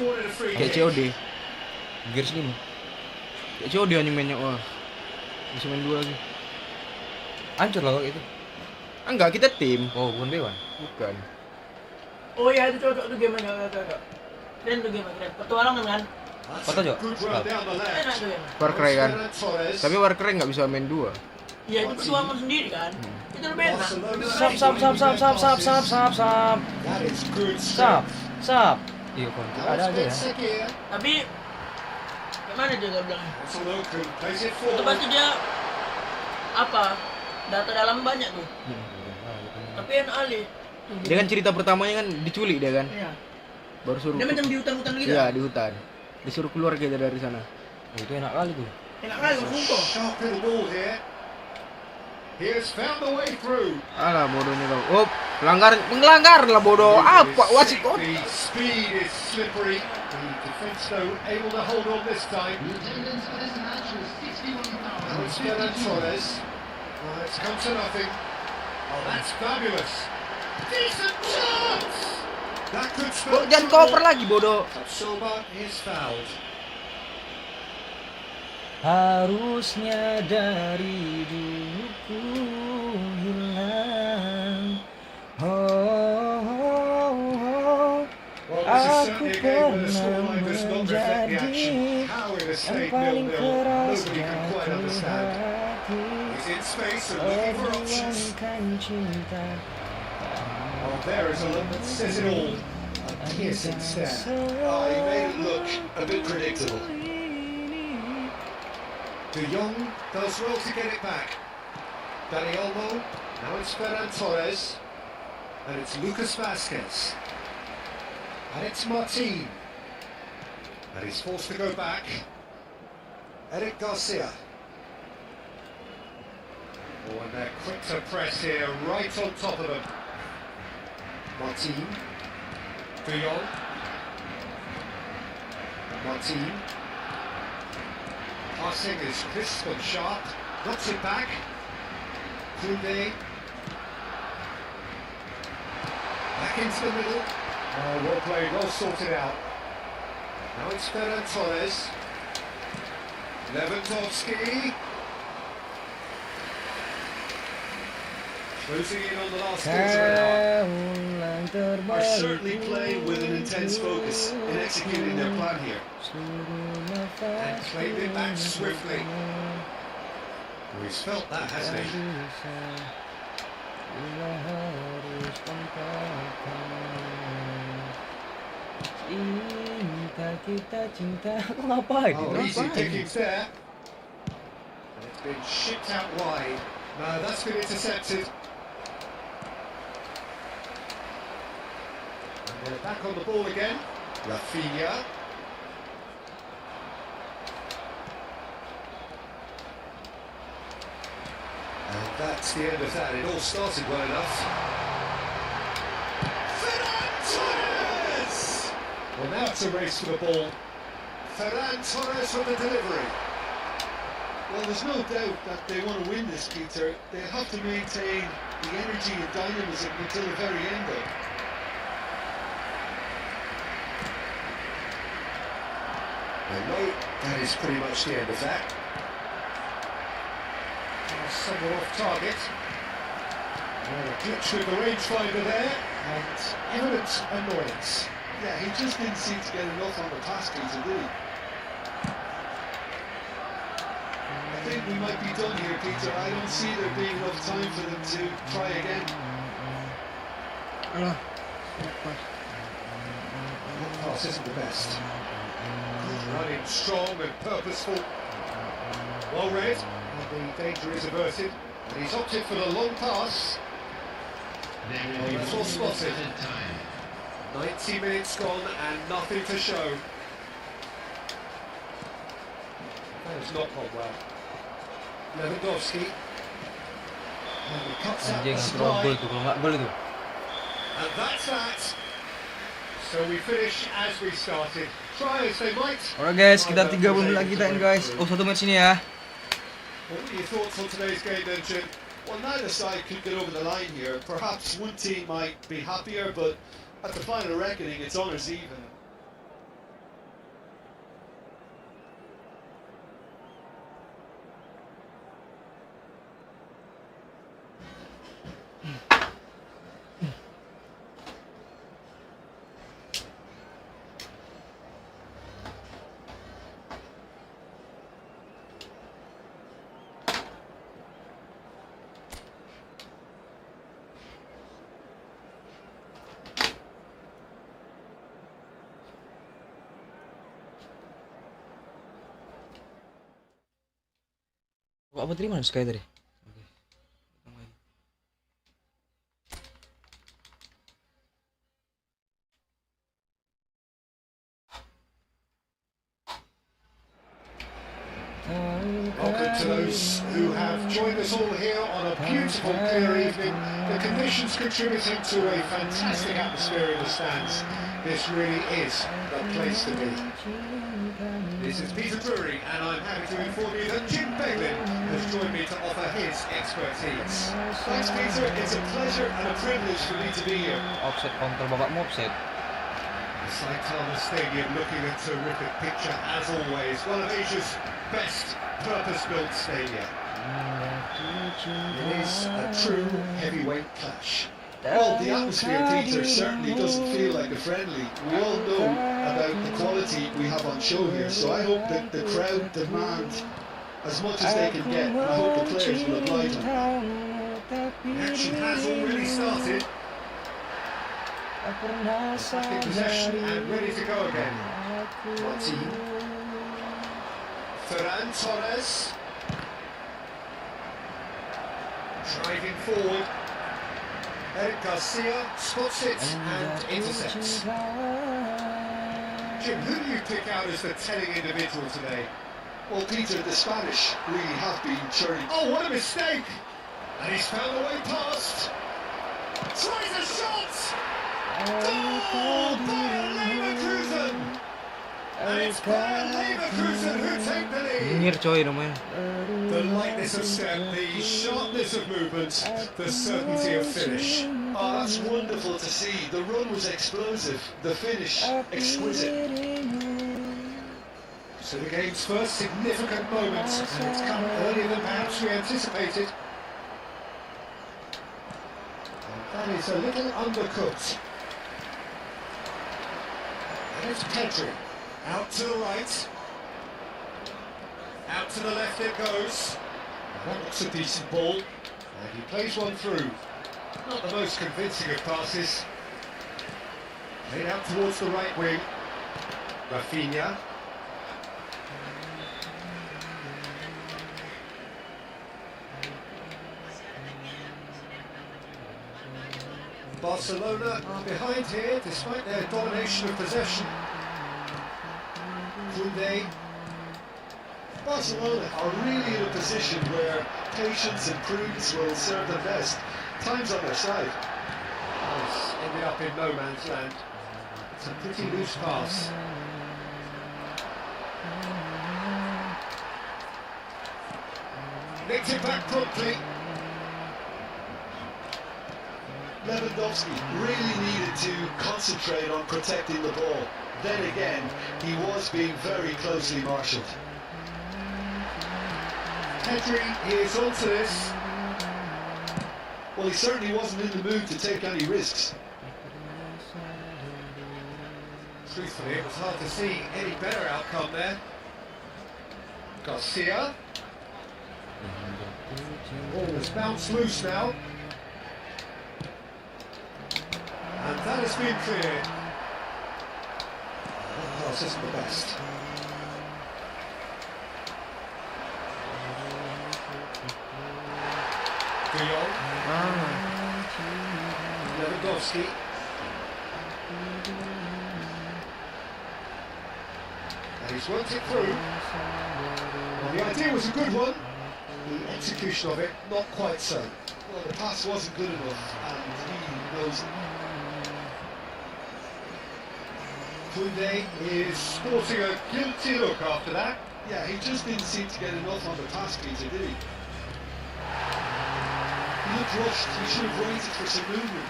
Kayak COD. Gears 5. Kayak COD hanya mainnya, wah. Bisa main 2 lagi. Hancur lah kalau itu. Enggak, kita tim. Oh, bukan Dewan. Bukan. Oh iya itu cocok tuh game-nya, cocok. Keren tuh game keren. Petualangan kan? Foto Jo. Good run down the Enak left. tuh game. Far Cry kan. Torres. Tapi Far Cry nggak bisa main 2. Iya itu perjuangan sendiri kan. Itu lebih enak. Sap. That is good Sap. Iya kon ada aja ya. Tapi gimana juga bilang? Plays it Itu forward. pasti dia apa? Data dalam banyak tuh. Tapi enak Ali. Dia kan cerita pertamanya kan diculik dia kan. Iya. Baru suruh. Dia macam di hutan-hutan gitu. Iya, di hutan. Disuruh keluar kita dari sana. Oh, itu enak kali tuh. Enak kali Sungko. Sharp little ball here. He has found the way through. Alah bodohnya kau. Oh, melanggar lah bodoh. Apa wasit kau? The speed is slippery. The defence though able to hold on this time. Now it's Ferran Torres. It's come to nothing. Oh, that's fabulous. Decent chance. That could spell. Jangan cover lagi bodoh. Soba is fouled. Harusnya dari dulu ku hilang. Well, this is Aku certainly a game where the pernah scoreline does not reflect the action. menjadi How it has yang stayed paling 0-0, keras nobody can quite jatuh understand. hati. He's in space and looking for options. Perjuangkan cinta. Oh, there is a look that says it all. A piercing stare. Oh, he made it look a bit predictable. De Jong does well to get it back. Dani Olmo, now it's Ferran Torres. And it's Lucas Vasquez. And it's Martin. And he's forced to go back. Eric Garcia. Oh, and they're quick to press here, right on top of them. Martin. De Jong. Martin. Passing is crisp and sharp. Knocks it back. Koundé. Back into the middle. Oh, well played, well sorted out. Now it's Ferran Torres. Lewandowski. Closing in on the last quarter of an hour. Are certainly playing with an intense focus in executing their plan here. And claimed it back swiftly. Well, he's felt that, hasn't he? Cinta. Kau ngapain? Oh, easy pickings there. And it's been shipped out wide. No, that's been intercepted. And they're back on the ball again. Rafinha. And that's the end of that. It all started well enough. Ferran Torres! Well, now it's a race for the ball. Ferran Torres with the delivery. Well, there's no doubt that they want to win this, Peter. They'll have to maintain the energy and dynamism until the very end, though. And no, that is pretty much the end of that. Somewhat off target. Well, a glitch with the rangefinder there, and evident annoyance. Yeah, he just didn't seem to get enough on the pass, Peter, did he? I think we might be done here, Peter. I don't see there being enough time for them to try again. That pass isn't the best. Running strong and purposeful. Well read, and the danger is averted. And he's opted for the long pass. He was all spotted. 90 minutes gone and nothing to show. That has not gone well. Lewandowski. And he cuts out Anjing, the trouble supply. tuh kalau nggak gol itu. And that's that. So we finish as we started. Try as they might. Alright guys, kita 30 menit lagi kita guys. Oh, 1 menit sini ya. What were your thoughts on today's game then, Jim? Well, neither side could get over the line here. Perhaps one team might be happier, but at the final reckoning, it's honours even. apa tadi mana Sky tadi? Welcome to those who have joined us all here on a beautiful, clear evening. The conditions contributing to a fantastic atmosphere in the stands. This really is the place to be. This is Peter Drury, and I'm happy to inform you that Jim Beglin has joined me to offer his expertise. Thanks, Peter. It's a pleasure and a privilege for me to be here. Offset counter bapakmu offset. The Saitama Stadium looking a terrific picture as always. One of Asia's best purpose-built stadia. It is a true heavyweight clash. Well, the atmosphere, Peter, certainly doesn't feel like a friendly. We all know about the quality we have on show here, so I hope that the crowd demand as much as they can get, and I hope the players will oblige them. The action has already started. Back in possession and ready to go again. Martin. Ferran Torres. Driving forward. Eric Garcia spots it and intercepts. Jim, who do you pick out as the telling individual today? Well, Peter, the Spanish really have been churning. Oh, what a mistake! And he's found a way past. Tries a shot! Oh, Bayer Leverkusen! And it's Bayer Leverkusen who take the lead. Nyir coy namanya. The lightness of step, the sharpness of movement, the certainty of finish. Oh, that's wonderful to see. The run was explosive, the finish exquisite. So the game's first significant moment, and it's come earlier than perhaps we anticipated. And that is a little undercooked. And it's Pedri. Out to the right. Out to the left it goes. That looks a decent ball. And he plays one through. Not the most convincing of passes. Played out towards the right wing. Rafinha. Barcelona are behind here despite their domination of possession. Koundé. Barcelona are really in a position where patience and prudence will serve them best. Time's on their side. It's ended up in no man's land. It's a pretty loose pass. Nicked it back promptly. Lewandowski really needed to concentrate on protecting the ball. Then again, he was being very closely marshalled. Pedri is onto this. Well, he certainly wasn't in the mood to take any risks. Truthfully, it was hard to see any better outcome there. Garcia. Ball has bounced loose now. And that has been cleared. That pass isn't the best. De Jong. Lewandowski. And he's worked it through. Well, the idea was a good one. The execution of it, not quite so. Well, the pass wasn't good enough, and he knows it. Koundé is sporting a guilty look after that. Yeah, he just didn't seem to get enough on the pass, Peter, did he? He looked rushed. He should have waited for some movement.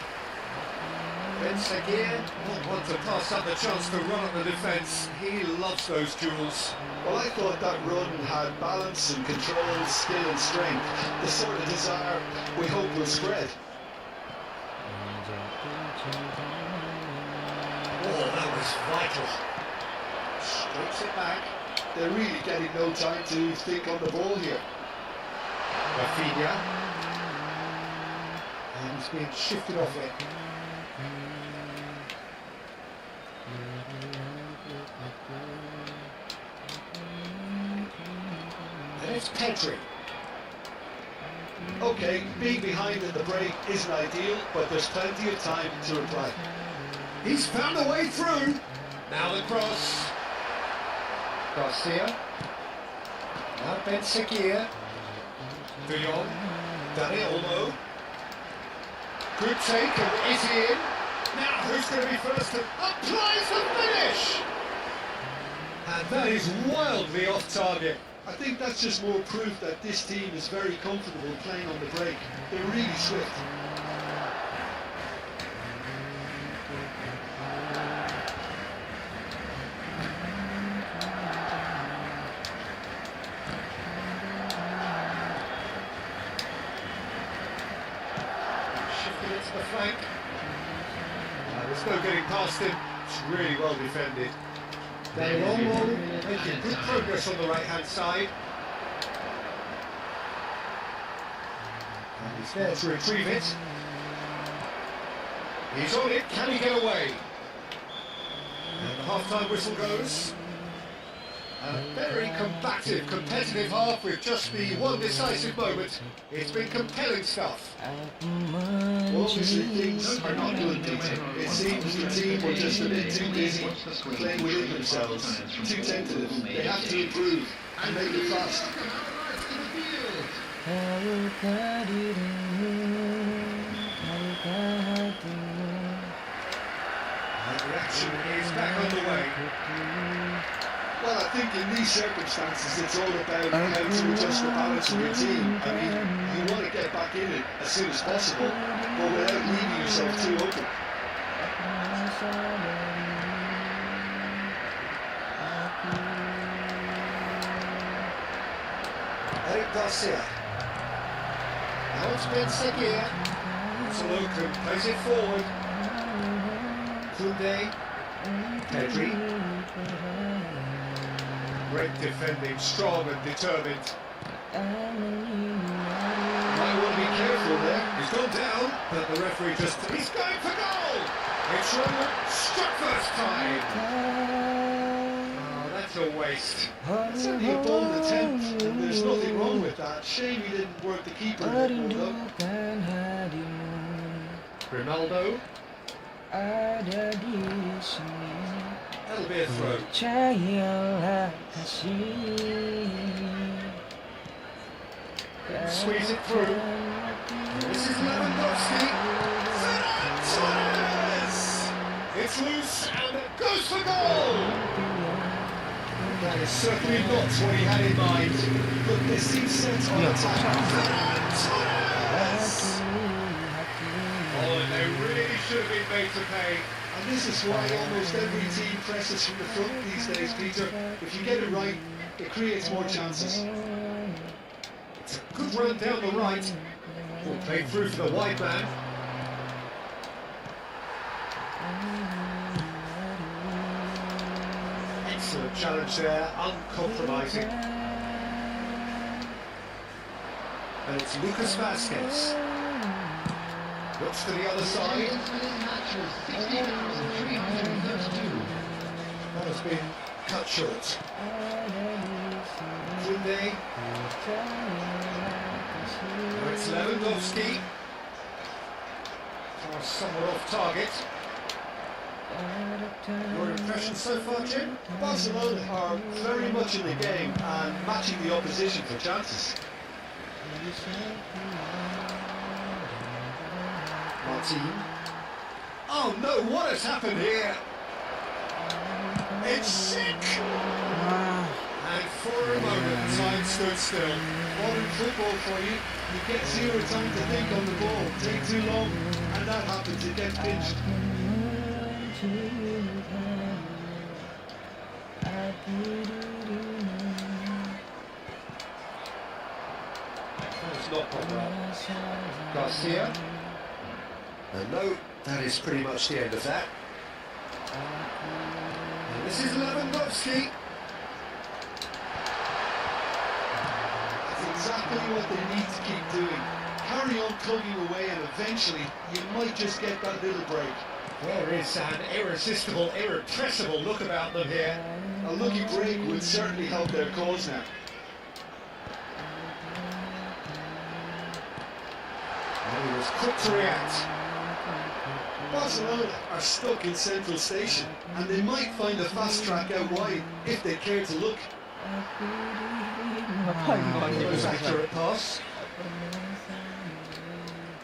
Ben Seguir, not one to pass up the chance to run at the defence. He loves those duels. Well, I thought that run had balance and control, skill and strength. The sort of desire we hope will spread. Oh, that was vital. Strokes it back. They're really getting no time to think on the ball here. Rafinha. And he's being shifted off it. And it's Pedri. Okay, being behind in the break isn't ideal, but there's plenty of time to reply. He's found a way through. Now the cross. Garcia. Now Ben Sekir. De Jong. Dani Olmo. Good take, and is he in? Now who's going to be first to applies the finish? And that is wildly off target. I think that's just more proof that this team is very comfortable playing on the break. They're really swift. Shifted it to the flank. There's no getting past him. It's really well defended. Dani Olmo making good progress on the right-hand side. And he's there to retrieve it. He's on it, can he get away? And the half-time whistle goes. A very combative, competitive half with just the one decisive moment. It's been compelling stuff. Well, obviously things are not good, Peter. It seems the team were just a bit too busy playing within themselves, too tentative. They have to improve and make it fast. And the action is back on the way. Well, I think in these circumstances it's all about how to adjust the balance of your team. I mean, you want to get back in it as soon as possible, but without leaving yourself too open. Eric Garcia. Now it's Ben Sekir. It's a look and plays it forward. Kunde. Pedri. Great defending, strong and determined. Might want to be careful there. He's gone down, but the referee just... He's going for goal! It's Robert, struck first time. Oh, that's a waste. It's only a bold attempt, and there's nothing wrong with that. Shame he didn't work the keeper a bit more, though. Ronaldo. That'll be a throw. Squeeze it through. This is Lewandowski. Fernandez! It's loose and it goes for goal! That is certainly not what he had in mind. Look, this team's set on attack. Fernandez! Oh, and they really should have been made to pay. And this is why almost every team presses from the front these days, Peter. If you get it right, it creates more chances. It's a good run down the right. Ball played through for the wide man. Excellent challenge there, uncompromising. And it's Lucas Vasquez. Looks to the other side. That has been cut short. Kunde. Now it's Lewandowski. Somewhat off target. Your impression so far, Jim? Barcelona are very much in the game and matching the opposition for chances. Martin. Oh no, what has happened here? It's sick! And for a moment, time stood still. Modern football for you. You get zero time to think on the ball. Take too long, and that happens. It gets pinched. That's not proper. Garcia. No, that is pretty much the end of that. And this is Lewandowski. That's exactly what they need to keep doing. Carry on plugging away, and eventually you might just get that little break. There is an irresistible, irrepressible look about them here. A lucky break would certainly help their cause now. And he was quick to react. Barcelona are stuck in Central Station, and they might find a fast track out wide if they care to look. Most accurate pass.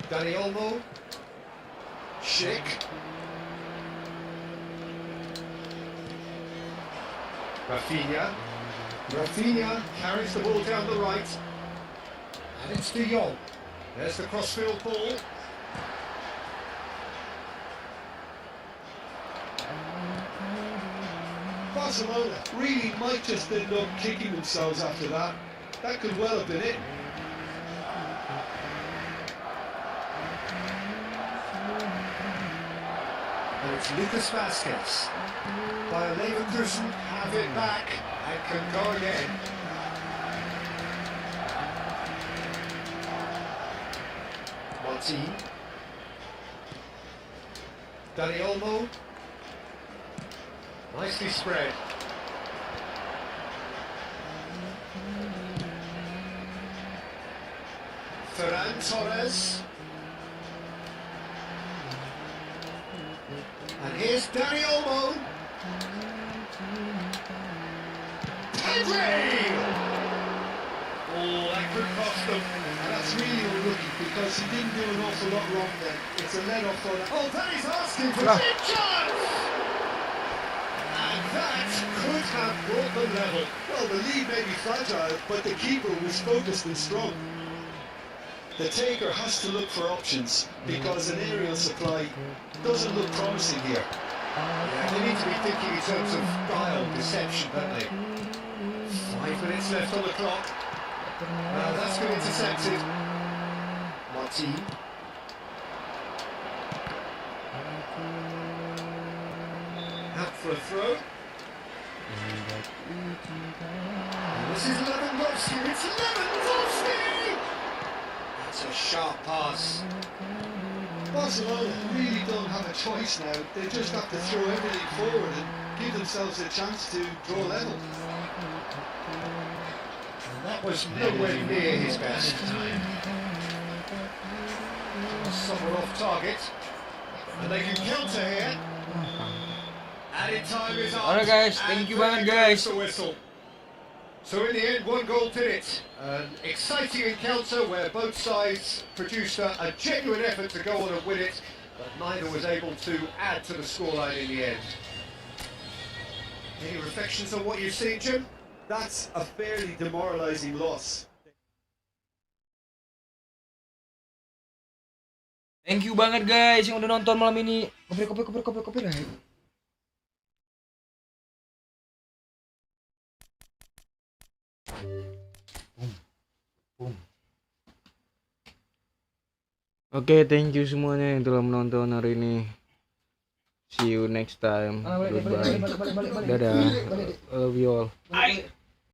Dani Olmo. Schick. Rafinha carries the ball down the right. And it's De Jong. There's the crossfield ball. Barcelona really might just end up kicking themselves after that. That could well have been it. And it's Lucas Vazquez. Bayer Leverkusen have it back and can go again. Martin. Dani Olmo. Nicely spread. Ferran Torres. And here's Dani Olmo. Pedri! Oh, that could cost them. And that's really unlucky because he didn't do an awful lot wrong then. It's a let off for that. Oh, that is asking for big chance! And that could have brought them level. Well, the lead may be fragile, but the keeper was focused and strong. The taker has to look for options because an aerial supply doesn't look promising here. Yeah, they need to be thinking in terms of style, deception, don't they? 5 minutes left on the clock. Well, that's been intercepted. Martin. Out for a throw. And this is Lewandowski. It's Lewandowski! That's a sharp pass. Barcelona really don't have a choice now. They just have to throw everything forward and give themselves a chance to draw level. And that was nowhere near his best. Someone off target. And they can counter here. Added time is up. Alright guys, thank you banget guys. The whistle. So in the end, 1 goal did it. An exciting encounter where both sides produced a genuine effort to go on and win it, but neither was able to add to the scoreline in the end. Any reflections on what you've seen, Jim? That's a fairly demoralising loss. Thank you banget guys yang udah nonton malam ini. Copyright. Oke, thank you semuanya yang telah menonton hari ini. See you next time. Goodbye. Dadah. I love you all.